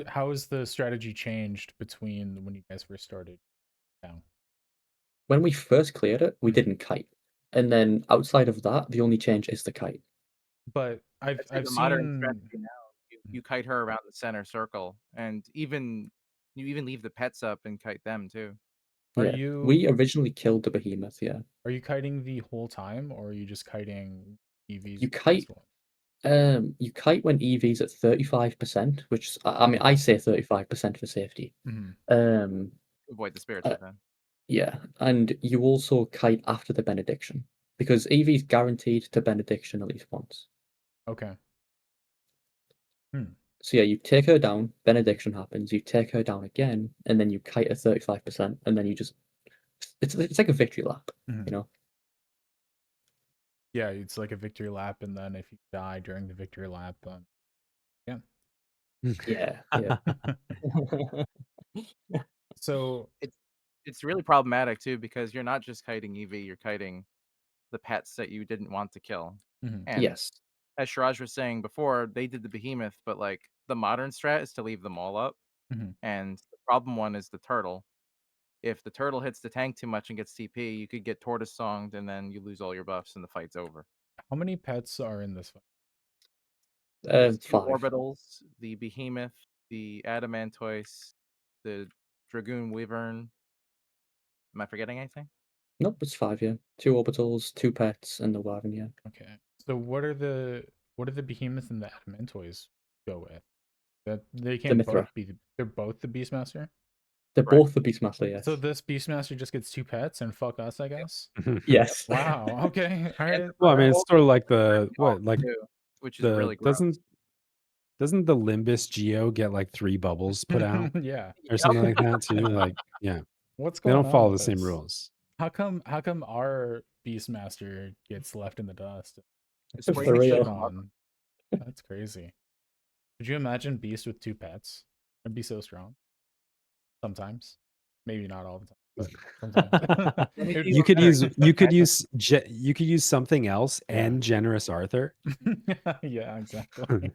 how has the strategy changed between when you guys first started now? When we first cleared it, we Mhm. didn't kite. And then outside of that, the only change is the kite. But I'd say I've the modern seen. strategy now, Mhm. you kite her around the center circle, and you even leave the pets up and kite them too. Are Yeah. We you originally killed the behemoth, yeah. are you kiting the whole time, or are you just kiting EVs You with this kite one? you kite when EV's at 35%, which I mean I say 35% for safety. Mhm. Um Avoid the spirits uh, within. yeah, and you also kite after the benediction because EV's guaranteed to benediction at least once. Okay. Hmm. So yeah, you take her down, benediction happens, you take her down again, and then you kite at 35%, and then you just it's like a victory lap, Mhm. you know? Yeah, it's like a victory lap, and then if you die during the victory lap, yeah. Yeah, yeah. So, It's it's really problematic too because you're not just kiting EV, you're kiting the pets that you didn't want to kill. mhm, And Yes. as Shiraj was saying before, they did the behemoth, but like the modern strat is to leave them all up. mhm. And the problem one is the turtle. If the turtle hits the tank too much and gets TP, you could get tortoise songed and then you lose all your buffs and the fight's over. How many pets are in this fight? There's two 5. orbitals, the behemoth, the adamantoise, the dragoon wyvern. Am I forgetting anything? Nope, it's 5, yeah. 2 orbitals, 2 pets, and the Wyvern, yeah. Okay. So what do the behemoth and the adamantoise go with? That they The can't Mithra. both be they're both the Beastmaster? They're Correct. both the Beastmaster, So yes. this Beastmaster just gets two pets and fuck us, I guess? Yes. Wow. Okay. All And right. Well, I they're mean, it's both sort of like pretty the awesome what, like too, which is the really gross. doesn't the Limbus Geo get like 3 bubbles put out Yeah. or Yep. something like that too? Like, yeah, What's they going don't on follow with the same this? rules. How come our Beastmaster gets left in the dust? Spray For Beast shit machine real. love. on. That's crazy. Could you imagine Beast with two pets? It'd be so strong. Sometimes. Maybe not all the time, but sometimes. Let me It would see be one better. You could use something else yeah. and generous Arthur. Yeah, exactly.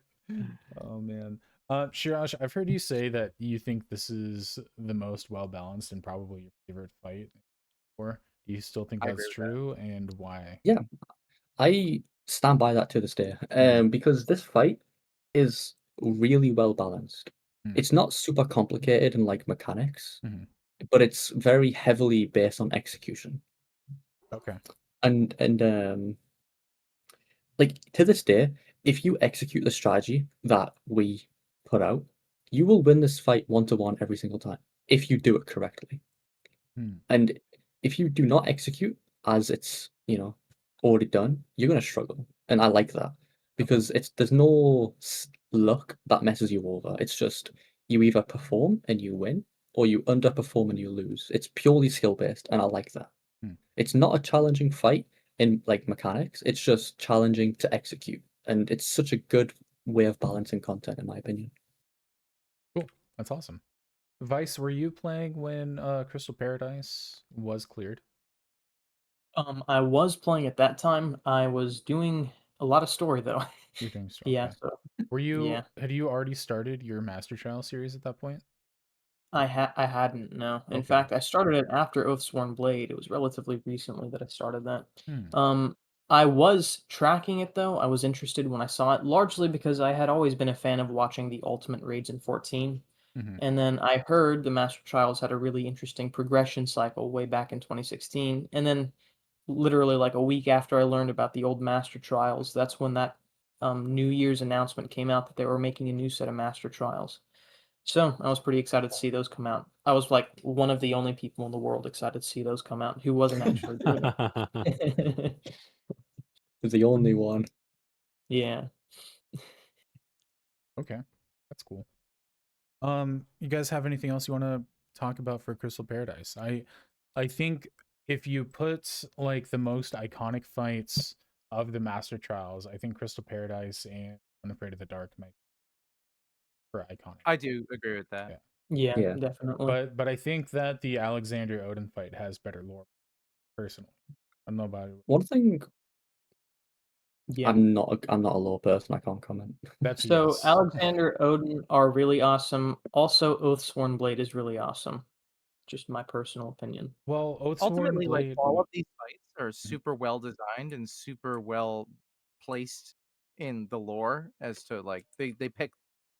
Oh man. Shiraj, I've heard you say that you think this is the most well balanced and probably your favorite fight. Or do you still think I that's agree with that. true, and why? Yeah, I stand by that to this day. Mhm, Because this fight is really well balanced. mhm, It's not super complicated in like mechanics, mhm. but it's very heavily based on execution. Okay. And like to this day, if you execute the strategy that we put out, you will win this fight 1-1 every single time if you do it correctly. Hmm. And if you do not execute as it's, already done, you're gonna struggle. And I like that Okay. because there's no luck that messes you over. It's just you either perform and you win, or you underperform and you lose. It's purely skill based, and I like that. Hmm. It's not a challenging fight. in like mechanics. It's just challenging to execute, and it's such a good way of balancing content, in my opinion. Cool. That's awesome. Vice, were you playing when Crystal Paradise was cleared? I was playing at that time. I was doing a lot of story though. You're doing so Yeah, okay. so Were yeah. had you already started your Master Trial series at that point? I hadn't, no. In Okay. fact, I started it after Oathsworn Blade. It was relatively recently that I started that. Hmm. Um, I was tracking it though. I was interested when I saw it, largely because I had always been a fan of watching the Ultimate Raids in 14. Mm-hmm. And then I heard the Master Trials had a really interesting progression cycle way back in 2016. And then literally like a week after I learned about the old Master Trials, that's when that New Year's announcement came out that they were making a new set of Master Trials. So I was pretty excited to see those come out. I was like one of the only people in the world excited to see those come out who wasn't actually doing it. The only one. Yeah. Okay. That's cool. You guys have anything else you want to talk about for Crystal Paradise? I think if you put like the most iconic fights of the Master Trials, I think Crystal Paradise and Unafraid of the Dark might for iconic. I do agree with that. Yeah. Yeah, Yeah. definitely. But I think that the Alexander Odin fight has better lore, personally. I don't know about it. One thing, Yeah. I'm not a law person. I can't comment. That's a So yes. Alexander, Odin are really awesome. Also, Oathsworn Blade is really awesome. Just my personal opinion. Well, Oathsworn Ultimately, like Blade. all of these fights are Mhm, super well designed and super well placed in the lore as to like they pick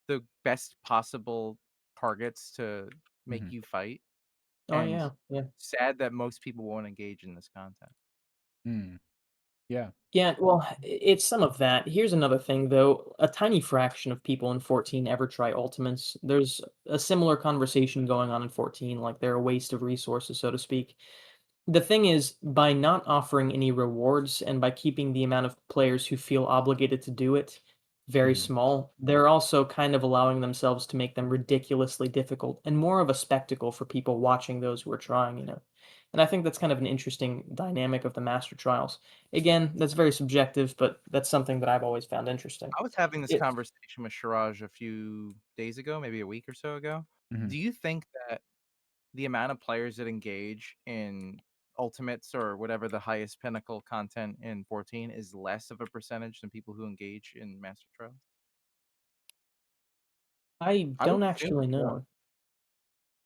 the best possible targets to make mhm, you fight. Oh And yeah, yeah. sad that most people won't engage in this content. mm, yeah. Yeah, well, it's some of that. Here's another thing, though. A tiny fraction of people in 14 ever try ultimates. There's a similar conversation going on in 14, like they're a waste of resources, so to speak. The thing is, by not offering any rewards and by keeping the amount of players who feel obligated to do it very Mhm, small, they're also kind of allowing themselves to make them ridiculously difficult and more of a spectacle for people watching those who are trying. And I think that's kind of an interesting dynamic of the master trials. Again, that's very subjective, but that's something that I've always found interesting. I was having this It, conversation with Shiraj a few days ago, maybe a week or so ago. mhm. Do you think that the amount of players that engage in ultimates or whatever the highest pinnacle content in 14 is less of a percentage than people who engage in Master Trials? I I would don't assume actually it's more. know.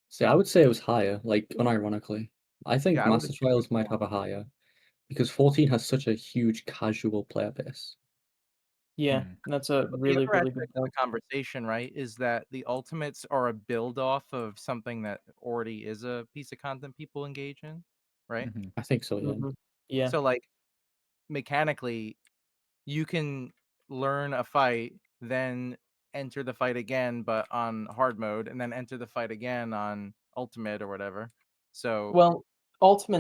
See, I would say it was higher, like unironically. I think Yeah, I would Master assume Trials it's might more. have a higher because 14 has such a huge casual player base. Yeah, Mm, that's a But the really, other really good aspect of the point. conversation, right, is that the ultimates are a build off of something that already is a piece of content people engage in, right? mhm, I think so, yeah. Hmm. Yeah. So like mechanically, you can learn a fight, then enter the fight again, but on hard mode, and then enter the fight again on ultimate or whatever. So Well,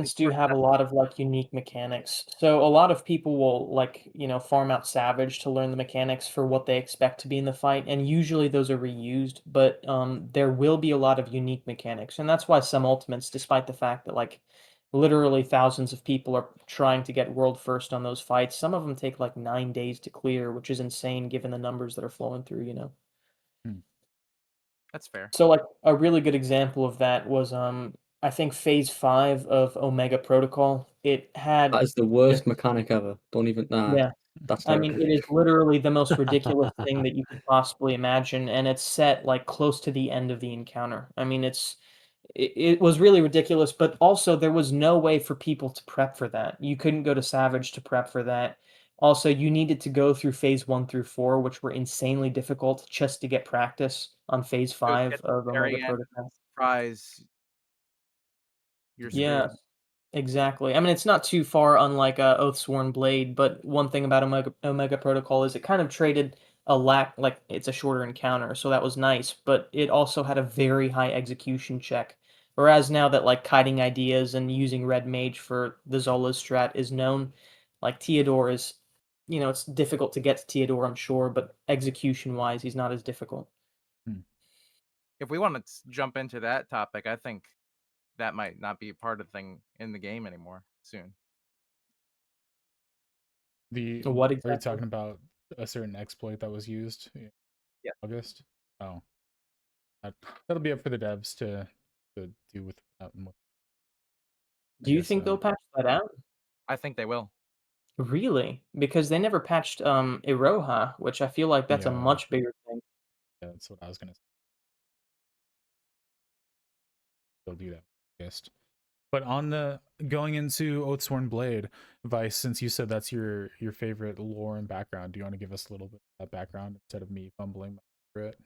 it's Ultimates do more have a accessible. lot of like unique mechanics. So a lot of people will farm out Savage to learn the mechanics for what they expect to be in the fight, and usually those are reused, but there will be a lot of unique mechanics. And that's why some Ultimates, despite the fact that like literally thousands of people are trying to get world first on those fights, some of them take like 9 days to clear, which is insane given the numbers that are flowing through. mm. That's fair. So, like, a really good example of that was, I think phase 5 of Omega Protocol. It That had is the Yeah. worst mechanic ever. Don't even, nah, yeah, that's I terrible. mean, it is literally the most ridiculous thing that you could possibly imagine, and it's set, like, close to the end of the encounter. I mean, it was really ridiculous, but also there was no way for people to prep for that. You couldn't go to Savage to prep for that. Also, you needed to go through phase 1 through 4, which were insanely difficult just to get practice on phase So to 5 get to the of Omega very end and Protocol. surprise, you're Yeah, screwed. exactly. I mean, it's not too far unlike Oathsworn Blade, but one thing about Omega Protocol is it kind of traded a lack, like it's a shorter encounter, so that was nice, but it also had a very high execution check. Whereas now that like kiting ideas and using Red Mage for the Zola's strat is known, like Theodore is, it's difficult to get to Theodore, I'm sure, but execution wise, he's not as difficult. Mm. If we want to jump into that topic, I think that might not be a part of the thing in the game anymore soon. The What Are you exactly? talking about a certain exploit that was used in Yeah. August? Oh, that, that'll be up for the devs to do with that. I Do you guess. think they'll patch that out? I think they will. Really? Because they never patched Iroha, which I feel like that's a Yeah, much bigger thing. yeah, that's what I was gonna say. They'll do that. August. But on the going into Oathsworn Blade, Vice, since you said that's your favorite lore and background, do you want to give us a little bit of that background instead of me fumbling through it?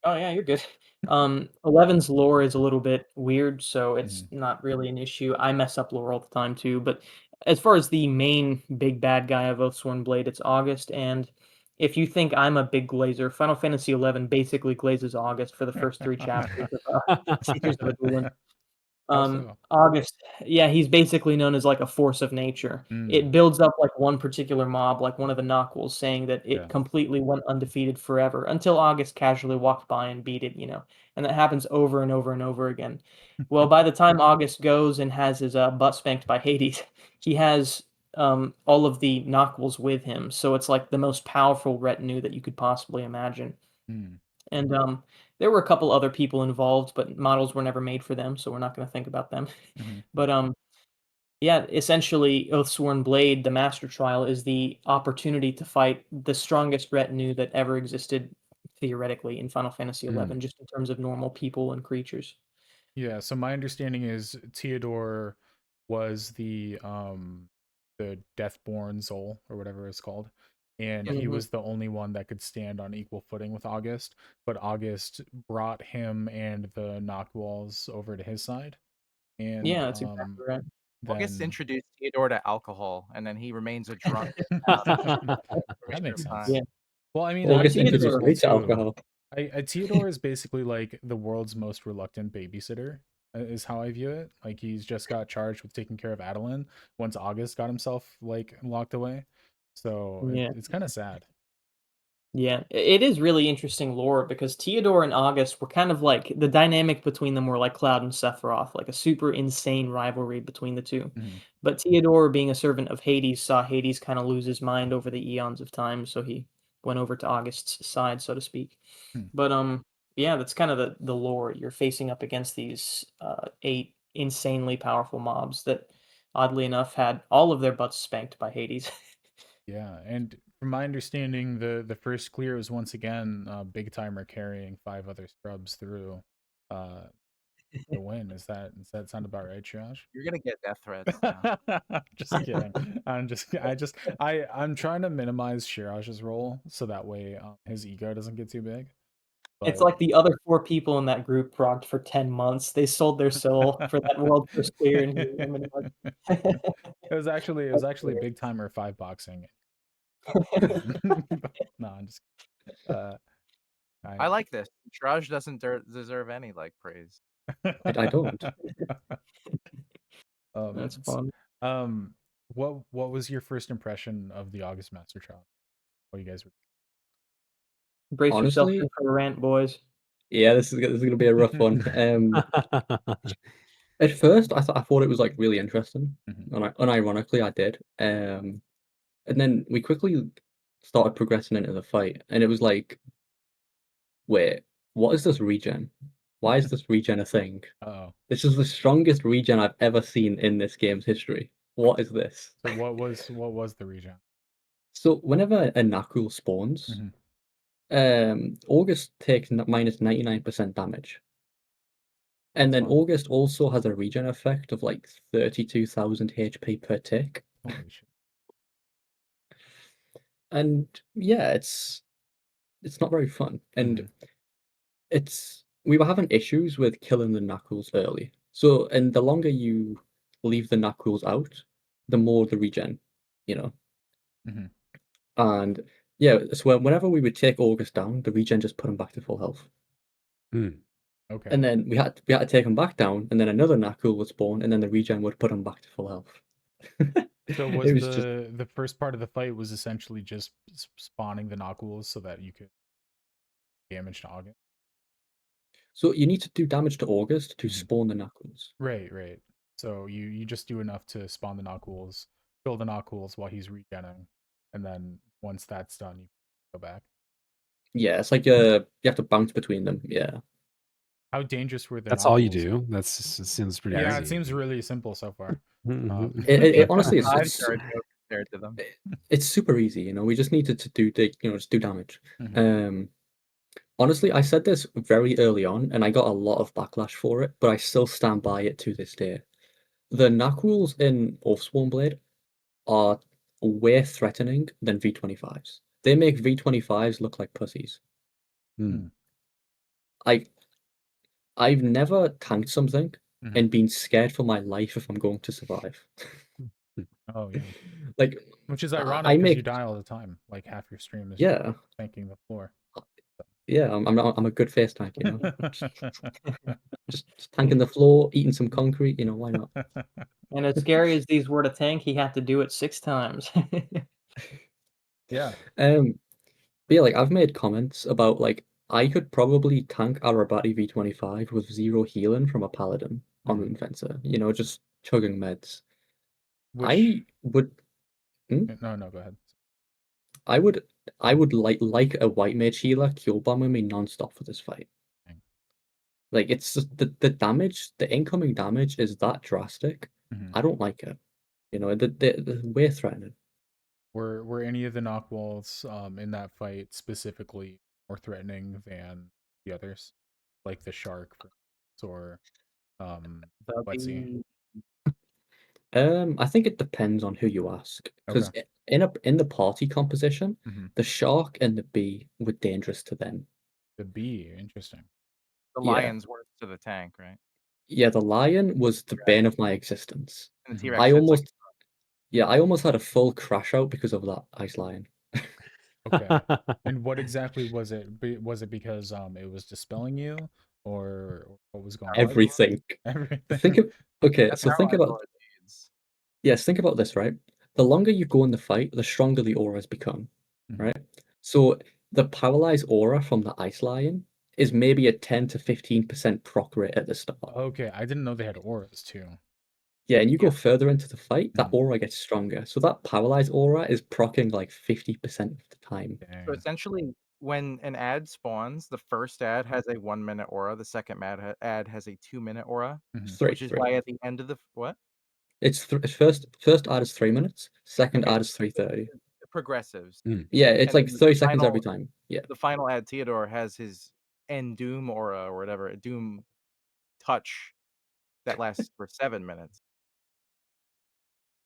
Oh yeah, you're good. 11's lore is a little bit weird, so it's Mhm. not really an issue. I mess up lore all the time too, but as far as the main big bad guy of Oathsworn Blade, it's August, and if you think I'm a big glazer, Final Fantasy 11 basically glazes August for the first 3 chapters of Seekers of Adoulin. How so? August, yeah, he's basically known as like a force of nature. Mm, It builds up like one particular mob, like one of the Nockwools, saying that yeah. it completely went undefeated forever until August casually walked by and beat it. And that happens over and over and over again. Well, by the time August goes and has his butt spanked by Hades, he has all of the Nockwools with him. So it's like the most powerful retinue that you could possibly imagine. Mm, And there were a couple other people involved, but models were never made for them, so we're not going to think about them. mhm, But yeah, essentially, Oathsworn Blade, the Master Trial, is the opportunity to fight the strongest retinue that ever existed theoretically in Final Fantasy mm. 11, just in terms of normal people and creatures. Yeah, so my understanding is Theodore was the Deathborn Soul or whatever it's called. And he Mhm. was the only one that could stand on equal footing with August, but August brought him and the Knockwalls over to his side. And Yeah, that's exactly right. August then introduced Theodore to alcohol, and then he remains a drunk for the that remainder makes of sense. time. Yeah. Well, I mean, August August is introduced useful me to too. alcohol. Theodore is basically like the world's most reluctant babysitter, is how I view it. Like he's just got charged with taking care of Adeline once August got himself like locked away. So Yeah. it's kind of sad. Yeah, it is really interesting lore because Theodore and August were kind of like the dynamic between them were like Cloud and Sephiroth, like a super insane rivalry between the two. Mhm, But Theodore, being a servant of Hades, saw Hades kind of lose his mind over the eons of time, so he went over to August's side, so to speak. hmm. But yeah, that's kind of the lore. You're facing up against these 8 insanely powerful mobs that, oddly enough, had all of their butts spanked by Hades. Yeah, and from my understanding, the first clear was once again Big Timer carrying 5 other scrubs through uh the win. Does that sound about right, Josh? You're gonna get death threats now. Just kidding. I'm trying to minimize Shiraj's role so that way his ego doesn't get too big. It's But like the other 4 people in that group progged for 10 months. They sold their soul for that world first clear, and here I'm in it was actually Big Timer 5 boxing. No, I'm just uh I I like this. Traj doesn't deserve any like praise. I don't. oh That's man. fun. Um what was your first impression of the August Master Trial? What you guys were Brace yourself in Honestly, for a rant, boys. yeah, this is gonna be a rough one. At first, I thought it was like really interesting, Mhm. and unironically, I did. And then we quickly started progressing into the fight, and it was like, wait, what is this regen? Why is this regen a thing? Uh-oh. This is the strongest regen I've ever seen in this game's history. What is this? So what was the regen? So whenever a Nakul spawns, Mhm. August takes minus 99% damage. And That's then fun. August also has a regen effect of like 32,000 HP per tick. Holy shit. And yeah, it's not very fun. And Mhm. we were having issues with killing the Knuckles early. So and the longer you leave the Knuckles out, the more the regen, you know. Mhm. And yeah, so whenever we would take August down, the regen just put him back to full health. Hmm. And Okay. then we had to take him back down, and then another Knuckle would spawn, and then the regen would put him back to full health. So It was was just the first part of the fight was essentially just spawning the Knockwools so that you could damage to August? so you need to do damage to August to Mhm. spawn the Knuckles. Right, right. So you just do enough to spawn the Knockwools, kill the Knockools while he's regenning, and then once that's done, you go back. Yeah, it's like you have to bounce between them. Yeah. How dangerous were the That's all you Knockools? do. It seems pretty Yeah, easy. it seems really simple so far. Honestly, Five star joke compared to them. it's super easy. You know, we just needed to just do damage. Mhm. Honestly, I said this very early on, and I got a lot of backlash for it, but I still stand by it to this day. The Knuckles in Oathsworn Blade are way threatening than V25s. They make V25s look like pussies. Mm. I I've never tanked something Mhm. and been scared for my life if I'm going to survive. Oh yeah, Like which is I ironic because you make die all the time. Like half your stream is yeah tanking the floor. yeah I'm a good face tank, you know. Just tanking the floor, eating some concrete, you know, why not? And as scary as these were to tank, he had to do it 6 times. Yeah. But yeah, like I've made comments about like I could probably tank Arabati V25 with 0 healing from a paladin on Mhm. Rune Fencer, you know, just chugging meds. Which I would hmm? no, go ahead. I would I would like a white mage healer kill bombing me non-stop for this fight. Dang. Like it's just the damage, the incoming damage is that drastic. Mhm. I don't like it. You know, the way threatening. Were any of the Knockwalls in that fight specifically more threatening than the others, like the shark, for instance, or Wetsy? The I think it depends on who you ask, because Okay. in the party composition, Hmm. the shark and the bee were dangerous to them. The bee, interesting. Yeah, lion's worth to the tank, right? yeah. The lion was the bane of my existence. And the Mhm. T-Rex I hits like almost, yeah, I almost had a full crash out because of that ice lion. Okay. And what exactly was it? Was it because it was dispelling you, or what was going on? Everything. Everything. Okay, that so think paralyzed about aura deeds. yes, think about this, right? The longer you go in the fight, the stronger the auras become, Mhm. right? So the paralyzed aura from the ice lion is maybe a 10 to 15% proc rate at the start. Okay, I didn't know they had auras too. Yeah, and you go Yeah. further into the fight, that Mhm. aura gets stronger. So that paralyzed aura is procking like 50% of the time. So Dang. essentially, when an ad spawns, the first ad has a 1 minute aura. The second ad has a 2 minute aura, Mhm. which is Three. why at the end of the what? It's first ad is 3 minutes, second Okay, ad is 3:30. the progressives, Mm. Yeah, it's and like then 30 seconds every time. Yeah. the final ad Theodore has his end doom aura or whatever, a doom touch that lasts for 7 minutes.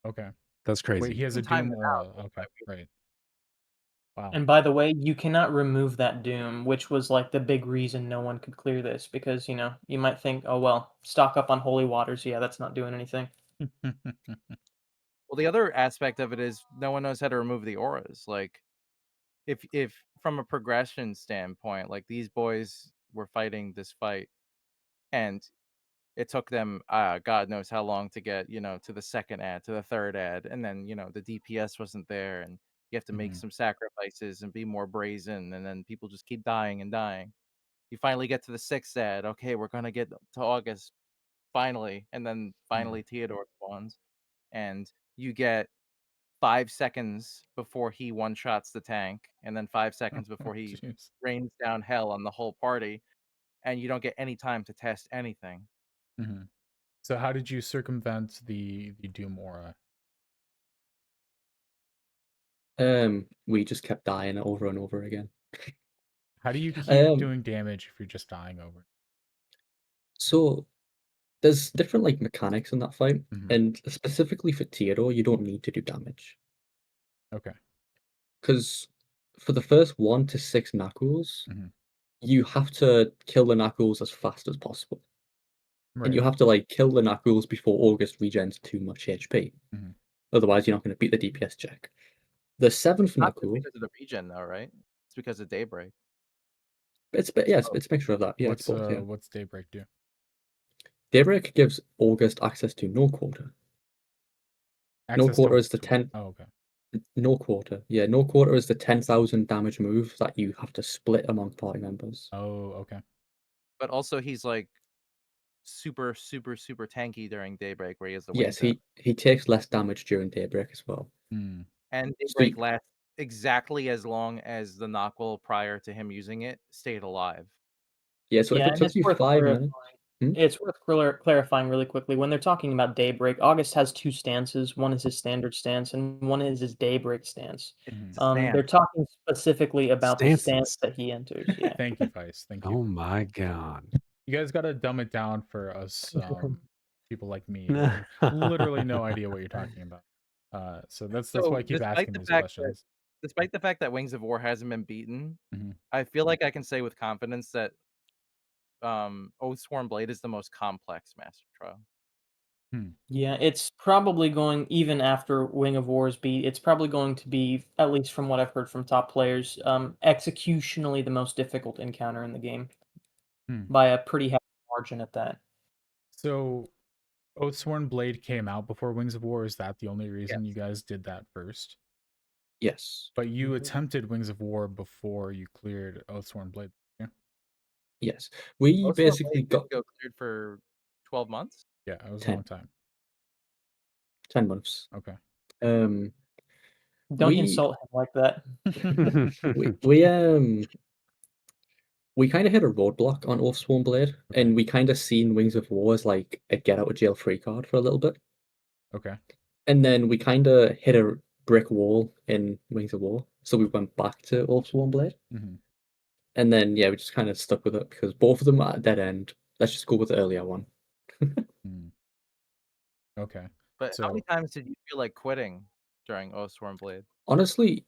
Okay. That's Wait, crazy. he has You a can time doom them aura. out, Okay, right. Wow. And by the way, you cannot remove that doom, which was like the big reason no one could clear this because, you might think, "Oh well, stock up on holy waters. Yeah, that's not doing anything." Well, the other aspect of it is no one knows how to remove the auras. Like if from a progression standpoint, like these boys were fighting this fight and it took them God knows how long to get, to the second ad, to the third ad, and then, the DPS wasn't there and you have to make Mhm. some sacrifices and be more brazen and then people just keep dying and dying. You finally get to the sixth ad, okay, we're gonna get to August finally, and then Yeah. finally Theodore spawns and you get 5 seconds before he one shots the tank, and then 5 seconds before he Jeez. rains down hell on the whole party, and you don't get any time to test anything. Mhm. So how did you circumvent the doom aura? We just kept dying over and over again. How do you keep Um, doing damage if you're just dying over? so there's different like mechanics in that fight, Mhm. and specifically for Theodore, you don't need to do damage. Okay. Because for the first 1 to 6 knuckles, Mhm. you have to kill the knuckles as fast as possible. And Right. you have to like kill the knuckles before August regens too much HP. Mhm. Otherwise, you're not going to beat the DPS check. The seventh Not just knuckle, because of the regen though, right? It's because of Daybreak. yes, Oh, it's a mixture of that. Yeah, it's both. Yeah, What's Daybreak do? Daybreak gives August access to no quarter. No Access quarter is the to what? 10. Oh, okay. No quarter. Yeah, no quarter is the 10,000 damage move that you have to split among party members. Oh, okay. but also he's like super, super, super tanky during Daybreak, where he has the Yes, wings out. he takes less damage during Daybreak as well. Hmm. And So Daybreak lasts exactly as long as the Knockle prior to him using it stayed alive. yeah, so if Yeah, it and took it's you worth 5 minutes, clarifying really quickly. When they're talking about Daybreak, August has two stances. One is his standard stance, and one is his Daybreak stance. Mhm. It's a stance. They're talking specifically about the stance Stances. that he enters. Yeah. Thank you, Vice. Thank you. Oh my god. You guys got to dumb it down for us people like me who have literally no idea what you're talking about. So that's why So I keep asking these questions. despite the fact that Wings of War hasn't been beaten, Mhm. I feel like I can say with confidence that Oathsworn Blade is the most complex Master Trial. Yeah, it's probably going even after Wing of War's beat. It's probably going to be, at least from what I've heard from top players, executionally the most difficult encounter in the game Hmm. by a pretty heavy margin at that. So Oathsworn Blade came out before Wings of War. Is that the only reason Yes. you guys did that first? yes, But you Mhm. attempted Wings of War before you cleared Oathsworn Blade. Yeah. yes. We Oathsworn basically Blade got didn't go cleared for 12 months. Yeah, it was a 10, long time. 10 months. Okay. Um, Don't we insult him like that. we we we kind of hit a roadblock on Oathsworn Blade, Okay. and we kind of seen Wings of War as like a get out of jail free card for a little bit, Okay. and then we kind of hit a brick wall in Wings of War, so we went back to Oathsworn Blade, Mhm. and then yeah, we just kind of stuck with it because both of them are at a dead end. Let's just go with the earlier one. Mm. Okay. But how many So times did you feel like quitting during Oathsworn Blade? Honestly,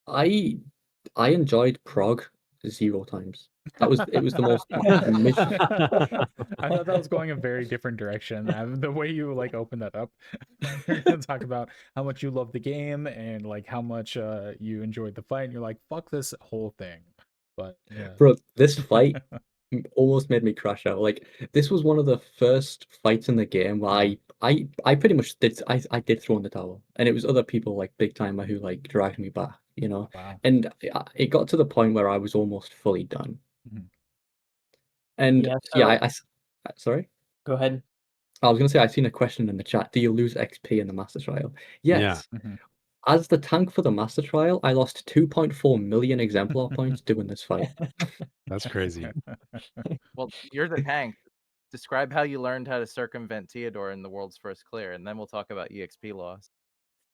I I enjoyed Prague 0 times. It was the most mission. I thought that was going a very different direction. The way you like open that up, you're gonna talk about how much you love the game and like how much you enjoyed the fight, and you're like, "Fuck this whole thing." But yeah, Bro, this fight almost made me crash out. Like this was one of the first fights in the game where I pretty much I did throw in the towel, and it was other people like Big Timer who like dragged me back, you know. wow. And it got to the point where I was almost fully done. Mhm. And Yeah, yeah, so sorry. go ahead. I was gonna say I've seen a question in the chat. Do you lose XP in the Master Trial? Yeah. Yes. Mhm. As the tank for the Master Trial, I lost 2.4 million exemplar points doing this fight. That's crazy. Well, you're the tank. Describe how you learned how to circumvent Theodore in the world's first clear, and then we'll talk about EXP loss.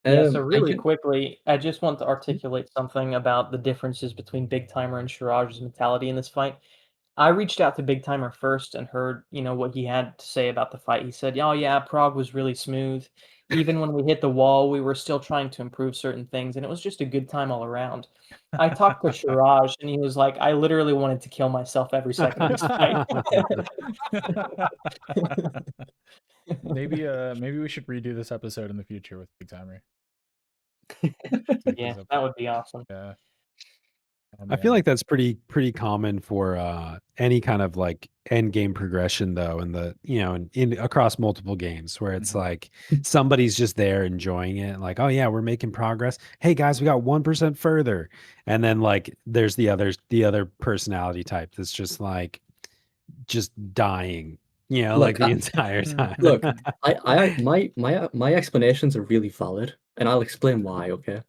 Yeah, so I really can quickly, I just want to articulate something about the differences between Big Timer and Shiraj's mentality in this fight. I reached out to Big Timer first and heard, what he had to say about the fight. He said, "Oh yeah, Prague was really smooth. Even when we hit the wall, we were still trying to improve certain things, and it was just a good time all around." I talked to Shiraj, and he was like, "I literally wanted to kill myself every second of this fight." Maybe we should redo this episode in the future with Big Timer. Take Yeah, this up. that would be awesome. Yeah. Oh I feel man. like that's pretty common for any kind of like end game progression though, in the in across multiple games where it's Mhm. like somebody's just there enjoying it, like, oh yeah, we're making progress. Hey guys, we got 1% further. And then like there's the other personality type that's just dying, like look. the entire time. Look, my explanations are really valid, and I'll explain why. Okay,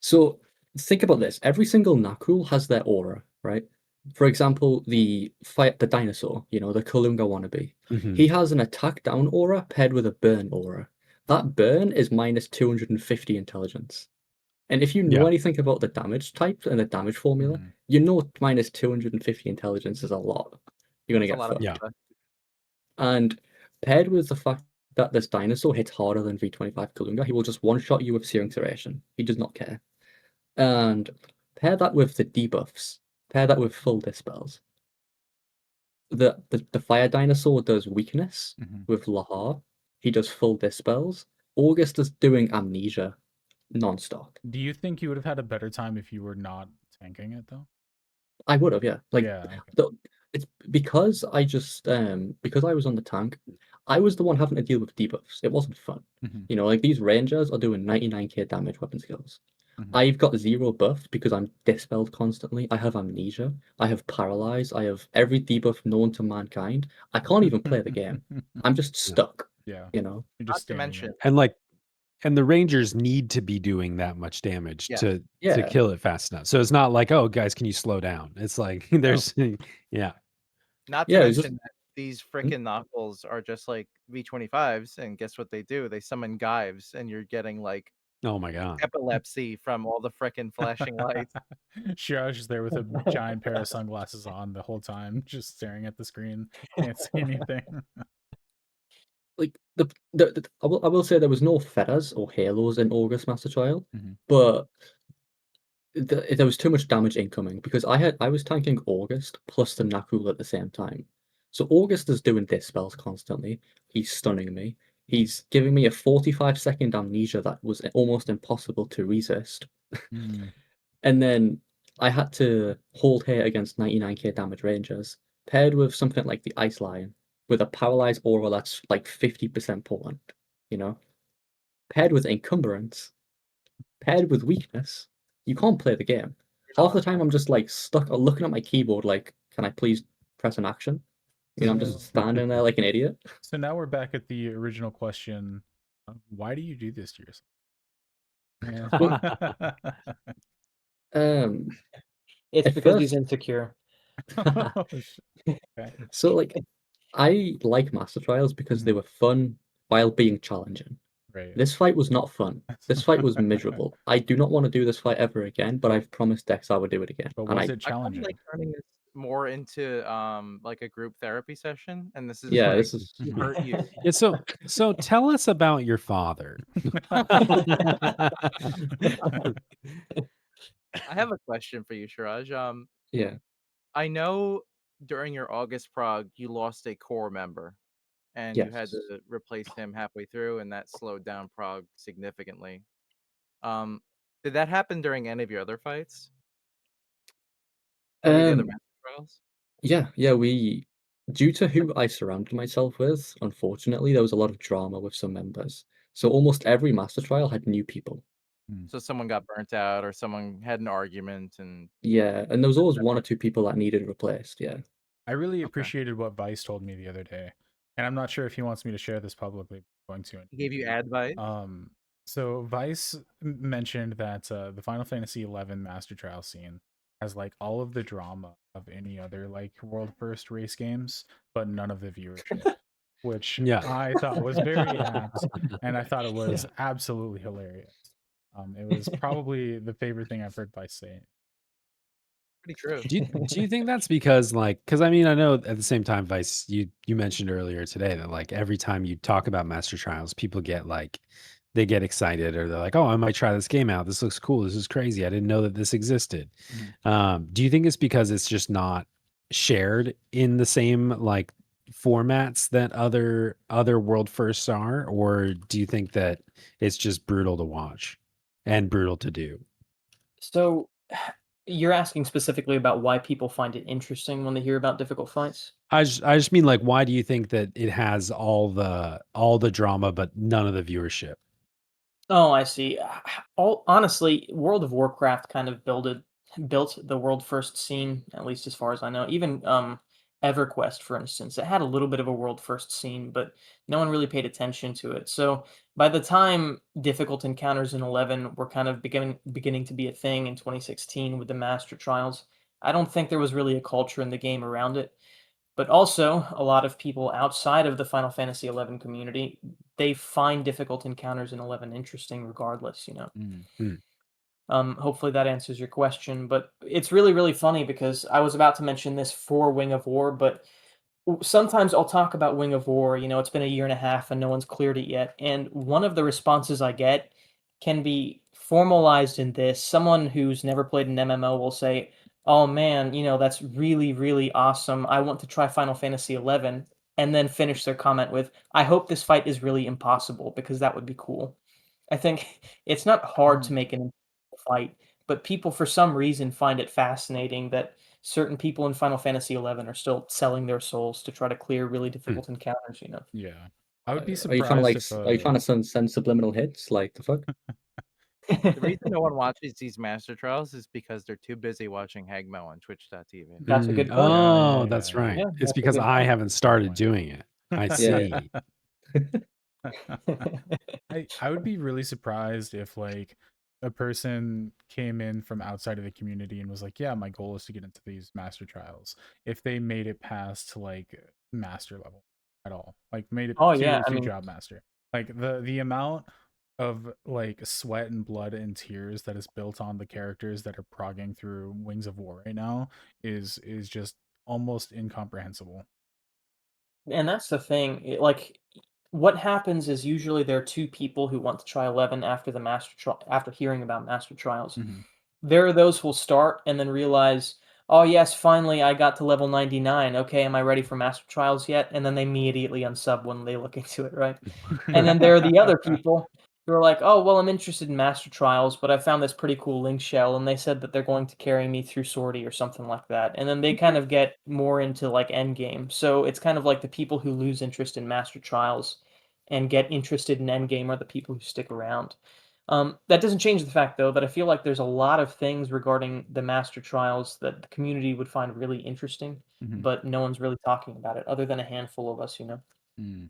so think about this: every single Nakul has their aura, right? For example, the dinosaur, the Kalunga wannabe, Mhm. he has an attack down aura paired with a burn aura. That burn is minus 250 intelligence. And if you know Yeah. anything about the damage type and the damage formula, Mhm. you know minus 250 intelligence is a lot. You're gonna That's a get lot of Yeah. fucked. And paired with the fact that this dinosaur hits harder than V25 Kalunga, he will just one-shot you with Searing Serration. He does not care. And pair that with the debuffs. Pair that with full dispels. The fire dinosaur does weakness Mhm. with Lahar. He does full dispels. August is doing amnesia non-stop. Do you think you would have had a better time if you were not tanking it though? I would have, yeah. Like Yeah. Okay. it's because because I was on the tank, I was the one having to deal with debuffs. It wasn't fun. Mhm. Like these rangers are doing 99k damage weapon skills. Mhm. I've got 0 buff because I'm dispelled constantly. I have amnesia. I have paralyze. I have every debuff known to mankind. I can't even play the game. I'm just Yeah. stuck, Yeah, you know? you're Not just to standing mention, there. And the Rangers need to be doing that much damage yeah, to Yeah. kill it fast enough. So it's not like, "Oh, guys, can you slow down?" It's like there's yeah. not to Yeah, it's just mention that these mm, frickin' knuckles are just like V25s, and guess what they do? They summon Gyves, and you're getting like Oh my god. epilepsy from all the frickin' flashing lights. Shiraj is there with a giant pair of sunglasses on the whole time, just staring at the screen. Can't see anything. like I will say there was no feathers or halos in August Master Trial, Mhm. but there was too much damage incoming because I was tanking August plus the Nakul at the same time. So August is doing diss spells constantly. He's stunning me. He's giving me a 45-second amnesia that was almost impossible to resist. Mm. And then I had to hold here against 99k damage rangers, paired with something like the Ice Lion, with a paralyzed aura that's like 50% potent, you know? Paired with encumbrance, paired with weakness, you can't play the game. You're Half not the time I'm just like stuck looking at my keyboard like, can I please press an action? You know, I'm just So, standing there like an idiot. so now we're back at the original question. Why do you do this to Well, yourself? um, It's at because he's first, insecure. Oh, okay. so like I like Master Trials because they Mhm. were fun while being challenging. Right. This fight was not fun. This fight was miserable. I do not want to do this fight ever again, but I've promised Dex I would do it again. But And was I, it I kind of like challenging? turning this more into like a group therapy session, and this is yeah, like this is you hurt you. Yeah, so tell us about your father. I have a question for you, Shiraj. yeah, I know during your August prog you lost a core member, and you had yes. to replace him halfway through, and that slowed down prog significantly. Um, did that happen during any of your other fights? Any of the other Um, master trials? yeah, we due to who I surrounded myself with, unfortunately, there was a lot of drama with some members. So almost every master trial had new people. Mm. So someone got burnt out, or someone had an argument, and Yeah, and there was always 1 or 2 people that needed replaced. Yeah. I really okay, appreciated what Vice told me the other day, and I'm not sure if he wants me to share this publicly. But I'm going to. he gave you advice. Um, so Vice mentioned that the Final Fantasy XI Master Trial scene has like all of the drama of any other like world first race games, but none of the viewership, which Yeah. I thought was very apt, and I thought it was Yeah. absolutely hilarious. It was probably the favorite thing I've heard Vice say. Pretty true. Do you think that's because like because I mean I know at the same time Vice you mentioned earlier today that like every time you talk about Master Trials people get like they get excited or they're like, oh, I might try this game out, this looks cool, this is crazy, I didn't know that this existed. Mhm. Do you think it's because it's just not shared in the same like formats that other world firsts are, or do you think that it's just brutal to watch and brutal to do? So, you're asking specifically about why people find it interesting when they hear about difficult fights? I just mean like why do you think that it has all the drama but none of the viewership? Oh, I see. All honestly, World of Warcraft kind of built the world first scene, at least as far as I know. Even EverQuest, for instance, it had a little bit of a world first scene, but no one really paid attention to it. So by the time difficult encounters in 11 were kind of beginning to be a thing in 2016 with the Master Trials, I don't think there was really a culture in the game around it. But also, a lot of people outside of the Final Fantasy 11 community, they find difficult encounters in 11 interesting regardless. Mm. Mm. Hopefully that answers your question, but it's really, really funny because I was about to mention this for Wing of War, but sometimes I'll talk about Wing of War. It's been a year and a half and no one's cleared it yet. And one of the responses I get can be formalized in this. Someone who's never played an MMO will say, "Oh man, that's really, really awesome. I want to try Final Fantasy 11." And then finish their comment with, "I hope this fight is really impossible because that would be cool." I think it's not hard to Mm. make an fight, but people for some reason find it fascinating that certain people in Final Fantasy 11 are still selling their souls to try to clear really Hmm. difficult encounters. Yeah, I would be Are you trying to surprised if are you trying to send subliminal hits? Like the fuck? The reason no one watches these master trials is because they're too busy watching Hagmo on Twitch.tv. That's a good point. Oh, Yeah, that's yeah, right. Yeah, It's that's a because good I point. haven't started doing it. I yeah. see. I would be really surprised if like a person came in from outside of the community and was like, "Yeah, my goal is to get into these master trials." If they made it past like master level at all, like made it Oh yeah, I to mean, job master, like the amount of like sweat and blood and tears that is built on the characters that are progging through Wings of War right now is just almost incomprehensible. and that's the thing. Like, what happens is usually there are two people who want to try 11 after the after hearing about master trials. Mhm. There are those who will start and then realize, "Oh, yes, finally I got to level 99. Okay, am I ready for Master Trials yet?" And then they immediately unsub when they look into it, right? And then there are the other people who are like, "Oh, well, I'm interested in Master Trials, but I found this pretty cool link shell, and they said that they're going to carry me through Sortie or something like that." And then they kind of get more into like endgame. So it's kind of like the people who lose interest in Master Trials and get interested in endgame are the people who stick around. That doesn't change the fact, though, that I feel like there's a lot of things regarding the master trials that the community would find really interesting, Mhm. but no one's really talking about it, other than a handful of us, you know. Mm.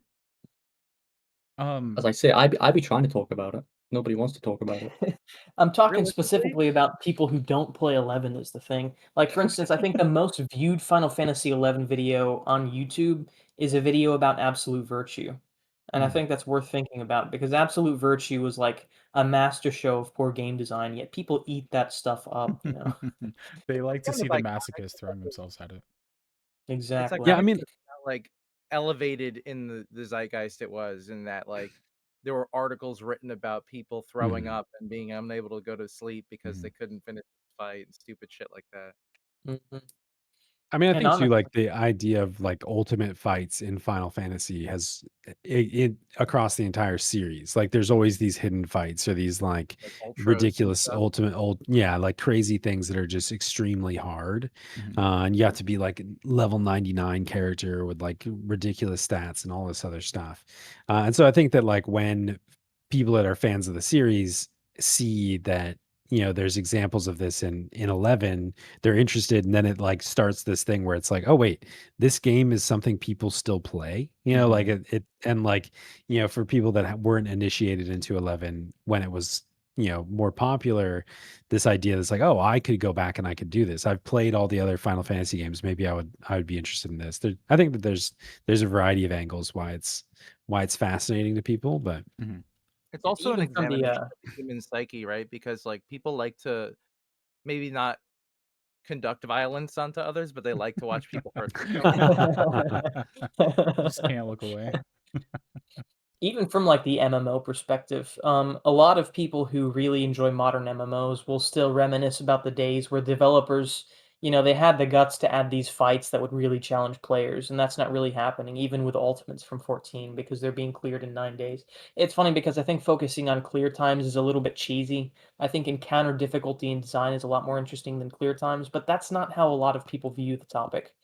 As I say, I be trying to talk about it. Nobody wants to talk about it. I'm talking Realistically, specifically about people who don't play 11 is the thing. Like, for instance, I think the most viewed Final Fantasy 11 video on YouTube is a video about Absolute Virtue. And I Mm. think that's worth thinking about because Absolute Virtue was like a master show of poor game design, yet people eat that stuff up, you know. They like to kind see of the iconic. masochists throwing themselves at it. It's Exactly. Yeah, I iconic mean, because how, like, elevated in the zeitgeist it was, in that, like, there were articles written about people throwing mhm. up and being unable to go to sleep because they Mhm. couldn't finish the fight and stupid shit like that. Mhm. I And think too, honestly, like the idea of like ultimate fights in Final Fantasy has it across the entire series. Like, there's always these hidden fights or these like Like ultras and ridiculous stuff. ultimate old, yeah, like crazy things that are just extremely hard. Mhm. And you have to be like a level 99 character with like ridiculous stats and all this other stuff. And so I think that like when people that are fans of the series see that, there's examples of this in 11, they're interested, and then it like starts this thing where it's like, oh wait, this game is something people still play, like Mhm. it and like, for people that weren't initiated into 11 when it was, more popular, this idea that's like, oh, I could go back and I could do this. I've played all the other Final Fantasy games, maybe I would be interested in this. I think that there's a variety of angles why it's fascinating to people, but Mhm. It's also an even from the examination of the human psyche, right? Because, like, people like to maybe not conduct violence onto others, but they like to watch people hurt themselves. Just can't look away. even from like the MMO perspective, a lot of people who really enjoy modern MMOs will still reminisce about the days where developers, they had the guts to add these fights that would really challenge players, and that's not really happening, even with Ultimates from 14, because they're being cleared in 9 days. It's funny because I think focusing on clear times is a little bit cheesy. I think encounter difficulty and design is a lot more interesting than clear times, but that's not how a lot of people view the topic.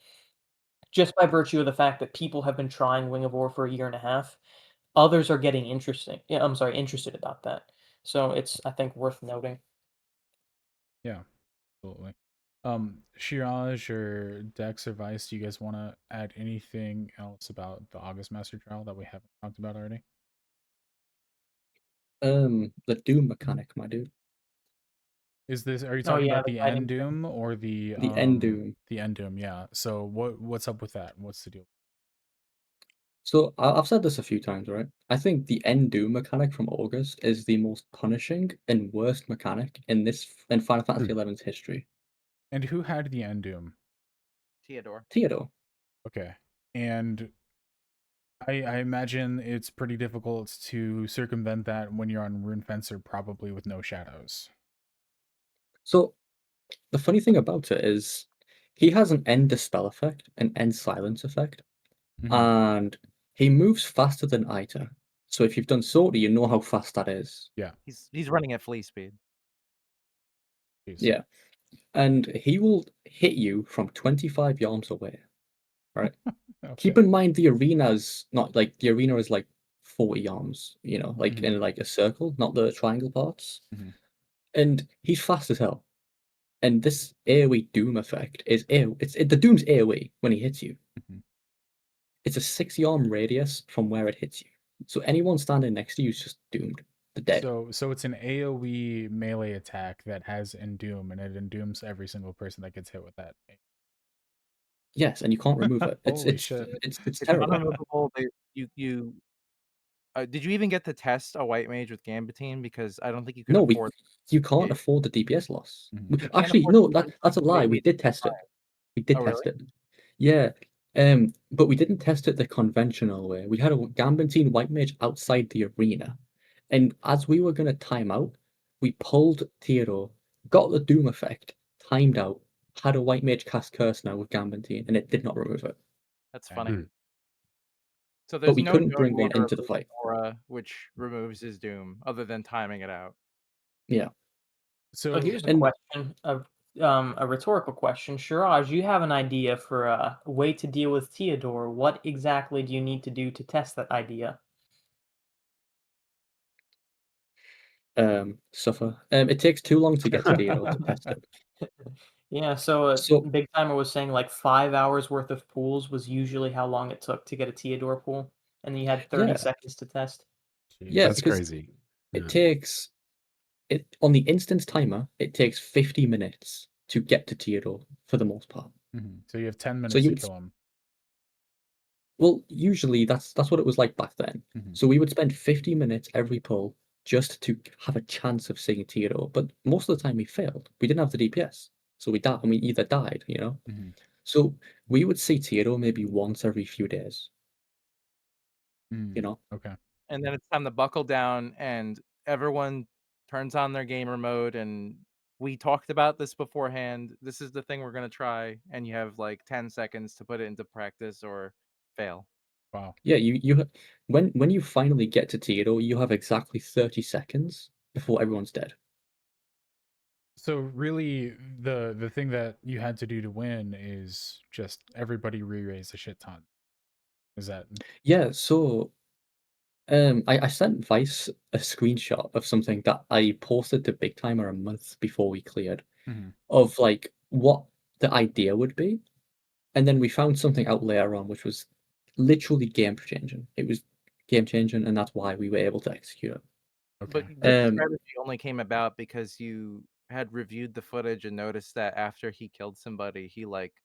Just by virtue of the fact that people have been trying Wing of War for a year and a half, others are getting interested about that. So it's, I think, worth noting. Yeah, absolutely. Shiraj or Dex or Vice, do you guys want to add anything else about the August Master Trial that we haven't talked about already? The Doom mechanic, my dude. Are you Oh talking yeah, about the the fighting end thing. Doom or the The End Doom. end Doom? Yeah. So what's up with that? What's the deal? So I've said this a few times, right? I think the End Doom mechanic from August is the most punishing and worst mechanic in Final Fantasy XI's history. And who had the end Doom? Theodore. Theodore. Okay. And I imagine it's pretty difficult to circumvent that when you're on Rune Fencer, probably with no shadows. So the funny thing about it is he has an End Dispel effect, an End Silence effect, Mhm. and he moves faster than Ita. So if you've done Sortie, you know how fast that is. Yeah. He's running at flea speed. Jeez. Yeah. And he will hit you from 25 yards away. Right? Keep Okay. in mind the arena's not like the arena is like 40 yards, like Mhm. in like a circle, not the triangle parts. Mhm. and he's fast as hell. And this AoE Doom effect is the Doom's AoE when he hits you. Mhm. It's a 60 arm radius from where it hits you. So anyone standing next to you is just doomed. They're dead. So it's an AoE melee attack that has Endoom, and it endooms every single person that gets hit with that. Yes, and you can't remove it. Holy shit. It's It's terrible. unremovable. Did you even get to test a white mage with Gambitine? Because I don't think you could No, afford. you can't Yeah. afford the DPS loss. Mhm. You can't Actually, afford no, the that's a lie. We maybe did test it. We did Oh, test it. Yeah, but we didn't test it the conventional way. We had a Gambitine white mage outside the arena, and as we were going to time out, we pulled Tiro, got the Doom effect, timed out, had a white mage cast Curse now with Gambitine, and it did not remove it. That's Okay. funny. Hmm. So But there's we no couldn't known bring way one to into the remove fight. Aura, which removes his doom, other than timing it out. Yeah. So So here's a And question, a rhetorical question. Shiraj, you have an idea for a way to deal with Theodore. What exactly do you need to do to test that idea? suffer. It takes too long to get to Tiro to test it. Yeah, so So Big Timer was saying like 5 hours worth of pools was usually how long it took to get a Theodore pool, and then you had 30 yeah, seconds to test. yeah, That's because crazy. it Yeah. takes it on the instance timer. It takes 50 minutes to get to Tiro for the most part. Mhm. So you have 10 So minutes you to would kill him. well, usually that's what it was like back then. Mhm. So we would spend 50 minutes every pull just to have a chance of seeing Tiro, but most of the time we failed. We didn't have the DPS, so we died, and we either died, Mhm. So we would see Tiro maybe once every few days, Mm. Okay. And then it's time to buckle down, and everyone turns on their gamer mode. And we talked about this beforehand. This is the thing we're gonna try, and you have like 10 seconds to put it into practice or fail. Wow. Yeah, when you finally get to Tiro, you have exactly 30 seconds before everyone's dead. So really, the thing that you had to do to win is just everybody re-raise a shit ton. Is that? Yeah, so I sent Vice a screenshot of something that I posted to Big Timer a month before we cleared Mhm. of like what the idea would be, and then we found something out later on which was literally game changing. It was game changing, and that's why we were able to execute it. But Okay. this Um, strategy only came about because you had reviewed the footage and noticed that after he killed somebody, he like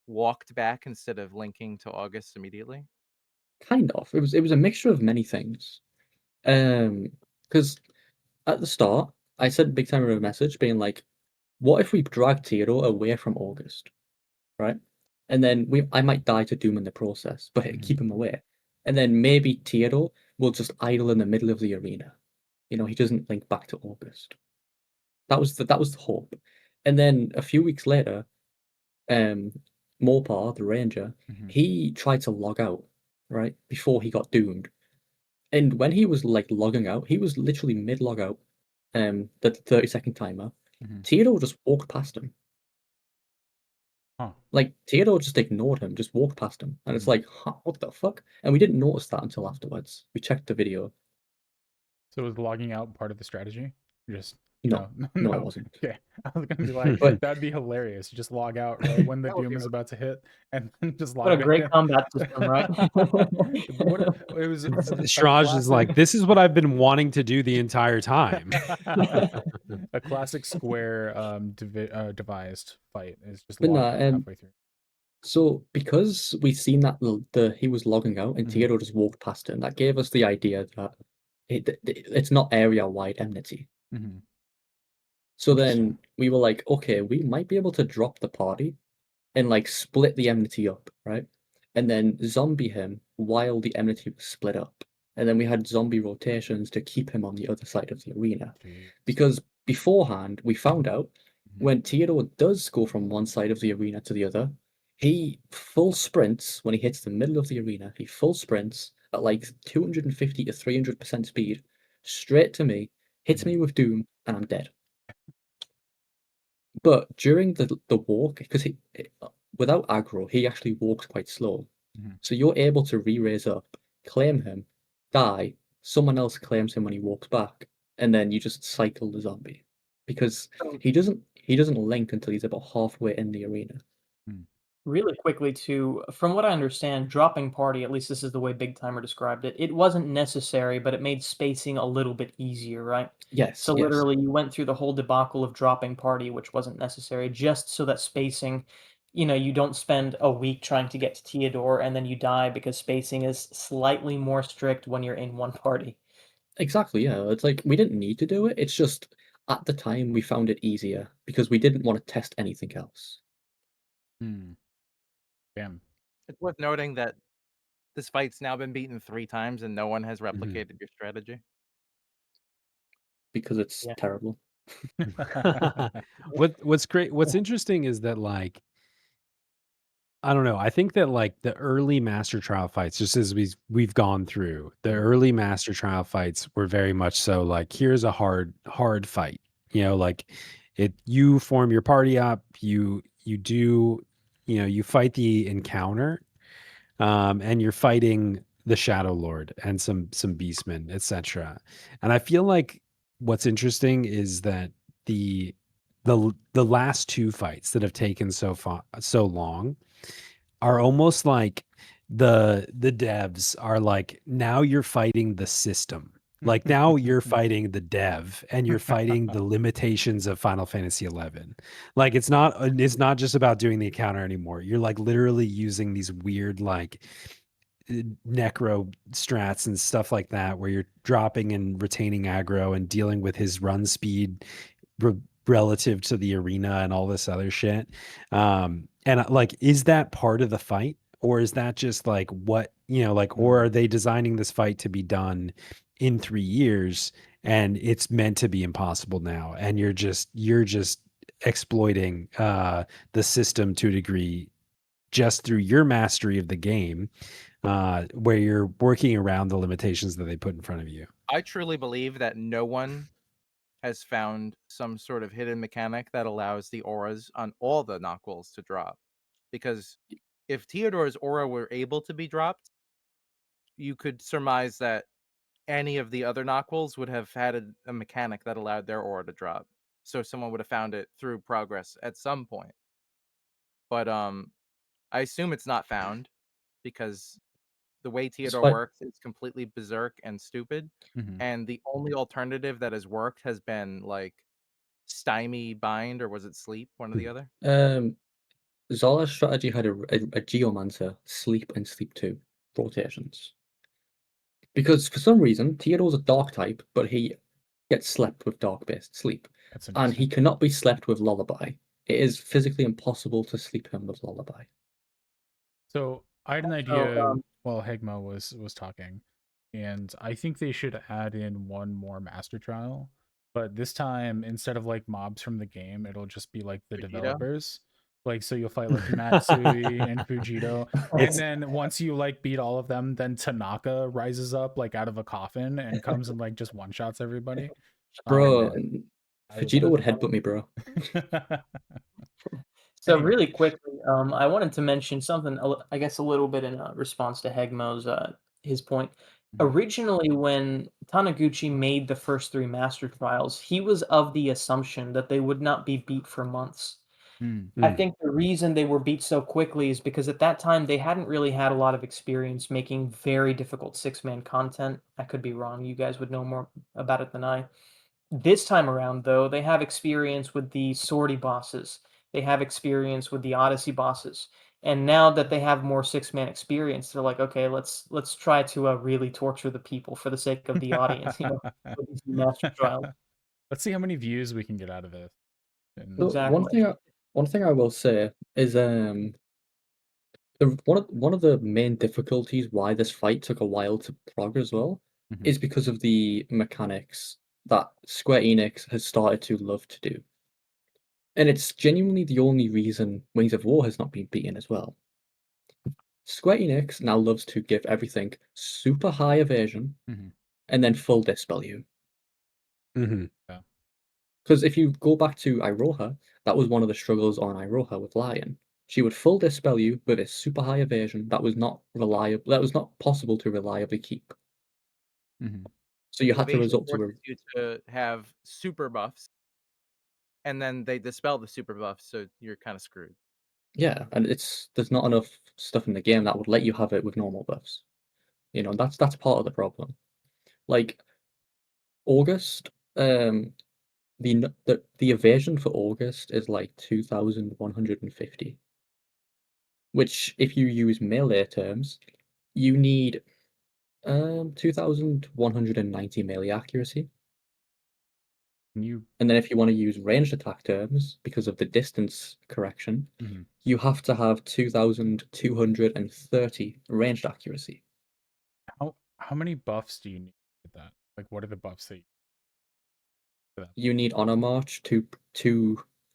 walked back instead of linking to August immediately. kind of. It was a mixture of many things. Because at the start, I sent Big Timer a message being like, "What if we drag Tiro away from August, right? And then I might die to Doom in the process, but Mhm. keep him away. And then maybe Tiro will just idle in the middle of the arena. He doesn't link back to August. That was the hope. And then a few weeks later, um, Morpar, the ranger, Mhm. he tried to log out, right, before he got doomed. And when he was like logging out, he was literally mid log out, the 30-second timer. Mhm. Theodore just walked past him. Huh. Like Theodore just ignored him, just walked past him. And it's Mhm. like, huh, what the fuck? And we didn't notice that until afterwards. We checked the video. So was logging out part of the strategy? Just No, no, no, it no. wasn't. Okay, I was gonna be like, But that'd be hilarious. You just log out right when the That would doom be is about to hit, and then just What log a back great in. combat system, right? What it was a Straj is like, classic. this is what I've been wanting to do the entire time. A classic square devised fight is just but no, log out halfway through. so because we seen that he was logging out and Mhm. Theodore just walked past him, that gave us the idea that it's not area wide enmity. Mhm. So Interesting. then we were like, okay, we might be able to drop the party and like split the enmity up, right? And then zombie him while the enmity was split up. And then we had zombie rotations to keep him on the other side of the arena. Jeez. Because beforehand, we found out Mhm. when Theodore does go from one side of the arena to the other, he full sprints when he hits the middle of the arena. He full sprints at like 250 to 300% speed straight to me, hits Mhm. me with Doom, and I'm dead. But during the walk, because without aggro, he actually walks quite slow. Mhm. So you're able to re-raise up, claim him, die, someone else claims him when he walks back, and then you just cycle the zombie. because So he doesn't link until he's about halfway in the arena. Hmm. really quickly too, from what I understand, dropping party, at least this is the way Big Timer described it, it wasn't necessary, but it made spacing a little bit easier, right? Yes, So yes, literally you went through the whole debacle of dropping party, which wasn't necessary, just so that spacing, you don't spend a week trying to get to Theodore and then you die because spacing is slightly more strict when you're in one party. exactly. Yeah, it's like we didn't need to do it. It's just at the time we found it easier because we didn't want to test anything else. Hmm. Damn. It's worth noting that this fight's now been beaten 3 times and no one has Mhm. replicated your strategy. Because it's Yeah. terrible. What's interesting is that, like, I don't know. I think that, like, the early master trial fights, just as we've gone through, the Mhm. early master trial fights were very much so like, here's a hard fight. Like, you form your party up, you do, you fight the encounter, and you're fighting the Shadow Lord and some beastmen, etc. And I feel like what's interesting is that the last two fights that have taken so long are almost like the devs are like, now you're fighting the system. Like, now you're fighting the dev and you're fighting the limitations of Final Fantasy 11. Like, it's not just about doing the encounter anymore. You're like literally using these weird, like, necro strats and stuff like that, where you're dropping and retaining aggro and dealing with his run speed re- relative to the arena and all this other shit. And like, is that part of the fight, or is that just like like, or are they designing this fight to be done in 3 years and it's meant to be impossible now, and you're just exploiting the system to a degree just through your mastery of the game, where you're working around the limitations that they put in front of you. I truly believe that no one has found some sort of hidden mechanic that allows the auras on all the knockwolves to drop. Because if Theodore's aura were able to be dropped, you could surmise that any of the other knockwolves would have had a mechanic that allowed their aura to drop. So someone would have found it through progress at some point. But I assume it's not found because the way Theodore Despite works is completely berserk and stupid. Mhm. And the only alternative that has worked has been like stymie bind, or was it sleep? One or the other. um, Zola's strategy had a Geomancer sleep and sleep 2 rotations. Because for some reason, Theodore's a dark type, but he gets slept with dark based sleep. That's And he interesting. cannot be slept with lullaby. It is physically impossible to sleep him with lullaby. So I had an So, idea while Hegma was talking, and I think they should add in one more master trial. But this time, instead of like mobs from the game, it'll just be like the Fujita. developers. Like, so you'll fight like Matsui and Fujito, and It's then once you like beat all of them, then Tanaka rises up like out of a coffin and comes and like just one shots everybody. Bro, Um, I Vegeta would headbutt me, bro. So anyway. really quickly, I wanted to mention something, I guess, a little bit in response to Hegmo's his point. Mhm. Originally, when Taniguchi made the first three master trials, he was of the assumption that they would not be beat for months. Mm, I mm, think the reason they were beat so quickly is because at that time they hadn't really had a lot of experience making very difficult six-man content. I could be wrong. You guys would know more about it than I. This time around, though, they have experience with the Swordy bosses. They have experience with the Odyssey bosses. And now that they have more six-man experience, they're like, okay, let's try to really torture the people for the sake of the audience, with these new master trials. Let's see how many views we can get out of this. And So Exactly. one thing I will say is one of the main difficulties why this fight took a while to prog as well Mhm. is because of the mechanics that Square Enix has started to love to do. And it's genuinely the only reason Wings of War has not been beaten as well. Square Enix now loves to give everything super high evasion Mhm. and then full dispel you. mhm. Yeah. Because if you go back to Iroha, that was one of the struggles on Iroha with Lion. She would full dispel you with a super high evasion that was not reliable, that was not possible to reliably keep. Mhm. So you had to Evasion resort to a forces you to have super buffs, and then they dispel the super buffs, so you're kind of screwed. Yeah, and there's not enough stuff in the game that would let you have it with normal buffs. That's part of the problem. Like August, the evasion for August is like 2,150, which if you use melee terms, you need 2,190 melee accuracy. You And then if you want to use ranged attack terms, because of the distance correction, you have to have 2,230 ranged accuracy. how many buffs do you need with that? Like, what are the buffs that You need Honor March, two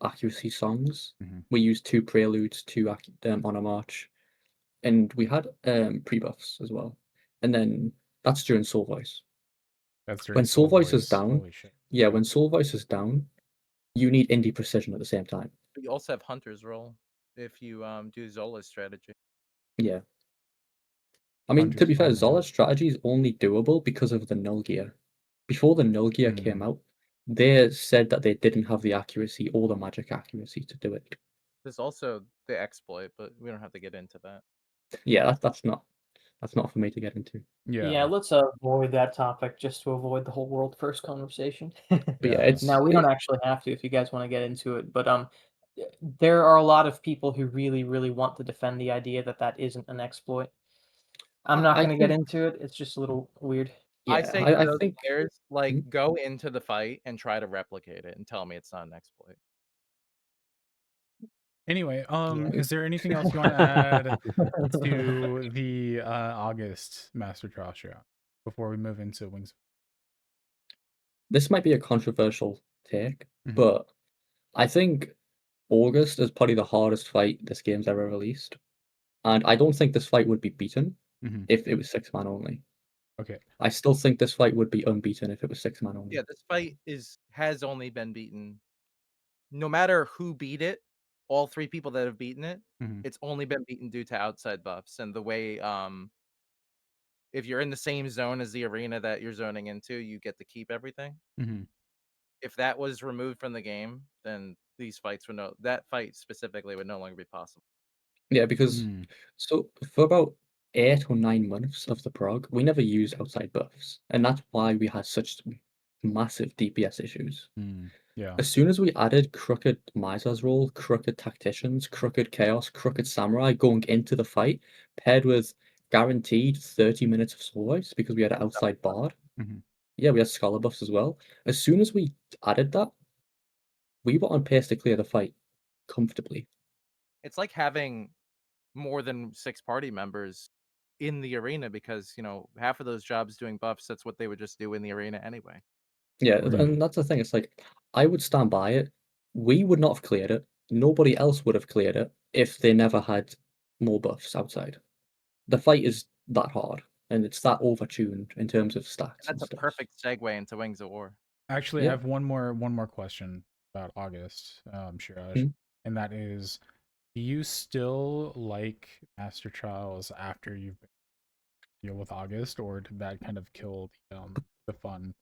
accuracy songs. We used 2 preludes, 2 Honor March, and we had pre-buffs as well. And then that's during Soul Voice. That's during When Soul Soul Voice is Voice? down, Holy shit. yeah, Okay. when Soul Voice is down, you need Indie Precision at the same time. But you also have Hunter's roll if you do Zola's strategy. Yeah. I mean, to be fair, Oh, man. Zola's strategy is only doable because of the null gear. Before the null gear came out, they said that they didn't have the accuracy or the magic accuracy to do it. There's also the exploit, but we don't have to get into that. Yeah, that's not for me to get into. Yeah, let's avoid that topic just to avoid the whole world first conversation. But yeah, it's Now, we don't actually have to if you guys want to get into it, but there are a lot of people who really, really want to defend the idea that that isn't an exploit. I'm not I going to get think into it. It's just a little weird. I yeah, say I to those think players, like, go into the fight and try to replicate it and tell me it's not an exploit. Anyway, Yeah. is there anything else you want to add to the August Master Trial show before we move into Wings? this might be a controversial take, Mhm. but I think August is probably the hardest fight this game's ever released. And I don't think this fight would be beaten if it was 6-man only. Okay. I still think this fight would be unbeaten if it was 6-man only. Yeah, this fight has only been beaten. No matter who beat it, all 3 people that have beaten it, it's only been beaten due to outside buffs and the way if you're in the same zone as the arena that you're zoning into, you get to keep everything. If that was removed from the game, then these fights that fight specifically would no longer be possible. Yeah, because so for about 8 or 9 months of the prog, we never used outside buffs, and that's why we had such massive DPS issues. Yeah. As soon as we added Crooked Miser's role, Crooked Tacticians, Crooked Chaos, Crooked Samurai going into the fight, paired with guaranteed 30 minutes of soul voice because we had an outside bard. Yeah, we had scholar buffs as well. As soon as we added that, we were on pace to clear the fight comfortably. It's like having more than 6 party members in the arena because, half of those jobs doing buffs, that's what they would just do in the arena anyway. Yeah, and that's the thing. It's like I would stand by it. We would not have cleared it. Nobody else would have cleared it if they never had more buffs outside. The fight is that hard, and it's that overtuned in terms of stats and That's a stuff. perfect segue into Wings of War. Actually, I Yeah. have one more question about August, Shiraj, and that is, do you still like Master Trials after you've been deal with August, or did that kind of kill the fun?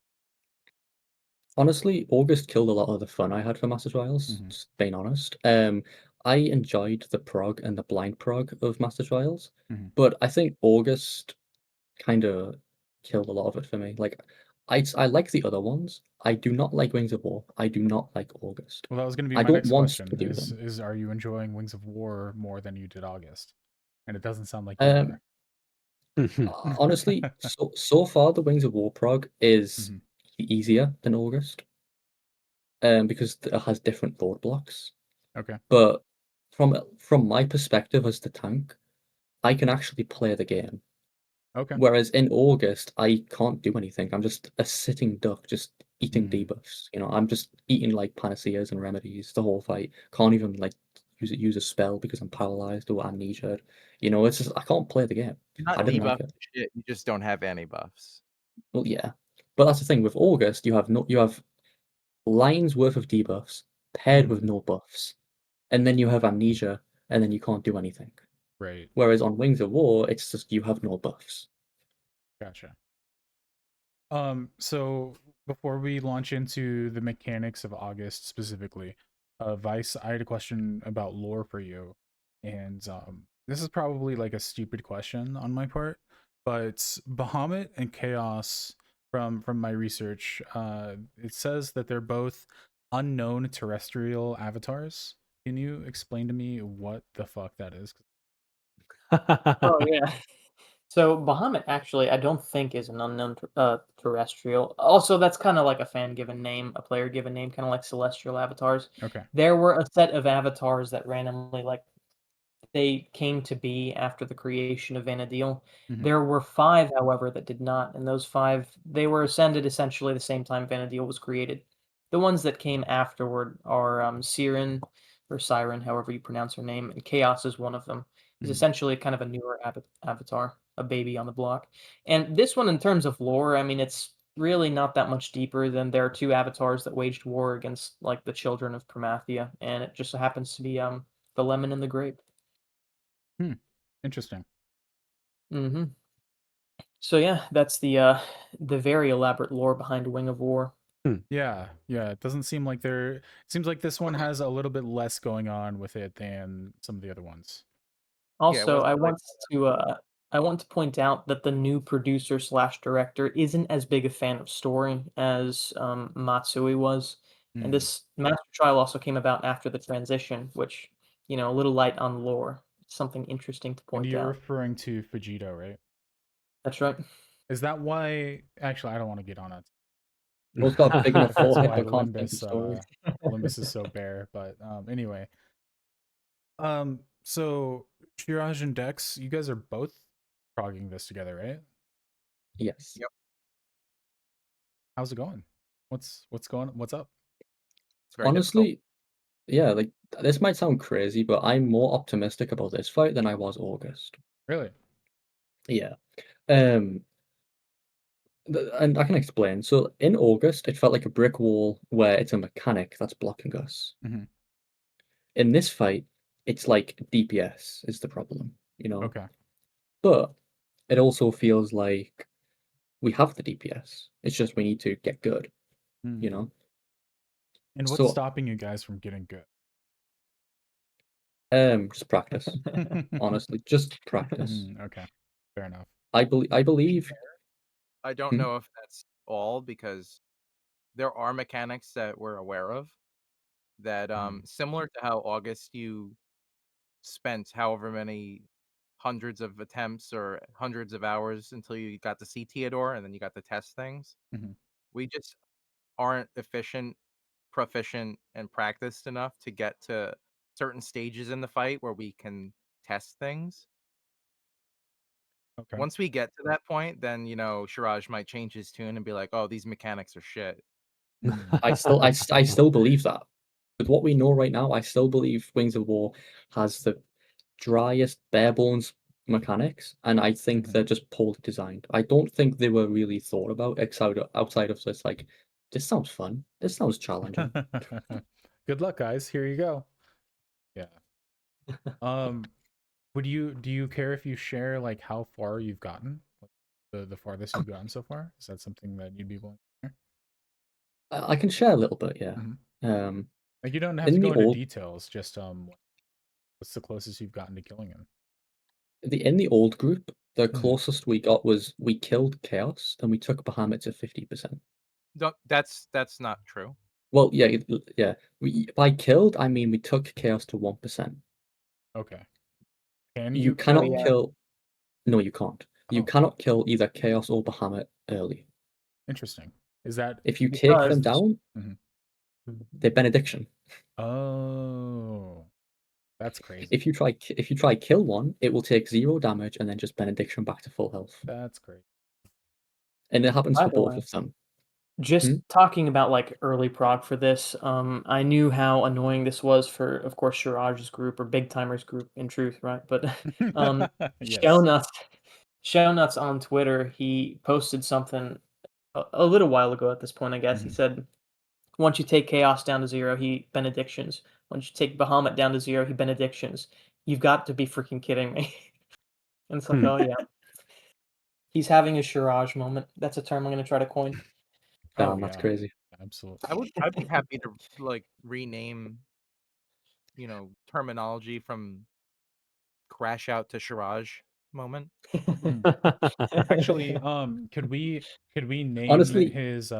Honestly, August killed a lot of the fun I had for Master Trials, just being honest. I enjoyed the prog and the blind prog of Master Trials, but I think August kind of killed a lot of it for me. Like, I like the other ones. I do not like Wings of War. I do not like August. Well, that was going to be I my don't next want question. to do them. Is are you enjoying Wings of War more than you did August? And it doesn't sound like you are. Honestly, so far the Wings of War prog is easier than August, because it has different load blocks. Okay. But from my perspective as the tank, I can actually play the game. Okay. Whereas in August, I can't do anything. I'm just a sitting duck, just eating debuffs. I'm just eating like panaceas and remedies the whole fight. Can't even like use a spell because I'm paralyzed or amnesia. It's just I can't play the game. You're not I didn't like debuffed it. shit, you just don't have any buffs. Well, yeah, but that's the thing with August. You have lines worth of debuffs paired with no buffs, and then you have amnesia, and then you can't do anything. Right. Whereas on Wings of War, it's just you have no buffs. Gotcha. So before we launch into the mechanics of August specifically, Vice, I had a question about lore for you, and this is probably like a stupid question on my part, but Bahamut and Chaos, from my research, it says that they're both unknown terrestrial avatars. Can you explain to me what the fuck that is? Oh yeah. So Bahamut actually, I don't think is an unknown terrestrial. Also, that's kind of like a fan given name, a player given name, kind of like celestial avatars. Okay. There were a set of avatars that randomly like they came to be after the creation of Vanadil. Mhm. There were 5, however, that did not, and those 5, they were ascended essentially the same time Vanadil was created. The ones that came afterward are Siren, or Siren, however you pronounce her name, and Chaos is one of them. Is Mhm. essentially kind of a newer avatar, a baby on the block. And this one, in terms of lore, I mean, it's really not that much deeper than there are 2 avatars that waged war against like the children of Promathia, and it just so happens to be the lemon and the grape. Hmm. Interesting. Mhm. So yeah, that's the very elaborate lore behind Wing of War. Yeah, yeah. It doesn't seem like there. It seems like this one has a little bit less going on with it than some of the other ones. Yeah, it Also, wasn't like I want to point out that the new producer slash director isn't as big a fan of story as Matsui was, and Hmm. this Master Trial also came about after the transition, which a little light on lore. Something interesting to And point you're out. referring to Fujito, right? That's right. Is that why? Actually, I don't want to get on it. Bro's got a big enough If that's forehead, why but can't think of stories. Olympus is so bare. But anyway, so Shiraj and Dex, you guys are both progging this together, right? Yes. Yep. How's it going? What's going? What's up? it's very difficult. Honestly, yeah, like this might sound crazy, but I'm more optimistic about this fight than I was August. Really? Yeah. Um, and I can explain. So in August, it felt like a brick wall where it's a mechanic that's blocking us. Hmm. In this fight, it's like DPS is the problem, Okay. But it also feels like we have the DPS. It's just we need to get good, you Hmm. know? And what's So, stopping you guys from getting good? just practice. Honestly, just practice. Okay. Fair enough. I To be believe. fair, I don't Hmm? know if that's all because there are mechanics that we're aware of that Mhm. similar to how August you spent however many hundreds of attempts or hundreds of hours until you got to see Theodore and then you got to test things. Mhm. We just aren't efficient, proficient, and practiced enough to get to certain stages in the fight where we can test things. Okay. Once we get to that point, then Shiraj might change his tune and be like, "Oh, these mechanics are shit." Mm. I still believe that. With what we know right now, I still believe Wings of War has the driest, bare bones mechanics, and I think Mhm. they're just poorly designed. I don't think they were really thought about outside of this. Like, this sounds fun. This sounds challenging. Good luck, guys. Here you go. Yeah. Um, do you care if you share like how far you've gotten? Like the farthest you've gotten so far? Is that something that you'd be willing to share? I can share a little bit, yeah. Mhm. Um, Like you don't have to in go the into old details, just what's the closest you've gotten to killing him? in the old group, the Mhm. closest we got was we killed Chaos, and we took Bahamut to 50%. That's not true. Well, yeah, yeah. By killed, I mean we took Chaos to 1%. Okay. Can You you Oh cannot kill? yeah. kill. No, you can't. You Oh, cannot kill either Chaos or Bahamut early. interesting. Is that If you take Because them down, Mhm. they're benediction. Oh, that's crazy. If you try kill one, it will take 0 damage and then just benediction back to full health. That's great. And it happens by for the both way, of them. Hmm? just talking about like early prog for this, I knew how annoying this was for, of course, Shiraj's group or Big Timer's group in truth, right? But um, Yes. Shownuts, Shownuts on Twitter, he posted something a little while ago at this point, I guess. He Mhm. said, once you take Chaos down to 0, he benedictions. Once you take Bahamut down to 0, he benedictions. You've got to be freaking kidding me. And it's like, Hmm. oh yeah, he's having a Shiraj moment. That's a term I'm going to try to coin. Oh, Damn, that's yeah, crazy. absolutely. I'd be happy to like rename, terminology from crash out to Shiraj moment. Mhm. Actually, could we name Honestly, his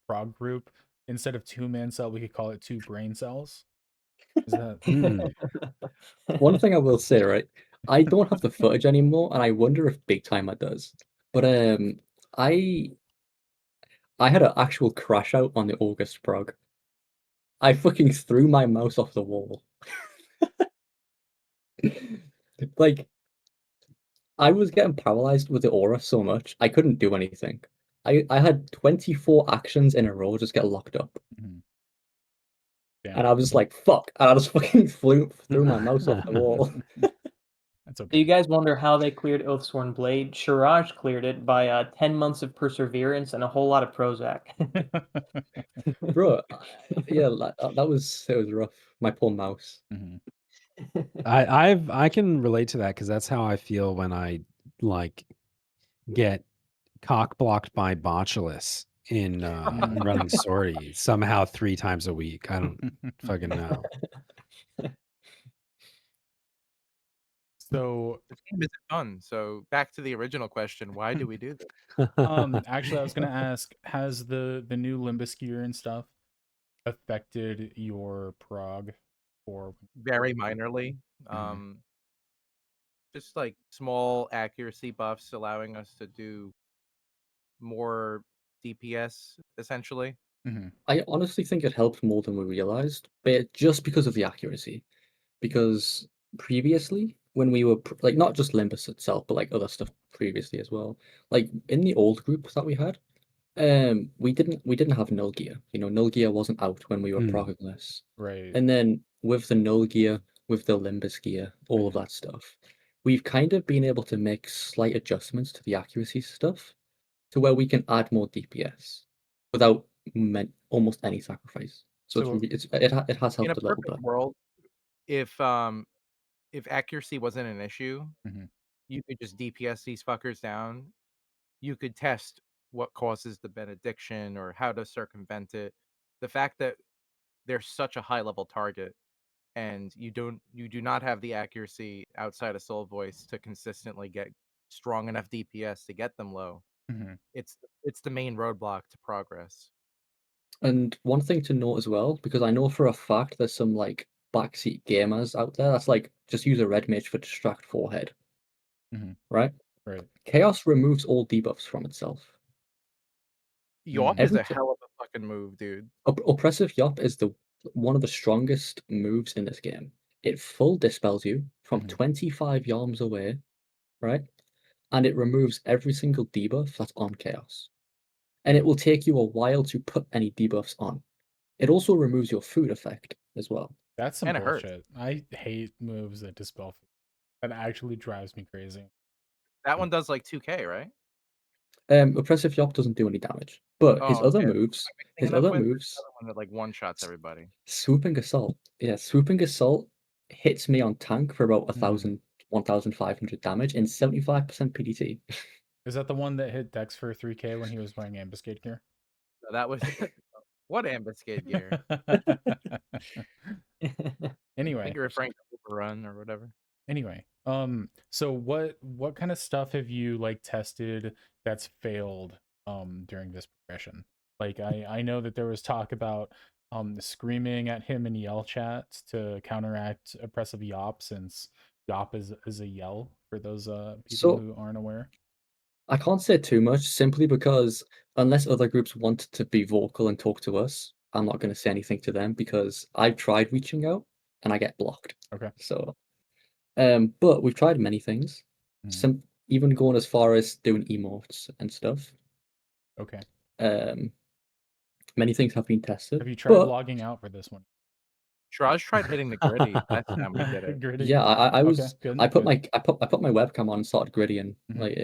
prog group instead of two man cell, we could call it two brain cells? Is that Mm. one thing I will say, right? I don't have the footage anymore, and I wonder if Big Timer does. But I I had an actual crash out on the August prog. I fucking threw my mouse off the wall. Like I was getting paralyzed with the aura so much I couldn't do anything. I had 24 actions in a row just get locked up, Mhm. and Damn. I was just like, "Fuck!" And I just fucking threw my mouse off the wall. That's So you okay. guys wonder how they cleared Oathsworn Blade? Shiraj cleared it by 10 months of perseverance and a whole lot of Prozac. Bro, yeah, that was it was rough. My poor mouse. Mhm. I can relate to that because that's how I feel when I like get cock blocked by Botulus in running Mm. sortie somehow 3 times a week. I don't fucking know. So, This game isn't fun. So back to the original question: why do we do this? actually, I was gonna ask, has the new Limbus gear and stuff affected your prog or? Very minorly. Mhm. Just like small accuracy buffs, allowing us to do more DPS essentially. Mhm. I honestly think it helped more than we realized, but just because of the accuracy. Because previously, when we were like not just Limbus itself, but like other stuff previously as well. Like in the old group that we had, we didn't have null gear. Null gear wasn't out when we were Mm, progging this. Right. And then with the null gear, with the Limbus gear, all of Mhm. that stuff, we've kind of been able to make slight adjustments to the accuracy stuff to where we can add more DPS without almost any sacrifice. So it's So, re- it's it has In a helped a little perfect bit. world, if um if accuracy wasn't an issue, mhm. you could just DPS these fuckers down. You could test what causes the benediction or how to circumvent it. The fact that they're such a high level target and you do not have the accuracy outside of soul voice to consistently get strong enough DPS to get them low. Mhm. It's the main roadblock to progress. And one thing to note as well, because I know for a fact there's some like backseat gamers out there that's like just use a red mage for distract forehead, Mhm. right? Right. Chaos removes all debuffs from itself. Yawp Mm. is Every a hell of a fucking move, dude. oppressive yop is the one of the strongest moves in this game. It full dispels you from Mhm. 25 yards away, right? And it removes every single debuff that's on chaos. And it will take you a while to put any debuffs on. It also removes your food effect as well. That's some And it hurts. bullshit. I hate moves that dispel fear. That actually drives me crazy. That one does like 2K, right? Oppressive Yop doesn't do any damage, but Oh, okay. Am I his thinking of other when there's moves, another one that like one shots everybody. Swooping Assault. Yeah, Swooping Assault hits me on tank for about Mhm. 1,500 damage in 75% PDT. Is that the one that hit Dex for 3K when he was wearing ambuscade gear? So that was what ambuscade gear. I think Anyway, you're referring to Overrun or whatever. so what kind of stuff have you like tested that's failed during this progression? Like I know that there was talk about screaming at him in yell chat to counteract oppressive yop, since yop is a yell for those people So who aren't aware. I can't say too much simply because unless other groups want to be vocal and talk to us, I'm not going to say anything to them because I've tried reaching out and I get blocked. Okay. So, but we've tried many things. Mhm. Even going as far as doing emotes and stuff. Okay. Um, Many things have been Have tested, you tried but logging out for this one? Shraj tried hitting the gritty last time we did it. Gritty. yeah, Okay, good, I put good. my webcam on and started gritty and Mhm. like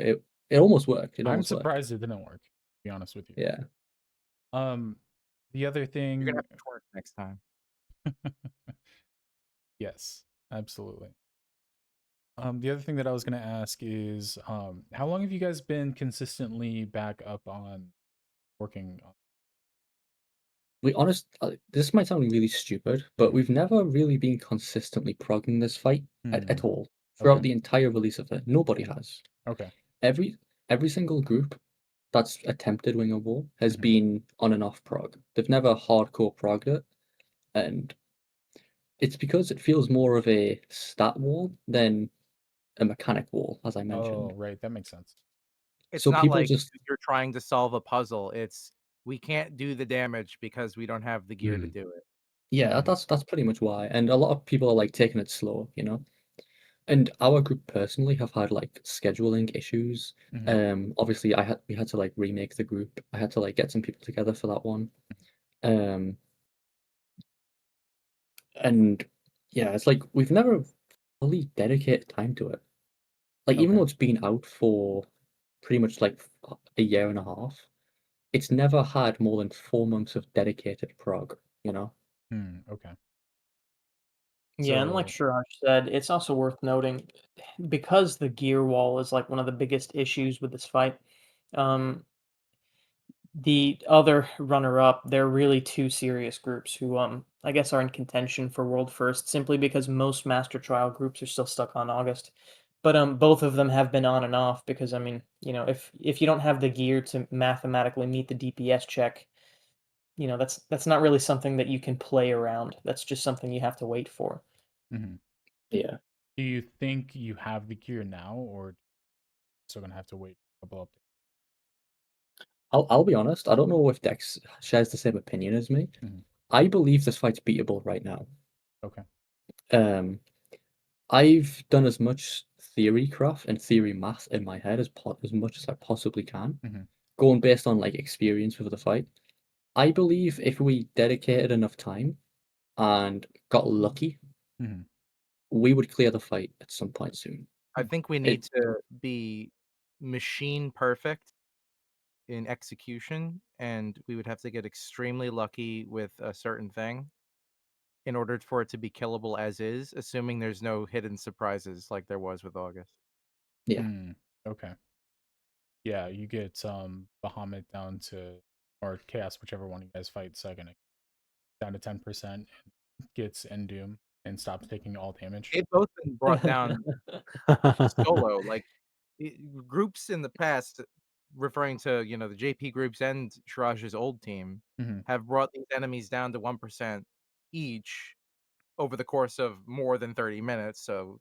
it almost worked. It I'm almost worked. surprised it didn't work, to be honest with you. Yeah. Um, the other You're gonna thing, have to twerk next time. yes, absolutely. The other thing that I was gonna ask is, how long have you guys been consistently back up on working on? We honest, this might sound really stupid, but Mhm. we've never really been consistently progging this fight at Hmm. all throughout Okay. the entire release of it. Nobody has. Okay. Every every single group that's attempted Wing of War has Mhm. been on and off prog. They've never hardcore progged it, and it's because it feels more of a stat wall than a mechanic wall, as I Oh, mentioned. right. That makes sense. It's So not people like just you're trying to solve a puzzle. It's we can't do the damage because we don't have the gear to Mm, do it. yeah, Mhm. that's pretty much why. And a lot of people are like taking it slow, you know. And our group personally have had like scheduling issues. Mhm. Obviously we had to like remake the group. I had to like get some people together for that one. Um, and yeah, it's like we've never fully dedicated time to it. Like even Okay. though it's been out for pretty much like a year and a half, it's never had more than 4 months of dedicated prog, you know? Okay. Yeah, and like So, Shiraj said, it's also worth noting because the gear wall is like one of the biggest issues with this fight. Um, the other runner-up, they're really two serious groups who, I guess, are in contention for world first simply because most master trial groups are still stuck on August. But both of them have been on and off because I mean, if you don't have the gear to mathematically meet the DPS check, that's not really something that you can play around. That's just something you have to wait for. mhm. Yeah. Do you think you have the gear now, or still gonna have to wait a couple updates? I'll be honest, I don't know if Dex shares the same opinion as me. Mhm. I believe this fight's beatable right now. Okay. Um, I've done as much theory craft and theory math in my head as much as I possibly can, Mhm. going based on like experience with the fight. I believe if we dedicated enough time and got lucky, Mhm. we would clear the fight at some point soon. I think we It need to be machine perfect in execution, and we would have to get extremely lucky with a certain thing in order for it to be killable as is, assuming there's no hidden surprises like there was with August. yeah, Mm. Okay. Yeah, you get Bahamut down to, or Chaos, whichever one you guys fight second, down to 10% and gets Endoom and stops taking all damage. They've both been brought down solo, like groups in the past, referring to the JP groups and Shiraj's old team, Mhm. have brought these enemies down to 1% each over the course of more than 30 minutes. So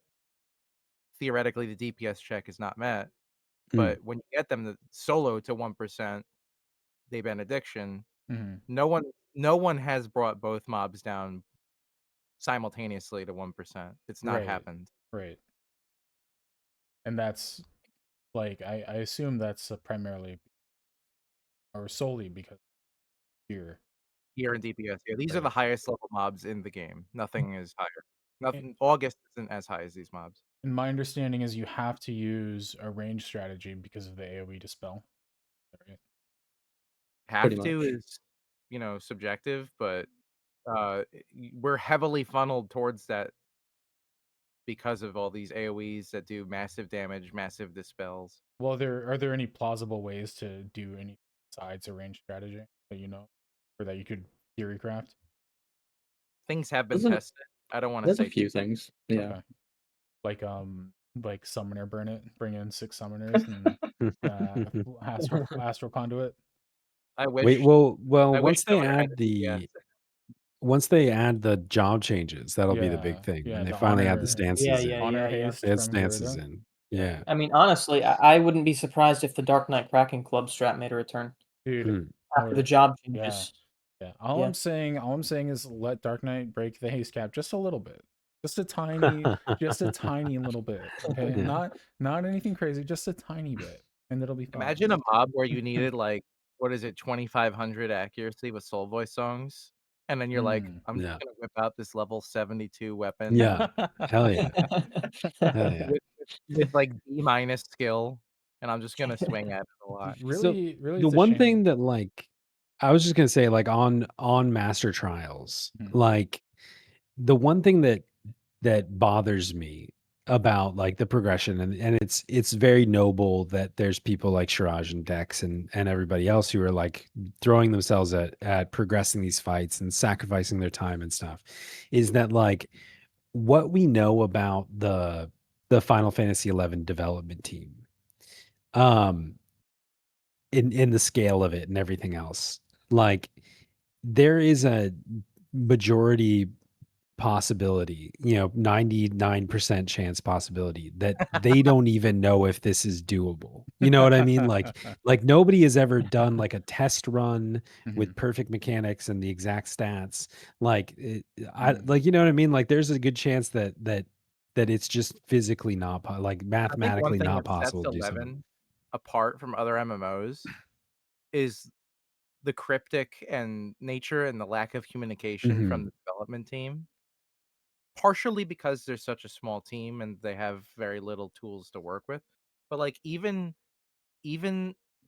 theoretically, the DPS check is not met. mm, But when you get them to solo to 1%, they benediction. Mhm. No one has brought both mobs down simultaneously to 1%. It's not Right. happened. Right. And that's like I assume that's primarily or solely because here, Here in DPS. Yeah, these are the right? highest level mobs in the game. Mm. Nothing is higher. A- Nothing August isn't as high as these mobs. And my understanding is you have to use a range strategy because of the AoE dispel. Right? pretty Have to much. is, subjective, but we're heavily funneled towards that because of all these AoEs that do massive damage, massive dispels. Well, are there any plausible ways to do any sides or range strategy that you know, or that you could theory craft? Things have been There's a tested. I don't want to there's a say too. few things. Yeah. Okay, like summoner burn it, bring in 6 summoners and astral conduit. I wait, wish well, I wish Summoner had a DPS. once they add the job changes, that'll be the big Yeah, thing when yeah, they the finally add the Yeah, stances yeah, in. honor yeah, yeah. haste They add from stances Garuda. in. Yeah, Yeah. I mean, honestly, I wouldn't be surprised if the Dark Knight Cracking Club strat made a return dude. Mm. after the Or job yeah, changes. yeah. Yeah. All I'm saying is let Dark Knight break the haste cap just a little bit, just a tiny little bit. Okay, Yeah. not anything crazy, just a tiny bit, and it'll be fine. Imagine a mob where you needed, like, what is it, 2,500 accuracy with soul voice songs, and then you're like, Mm. "I'm just Yeah. gonna whip out this level 72 weapon Yeah. Hell yeah. Hell yeah. with, like, D minus skill, and I'm just gonna swing at it a lot." So Really, the it's a one shame. thing that like I was just gonna say, like on master trials, Mhm. like the one thing that bothers me about like the progression, and it's very noble that there's people like Shiraj and Dex and everybody else who are like throwing themselves at progressing these fights and sacrificing their time and stuff. Is that like what we know about the Final Fantasy 11 development team, um, in the scale of it and everything else? Like there is a majority possibility, 99% chance possibility that they don't even know if this is doable. You know what I mean? Like nobody has ever done like a test run Mhm. with perfect mechanics and the exact stats. Like I Mm. like, you know what I mean? Like there's a good chance that it's just physically not like I think one mathematically thing not that sets possible to do something. 11 apart from other MMOs is the cryptic and nature and the lack of communication from Mhm. the development team. Partially because they're such a small team and they have very little tools to work with. But like even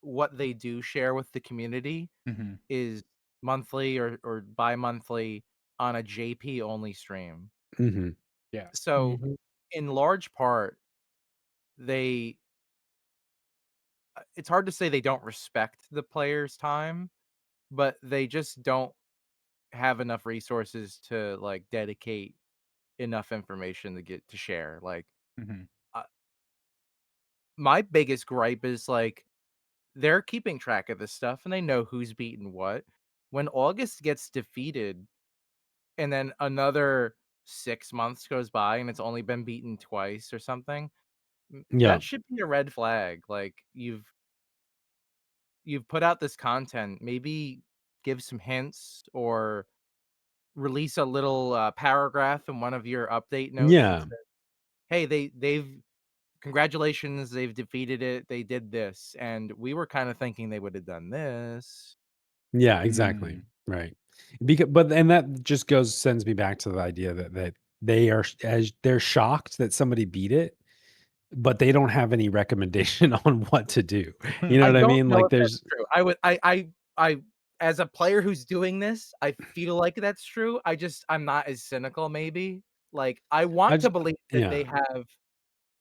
what they do share with the community Mhm. is monthly or bi-monthly on a JP only stream. Mhm. Yeah. So Mhm. in large part, they it's hard to say they don't respect the player's time, but they just don't have enough resources to like dedicate enough information to get to share. Like Mhm. uh, my biggest gripe is like they're keeping track of this stuff and they know who's beaten what. When August gets defeated and then another 6 months goes by and it's only been beaten twice or something, Yeah. that should be a red flag. Like you've put out this content, maybe give some hints or release a little paragraph in one of your update notes that Yeah. says, "Hey, they've congratulations, they've defeated it. They did this, and we were kind of thinking they would have done this." Yeah, exactly. Mm. Right. Because but and that just goes sends me back to the idea that they are as they're shocked that somebody beat it, but they don't have any recommendation on what to do. You know I what I don't mean? know Like if that's there's true. I as a player who's doing this, I feel like that's true. I'm not as cynical maybe. Like I I want to just believe that yeah. they have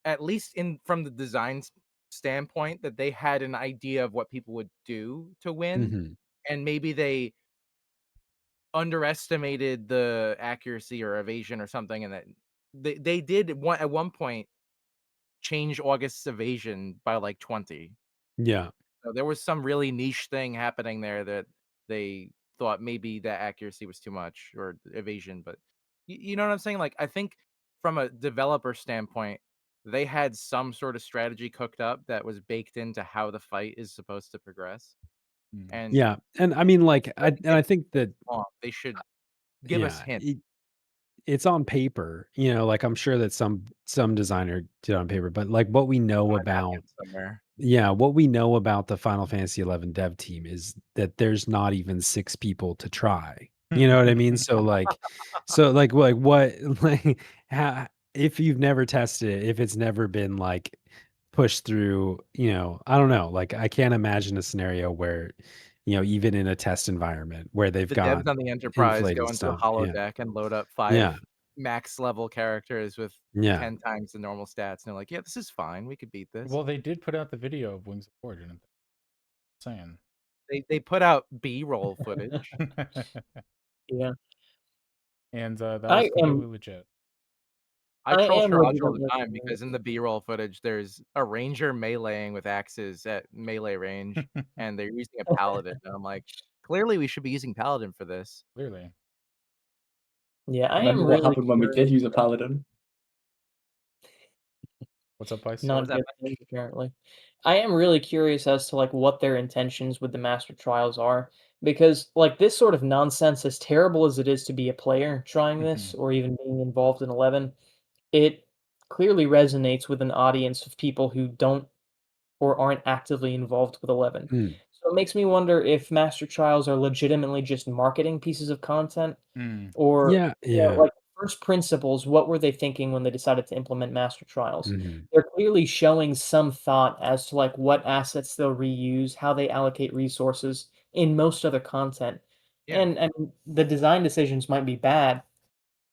at least in from the design standpoint that they had an idea of what people would do to win Mhm. and maybe they underestimated the accuracy or evasion or something and that they did at one point change August's evasion by like 20. Yeah. So there was some really niche thing happening there that they thought maybe the accuracy was too much or evasion, but you know what I'm saying? Like I think from a developer standpoint, they had some sort of strategy cooked up that was baked into how the fight is supposed to progress. Mm. And Yeah. And I mean like I think that they should give us yeah, hints. it's on paper, like I'm sure that some designer did on paper, but like what we know On a about napkin somewhere. yeah, what we know about the Final Fantasy 11 dev team is that there's not even 6 people to try. You know what I mean? So like what like how, if you've never tested it, if it's never been like pushed through, I don't know. Like I can't imagine a scenario where, even in a test environment where they've The got devs on the Enterprise go inflated into a stuff. Yeah. holodeck and load up Yeah. 5 max level characters with Yeah. 10 times the normal stats, and they're like, "Yeah, this is fine. We could beat this." Well, they did put out the video of Wings of War, didn't they? Saying. They put out B-roll footage. Yeah. And that was I am completely legit. I I troll am Siraj all the legitimately time curious. because in the B-roll footage, there's a ranger meleeing with axes at melee range, and they're using a paladin, and I'm like, "Clearly, we should be using paladin for this." Clearly. Yeah, I Remember am what really happened when we curious. did use a paladin? What's up, Vice? What Not was a that? good thing, apparently. I am really curious as to like what their intentions with the master trials are, because like this sort of nonsense, as terrible as it is to be a player trying this Mhm. or even being involved in 11, it clearly resonates with an audience of people who don't or aren't actively involved with 11. Mm. So it makes me wonder if master trials are legitimately just marketing pieces of content Mm. or, Yeah. Yeah. like, first principles, what were they thinking when they decided to implement master trials? Mhm. They're clearly showing some thought as to, like, what assets they'll reuse, how they allocate resources in most other content. Yeah. And the design decisions might be bad,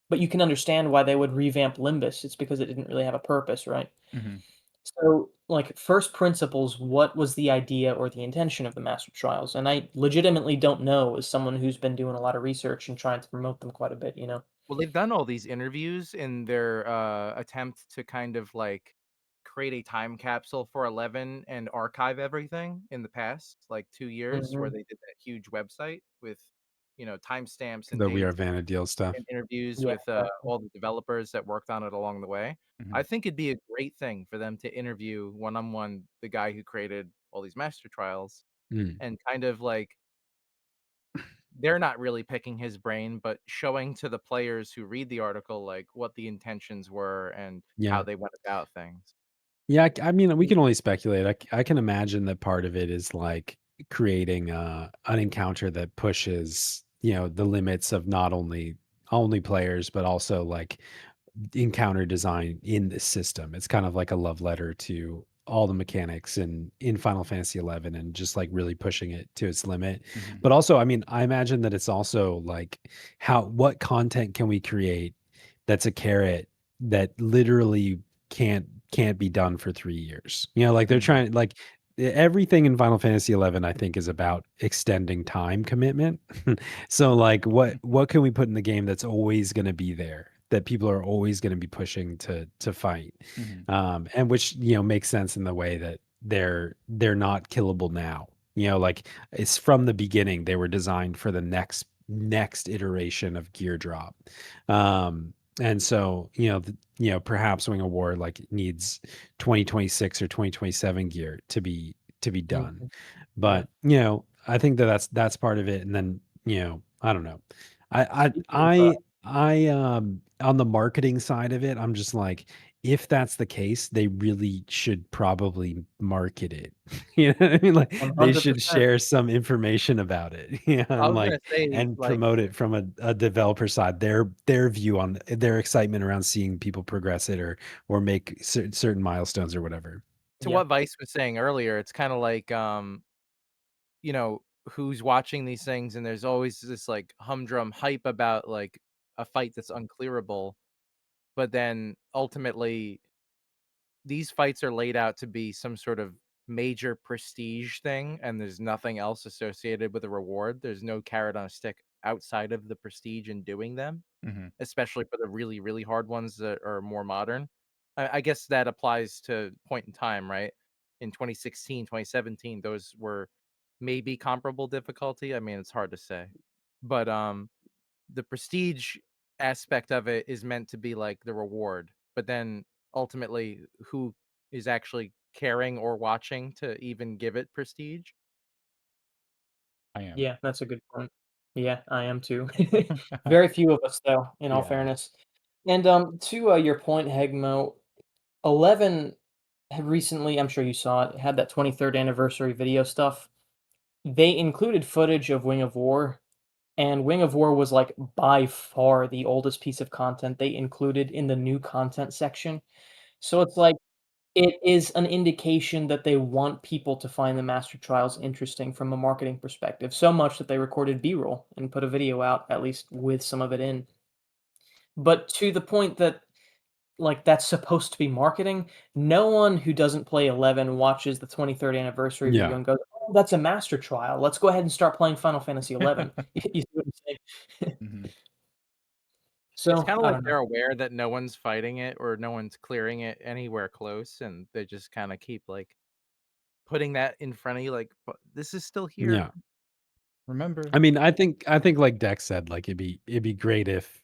but you can understand why they would revamp Limbus. It's because it didn't really have a purpose, right? Mhm. So, like, first principles, what was the idea or the intention of the master trials? And I legitimately don't know as someone who's been doing a lot of research and trying to promote them quite a bit, you know? Well, they've done all these interviews in their attempt to kind of like create a time capsule for 11 and archive everything in the past, like 2 years, where Mhm. they did that huge website with, timestamps and The We Are dates Vana'diel stuff. and interviews Yeah, with exactly. all the developers that worked on it along the way. I Mhm. think it'd be a great thing for them to interview one on one the guy who created all these master trials Mm, and kind of like they're not really picking his brain, but showing to the players who read the article, like, what the intentions were and how yeah. they went about things. Yeah, I mean, we Yeah. can only speculate. I can imagine that part of it is like creating an encounter that pushes, the limits of not only players, but also like encounter design in this system. It's kind of like a love letter to all the mechanics in Final Fantasy 11 and just like really pushing it to its limit. Mhm. But also, I mean, I imagine that it's also like what content can we create that's a carrot that literally can't be done for 3 years. Like they're Mhm. trying like everything in Final Fantasy 11 I think is about extending time commitment. So like what can we put in the game that's always going to be there that people are always going to be pushing to fight. Mhm. And which makes sense in the way that they're not killable now. Like it's from the beginning they were designed for the next iteration of gear drop. And so, perhaps Wing of War like needs 2026 or 2027 gear to be done. Mhm. Yeah. But, I think that that's part of it. And then, I don't know. Speaking of, On the marketing side of it, I'm just like, if that's the case, they really should probably market it. You know what I mean? Like they should 100%. share some information about it. Yeah. I And was gonna like say, and like, promote it from a developer side, their view on their excitement around seeing people progress it or make certain milestones or whatever. to Yeah. what Vice was saying earlier, it's kinda like, you know, who's watching these things, and there's always this, like, humdrum hype about, like, a fight that's unclearable, but then ultimately these fights are laid out to be some sort of major prestige thing, and there's nothing else associated with a reward. There's no carrot on a stick outside of the prestige in doing them, Mhm. especially for the really, really hard ones that are more modern. I guess that applies to point in time, right? In 2016, 2017, those were maybe comparable difficulty. I mean, it's hard to say. But the prestige aspect of it is meant to be like the reward, but then ultimately who is actually caring or watching to even give it prestige? I am. Yeah, that's a good point. Yeah, I am too. Very few of us, though, in all Yeah. fairness. And to your point, Hegmo, 11 had recently, I'm sure you saw it, had that 23rd anniversary video stuff. They included footage of Wing of War, and Wing of War was like by far the oldest piece of content they included in the new content section. So it's like it is an indication that they want people to find the Master Trials interesting from a marketing perspective, so much that they recorded B-roll and put a video out, at least with some of it in. But to the point that, like, that's supposed to be marketing, no one who doesn't play 11 watches the 23rd anniversary video Yeah. and goes, "Oh, that's a Master Trial. Let's go ahead and start playing Final Fantasy 11." You see what I'm saying? Mhm. It's So, kind of I like don't know. they're aware that no one's fighting it or no one's clearing it anywhere close, and they just kind of keep like putting that in front of you, like, "But this is still here." Yeah. Remember. I mean, I think like Dex said, like it'd be great if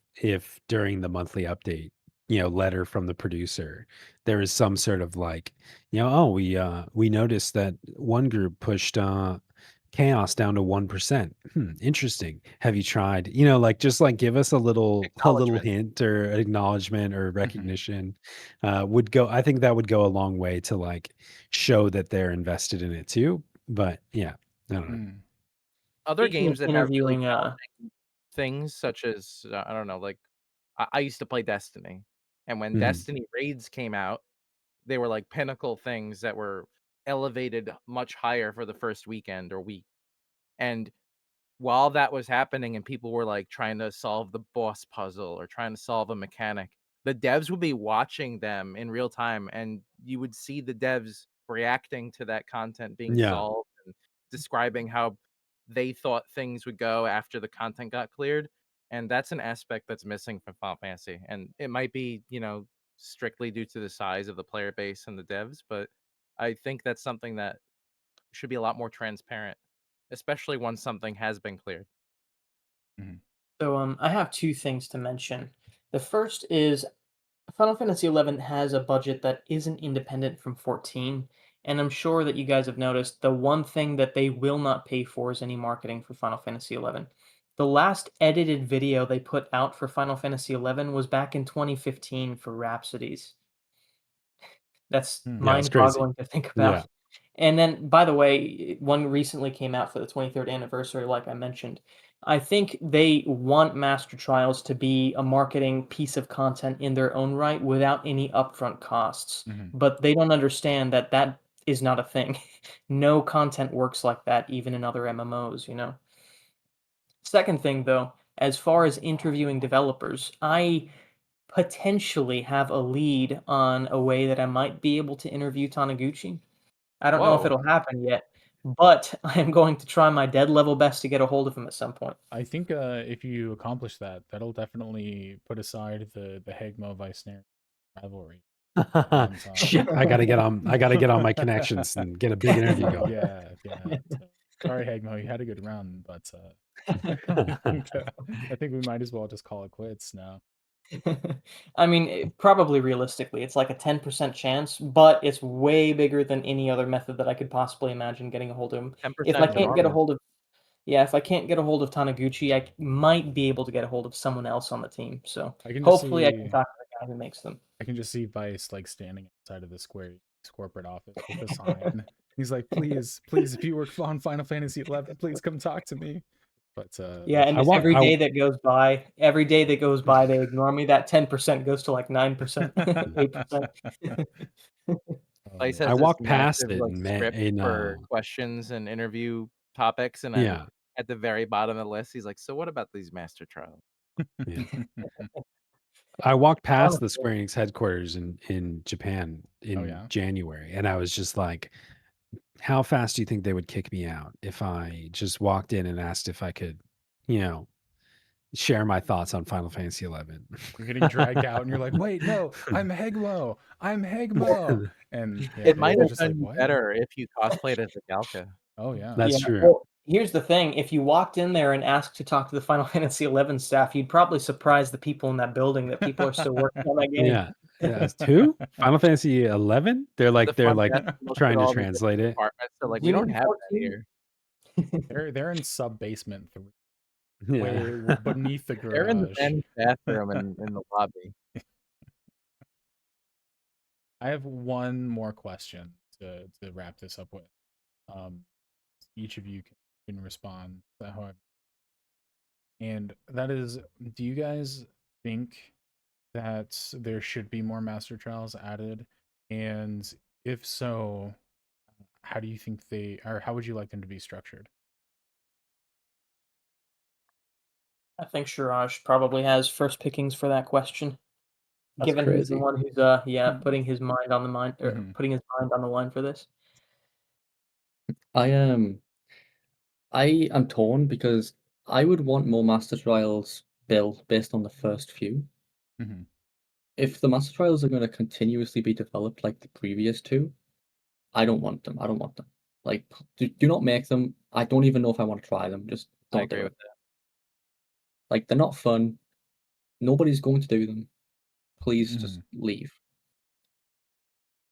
during the monthly update, letter from the producer, there is some sort of like, oh, we noticed that one group pushed chaos down to 1%. Interesting. Have you tried? Like just like give us a little Acknowledgement. hint or acknowledgement or Mhm. recognition would go I think that would go a long way to like show that they're invested in it too. But yeah, I don't know. Mm. Other Speaking of games that have really interviewing, challenging things, such as I don't know, like I used to play Destiny, and when Mhm. Destiny raids came out, they were like pinnacle things that were elevated much higher for the first weekend or week. And while that was happening and people were like trying to solve the boss puzzle or trying to solve a mechanic, the devs would be watching them in real time, and you would see the devs reacting to that content being Yeah. solved and describing how they thought things would go after the content got cleared. And that's an aspect that's missing from Final Fantasy. And it might be, strictly due to the size of the player base and the devs, but I think that's something that should be a lot more transparent, especially once something has been cleared. Mhm. So I have two things to mention. The first is Final Fantasy 11 has a budget that isn't independent from 14, and I'm sure that you guys have noticed the one thing that they will not pay for is any marketing for Final Fantasy 11. The last edited video they put out for Final Fantasy 11 was back in 2015 for Rhapsodies. That's Hmm. Yeah, it's crazy. mind-boggling to think Yeah. about. And then, by the way, one recently came out for the 23rd anniversary, like I mentioned. I think they want Master Trials to be a marketing piece of content in their own right without any upfront costs. Mhm. But they don't understand that that is not a thing. No content works like that, even in other MMOs, you know? Second thing, though, as far as interviewing developers, I potentially have a lead on a way that I might be able to interview Taniguchi. I don't know if Whoa. it'll happen yet, but I am going to try my dead level best to get a hold of him at some point. I think if you accomplish that, that'll definitely put aside the Hegmo Vicenarian rivalry. And I gotta get on my connections and get a big interview going. yeah, yeah. So, sorry, Hegmo, you had a good run, but I think we might as well just call it quits now. I mean, probably realistically, it's like a 10% chance, but it's way bigger than any other method that I could possibly imagine getting a hold of him. If I 10% is can't get a enormous. hold of Yeah, if I can't get a hold of Taniguchi, might be able to get a hold of someone else on the team. So I can just hopefully I can see talk to the guy who makes them. I can just see Vice like standing outside of the Square corporate office with a sign. He's like, please, please, if you work on Final Fantasy 11, please come talk to me. But Yeah, that's and I just want I every day that goes by, they ignore me. That 10% goes to like 9%, 8%. Oh Vice man. I has this walked past massive it like in script in for questions and interview topics, and then yeah, at the very bottom of the list, he's like, "So what about these master trials?" yeah. I walked past the Honestly, Square Enix headquarters in Japan Oh in yeah. January, and I was just like, how fast do you think they would kick me out if I just walked in and asked if I could, you know, share my thoughts on Final Fantasy 11? You're getting dragged out and you're like, wait, no, I'm Hegmo. I'm Hegmo. And yeah, It they're might they're have just like, done you what? better if you cosplayed as a Galka. Oh yeah. That's yeah. true. Well, here's the thing: if you walked in there and asked to talk to the Final Fantasy 11 staff, you'd probably surprise the people in that building that people are still working on that game. Yeah. Yeah. Two? Final Fantasy 11? The They're front like desk looks at trying to all the different translate it. departments, so like, Do "We you don't mean have that 14? here." they're in sub basement Yeah. way beneath the They're in the garage. men's bathroom in the lobby. I have one more question to wrap this up with. Um, each of you can respond however. And that is, do you guys think that there should be more master trials added? And if so, how do you think or how would you like them to be structured? I think Shiraj probably has first pickings for that question, That's given he's the crazy. one who's putting his mind on the mind or Hmm. putting his mind on the line for this. I I am torn because I would want more Master Trials built based on the first few. Hmm. If the Master Trials are going to continuously be developed like the previous two, I don't want them. I don't want them. Like, do not make them. I don't even know if I want to try them. Just I don't agree do with it. that. Like, they're not fun. Nobody's going to do them. Please Hmm. just leave.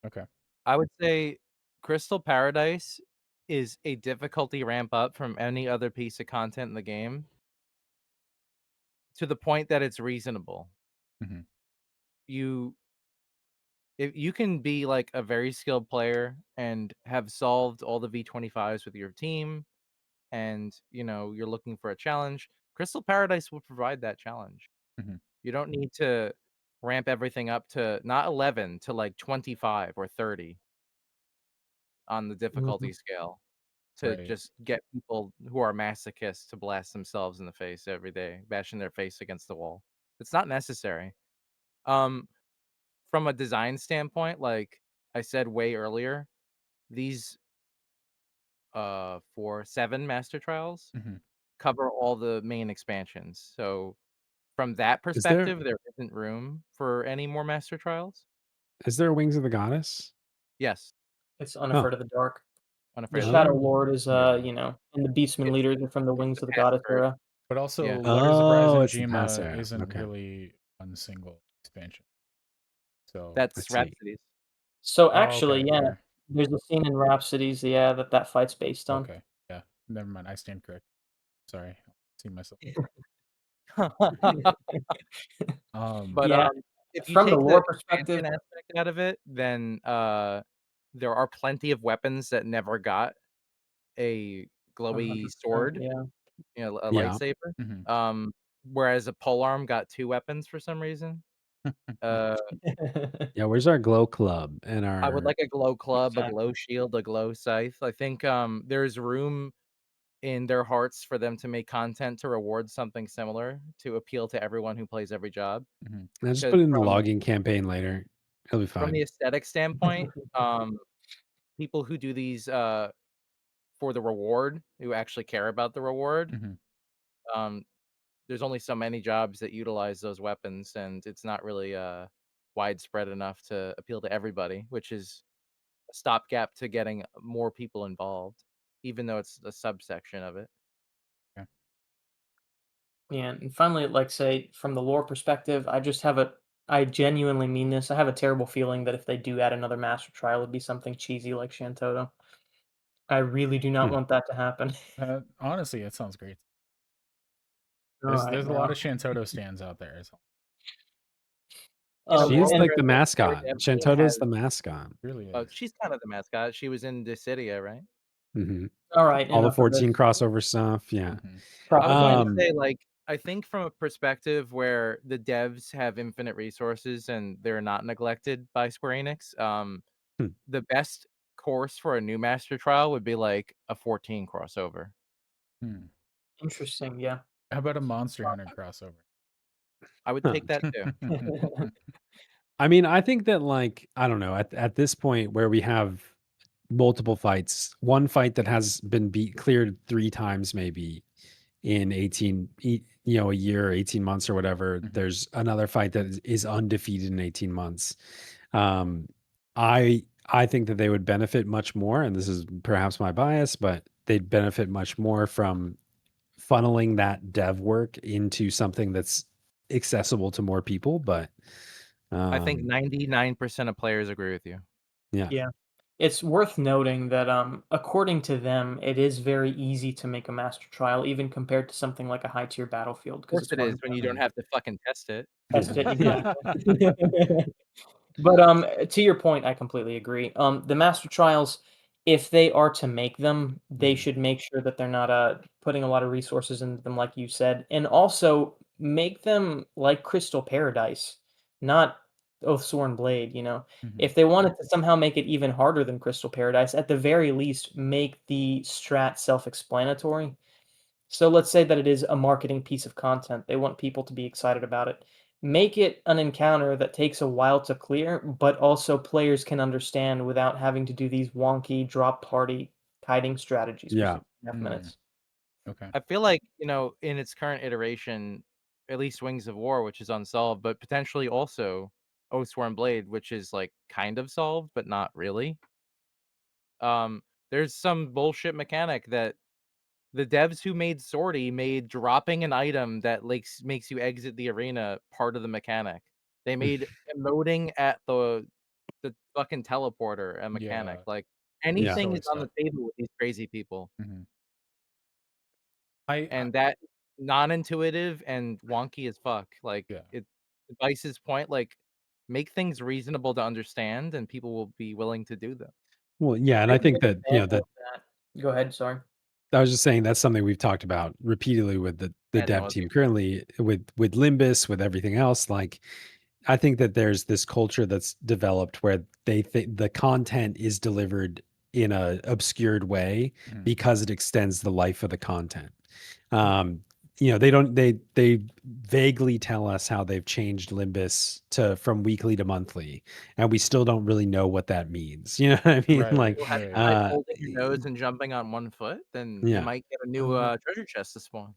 Okay. I would say Crystal Paradise is a difficulty ramp up from any other piece of content in the game to the point that it's reasonable. Hmm. You if you can be like a very skilled player and have solved all the V25s with your team and you're looking for a challenge, Crystal Paradise will provide that challenge. Hmm. You don't need to ramp everything up to not 11 to like 25 or 30 on the Mhm. difficulty scale. to Right. just get people who are masochists to blast themselves in the face every day, bashing their face against the wall. It's not necessary. Um, from a design standpoint, like I said way earlier, these 7 master trials Mhm. cover all the main expansions. So from that Is there perspective, there isn't room for any more master trials. is there Wings of the Goddess? Yes, It's Oh. Unafraid of the Dark. The Unafraid of the Shadow Dark. Oh. Lord is, Yeah. and the Beastmen It's leaders are from the it's Wings the of the past Goddess version. era. But also, Yeah. Waters of Rise Oh, and it's the past Jima era. isn't Okay. really one single expansion. So, I That's see. Rhapsodies. So oh, actually, okay, yeah, fair. there's a scene in Rhapsodies, yeah, that fight's based on. Okay, yeah. Never mind. I stand correct. Sorry, I'll see myself. But Yeah, if you from the take the lore perspective, expansion aspect out of it, then there are plenty of weapons that never got a glowy 100%, sword, yeah. a Yeah. lightsaber. Mhm. Whereas a polearm got 2 weapons for some reason. Uh, Yeah, where's our glow club and I would our like a glow club, a glow Exactly. shield, a glow scythe. I think there's room in their hearts for them to make content to reward something similar to appeal to everyone who plays every job. Mhm. I just Because put it in the logging campaign later. It'll be from fine. the aesthetic standpoint, people who do these for the reward, who actually care about the reward, Mhm. um, there's only so many jobs that utilize those weapons, and it's not really widespread enough to appeal to everybody, which is a stopgap to getting more people involved, even though it's a subsection of it. Yeah. Yeah, and finally, like say from the lore perspective, I genuinely mean this. I have a terrible feeling that if they do add another master trial, it'd be something cheesy like Shantoto. I really do not Hmm. want that to happen. Honestly, it sounds great. All right, There's a lot now. of Shantoto stands out there. So In a She is world And like where the the mascot. dev team Shantoto's has the mascot. it really is. she's kind of the mascot. She was in Dissidia, right? Mhm. all right, All the enough of this. 14 crossover stuff, yeah. Mhm. I was gonna Propaganda. Um, say, like, I think from a perspective where the devs have infinite resources and they're not neglected by Square Enix, hmm, the best course for a new master trial would be like a 14 crossover. Hmm. Interesting, yeah. How about a Monster Hunter crossover? I would huh. take that too. I mean, I think that like, I don't know, at this point where we have multiple fights, one fight that has been cleared 3 times maybe in 18 a year or 18 months or whatever. Mhm. There's another fight that is undefeated in 18 months. Um, I think that they would benefit much more, and this is perhaps my bias, but they'd benefit much more from funneling that dev work into something that's accessible to more people. But I think um, 99% of players agree with you. Of yeah, Yeah. It's worth noting that according to them, it is very easy to make a master trial, even compared to something like a high tier battlefield, because course it's it is run when you don't mm, have to fucking test it. test yeah, it yeah, exactly. But to your point, I completely agree. The master trials, if they are to make them, they Mhm. should make sure that they're not putting a lot of resources into them, like you said, and also make them like Crystal Paradise, not Oathsworn Blade. Mhm. If they wanted to somehow make it even harder than Crystal Paradise, at the very least, make the strat self-explanatory. So let's say that it is a marketing piece of content. They want people to be excited about it. Make it an encounter that takes a while to clear, but also players can understand without having to do these wonky drop party kiting strategies for yeah. 6.5 Mm. minutes. Okay. I feel like, in its current iteration, at least Wings of War, which is unsolved, but potentially also Oathsworn Blade, which is like kind of solved, but not really. There's some bullshit mechanic that the devs who made Sortie made dropping an item that makes you exit the arena part of the mechanic. They made emoting at the fucking teleporter a mechanic. Yeah. Like There's Yeah. anything is silly on the stuff. table with these crazy people. Mhm. I And that non-intuitive and wonky as fuck. Like yeah. it Device's point, like make things reasonable to understand and people will be willing to do them. Well, A yeah, and I really think good that example that of that. Go ahead, sorry. I was just saying that's something we've talked about repeatedly with the Ad dev nauseam. team currently with Limbus, with everything else. Like, I think that there's this culture that's developed where they think the content is delivered in a obscured way Mhm. because it extends the life of the content. They vaguely tell us how they've changed Limbus from weekly to monthly, and we still don't really know what that means. You know what I mean? Right, Like, Well, have you right. tried uh, holding your nose and jumping on one foot? Then you yeah, might get a new treasure chest to spawn.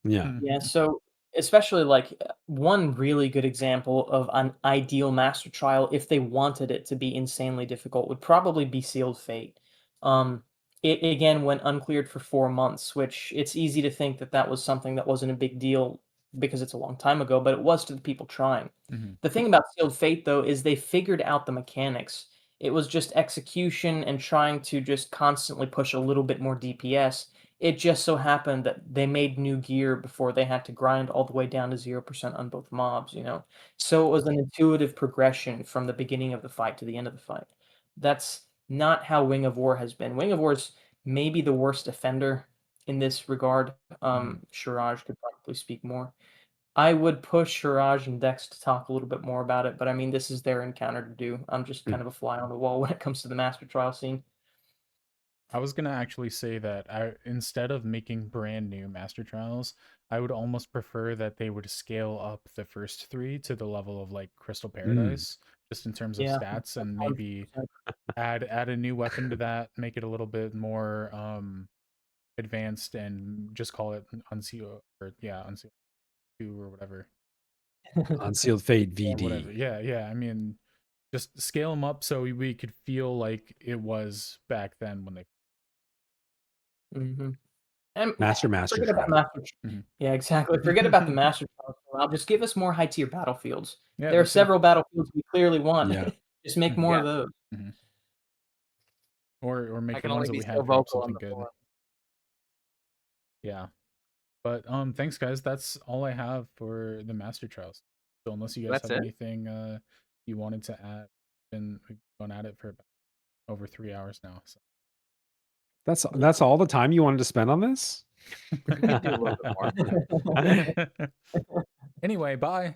yeah. Yeah, so especially like one really good example of an ideal master trial, if they wanted it to be insanely difficult, would probably be Sealed Fate. It again went uncleared for 4 months, which it's easy to think that that was something that wasn't a big deal because it's a long time ago, but it was to the people trying. Mhm. The thing about Sealed Fate, though, is they figured out the mechanics. It was just execution and trying to just constantly push a little bit more DPS. It just so happened that they made new gear before they had to grind all the way down to 0% on both mobs, you know? So it was an intuitive progression from the beginning of the fight to the end of the fight. That's not how Wing of War has been. Wing of War is maybe the worst offender in this regard. Mhm. Shiraj could probably speak more. I would push Shiraj and Dex to talk a little bit more about it, but I mean, this is their encounter to do. I'm just kind of a fly on the wall when it comes to the Master Trial scene. I was gonna actually say that instead of making brand new master trials, I would almost prefer that they would scale up the first three to the level of like Crystal Mm. Paradise, just in terms of Yeah, stats, and maybe 100%. add a new weapon to that, make it a little bit more advanced, and just call it Unseal or yeah, Unseal 2 or whatever. Unsealed Fate Or whatever. VD. Yeah, yeah. I mean, just scale them up so we could feel like it was back then when they. Mhm. And Master forget about Trial. Master Mhm. Yeah, exactly. Forget about the Master Trials for now. Just give us more high tier battlefields. Yeah, There are that too. several battlefields we clearly want. Yeah. Just make Mhm. more Yeah, of those. Mhm. Or I make the can ones only that be we so have drop vocal on something the good. forum. Yeah. But thanks guys. That's all I have for the master trials. So unless you guys That's have it. anything you wanted to add, we've gone at it for about over 3 hours now. So That's all the time you wanted to spend on this? We could do a little bit more. anyway, bye.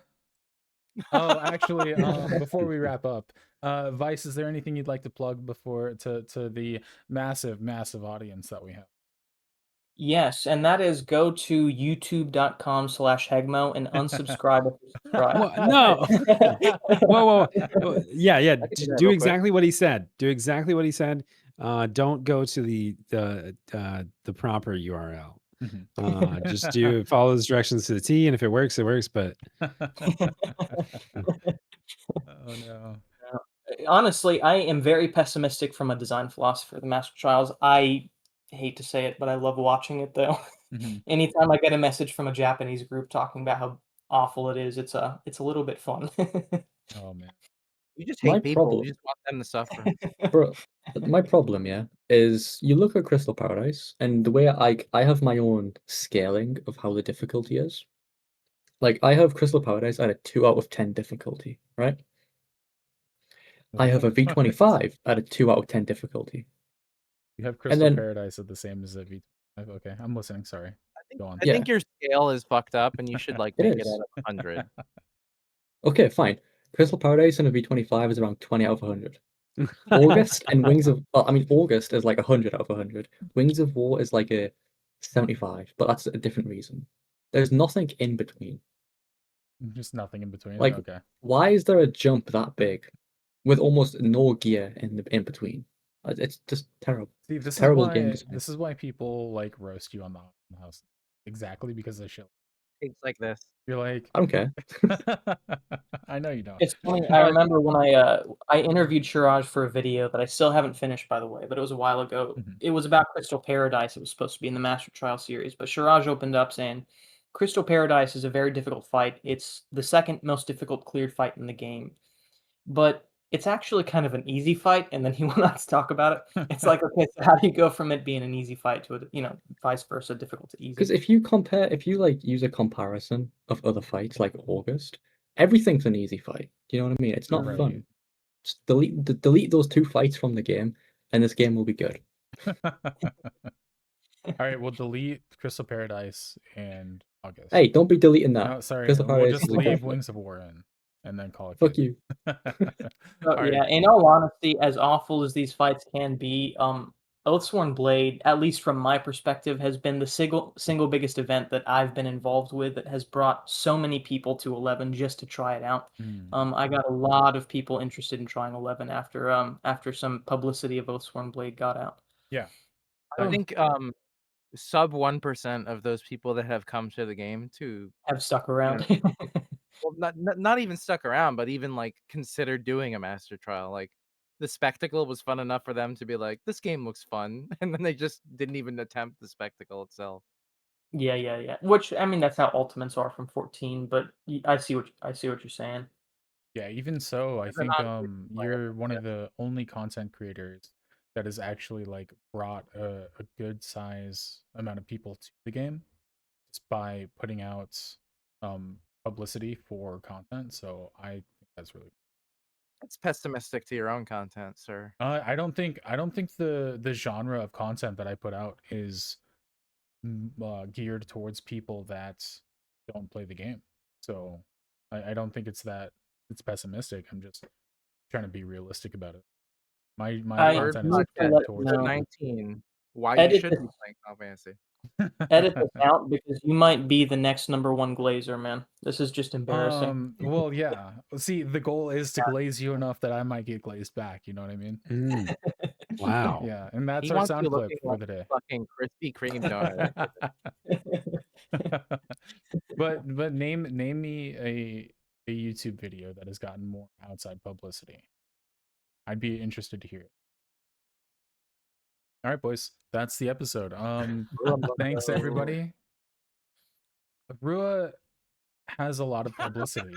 Oh, actually, before we wrap up, Vice, is there anything you'd like to plug before to the massive audience that we have? Yes, and that is go to youtube.com/Hegmo and unsubscribe if you What? No. Whoa, whoa, whoa. Yeah, yeah. I could do that Do real quick. exactly what he said. Do exactly what he said. Don't go to the proper URL. Mhm. Just follow those directions to the T, and if it works, it works. But Oh no. Honestly, I am very pessimistic from a design philosopher. The Master Trials, I hate to say it, but I love watching it though. Mhm. Anytime I get a message from a Japanese group talking about how awful it is, it's a little bit fun. Oh man. You just My hate people. problem, You just want them to suffer. bro, my problem, yeah, is you look at Crystal Paradise, and the way I have my own scaling of how the difficulty is. Like I have Crystal Paradise at a 2 out of 10 difficulty, right? I have a What? V25 at a 2 out of 10 difficulty, You have and Crystal then Paradise at the same as a V. Okay, I'm listening. Sorry. Go on. I yeah, think your scale is fucked up, and you should like it make it out is. of 100. Okay, fine. Crystal Paradise and a V25 is around 20 out of 100. August and Wings of well, I mean August is like 100 out of 100. Wings of War is like a 75, but that's a different reason. There's nothing in between. Just nothing in between. Like, Okay. why is there a jump that big with almost no gear in between? It's just terrible. See, It's terrible game design. this is why people like roast you on the house. Exactly because of shit. Things like this. You're like, I don't care. I know you don't. It's funny, I remember when I interviewed Shiraj for a video that I still haven't finished, by the way, but it was a while ago. Mhm. It was about Crystal Paradise. It was supposed to be in the Master Trial series, but Shiraj opened up saying, Crystal Paradise is a very difficult fight. It's the second most difficult cleared fight in the game, but it's actually kind of an easy fight. And then he went on to talk about it. It's like, okay, so how do you go from it being an easy fight to vice versa, difficult to easy? Because if you like use a comparison of other fights like August, everything's an easy fight. Do you know what I mean? It's not Right. fun. Just delete those 2 fights from the game, and this game will be good. All right, we'll delete Crystal Paradise and August. Hey, don't be deleting that. No, sorry, Crystal we'll Paradise just is a good leave fight. Wings of War in. and then call it Fuck good. you. Oh, All yeah, right. in all honesty, as awful as these fights can be, Oathsworn Blade, at least from my perspective, has been the single biggest event that I've been involved with that has brought so many people to 11 just to try it out. I got a lot of people interested in trying 11 after some publicity of Oathsworn Blade got out. Yeah. I Um, think sub 1% of those people that have come to the game to, have stuck you know, around. well, not even stuck around, but even like considered doing a master trial. Like the spectacle was fun enough for them to be like, this game looks fun, and then they just didn't even attempt the spectacle itself. Yeah, yeah, yeah. Which I mean, that's how ultimates are from 14. But I see what you're saying. Yeah, even so, I And then think honestly, you're one of the only content creators that has actually like brought a good size amount of people to the game just by putting out publicity for content. So I think that's really it's pessimistic to your own content, sir. I don't think the genre of content that I put out is geared towards people that don't play the game. So I don't think it's that it's pessimistic. I'm just trying to be realistic about it. My I Word content is need to podcast geared let you towards episode know. people. 19. Why you Edit should this be playing Final Fantasy. edit this out because you might be the next #1 glazer, man. This is just embarrassing. Well, yeah. See, the goal is to glaze you enough that I might get glazed back. You know what I mean? Mm, wow. Yeah, and that's He our wants you sound clip looking for like the day. a fucking Krispy Kreme donut. But name me a YouTube video that has gotten more outside publicity. I'd be interested to hear it. All right, boys, that's the episode. Thanks everybody. Rua has a lot of publicity,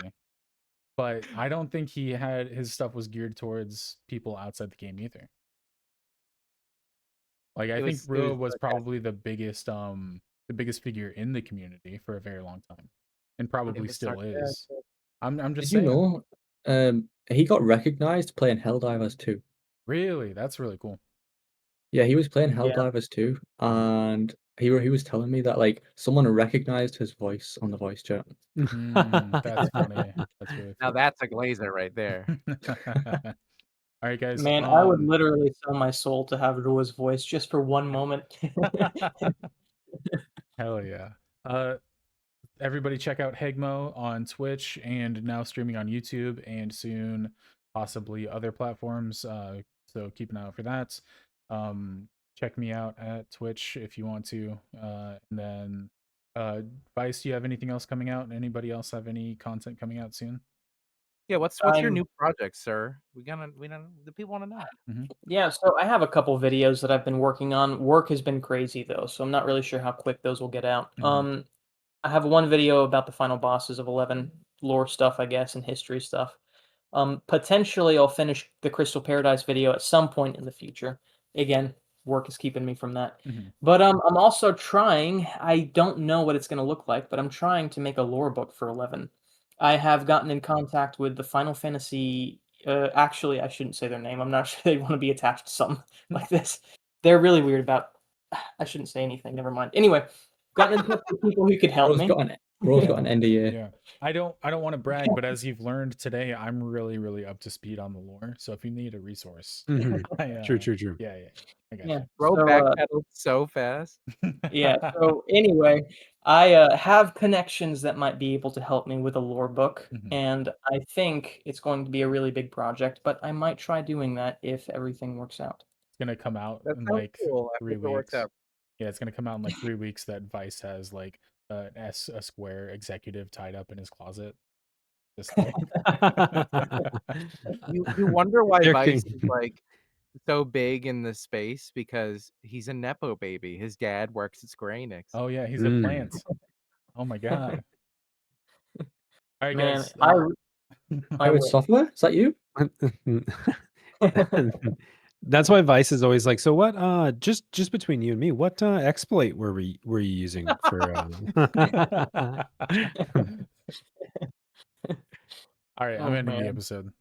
but I don't think he had his stuff was geared towards people outside the game either. Like I think It Rua was was sarcastic. probably the biggest figure in the community for a very long time, and It probably was still is. sarcastic. I'm Did just you saying. know? He got recognized playing Helldivers 2. Really, that's really cool. Yeah, he was playing Yeah. Helldivers 2, and he was telling me that like someone recognized his voice on the voice chat. That's funny. That's really Now funny. that's a glazer right there. All right, guys. Man, I would literally sell my soul to have Rua's voice just for one moment. Hell yeah. Everybody check out Hegmo on Twitch and now streaming on YouTube and soon possibly other platforms. So keep an eye out for that. Check me out at Twitch if you want to. And then Vice, do you have anything else coming out? Anybody else have any content coming out soon? Yeah, what's your I'm new project, sir? We don't the people want to know. Yeah, so I have a couple videos that I've been working on. Work has been crazy though, so I'm not really sure how quick those will get out. Mhm. I have one video about the final bosses of 11, lore stuff, I guess, and history stuff. Potentially I'll finish the Crystal Paradise video at some point in the future. Again, work is keeping me from that. Mhm. But I'm also trying, I don't know what it's going to look like, but I'm trying to make a lore book for 11. I have gotten in contact with the Final Fantasy actually, I shouldn't say their name. I'm not sure they want to be attached to something like this. They're really weird about I shouldn't say anything. Never mind. Anyway, gotten in touch with people who could help Bro's me. got an NDA. Yeah. I don't want to brag, but as you've learned today, I'm really up to speed on the lore. So if you need a resource, Mhm. True. yeah, I got Yeah. Bro So backpedaled so fast. yeah. So anyway, I have connections that might be able to help me with a lore book, Mhm. and I think it's going to be a really big project. But I might try doing that if everything works out. It's gonna come out That in sounds like cool. I 3 hope it works weeks. out. Yeah, it's gonna come out in like 3 weeks that Vice has like a square executive tied up in his closet. Just like You wonder why They're Vice is king. like so big in this space because he's a nepo baby. His dad works at Square Enix. Oh yeah, he's a Mm. plant. Oh my god. All right, Man, guys. I Pirate will. Software? Is that you? That's why Vice is always like, so what? Just between you and me, what exploit were you using for? All right, I'm Oh ending the man. episode.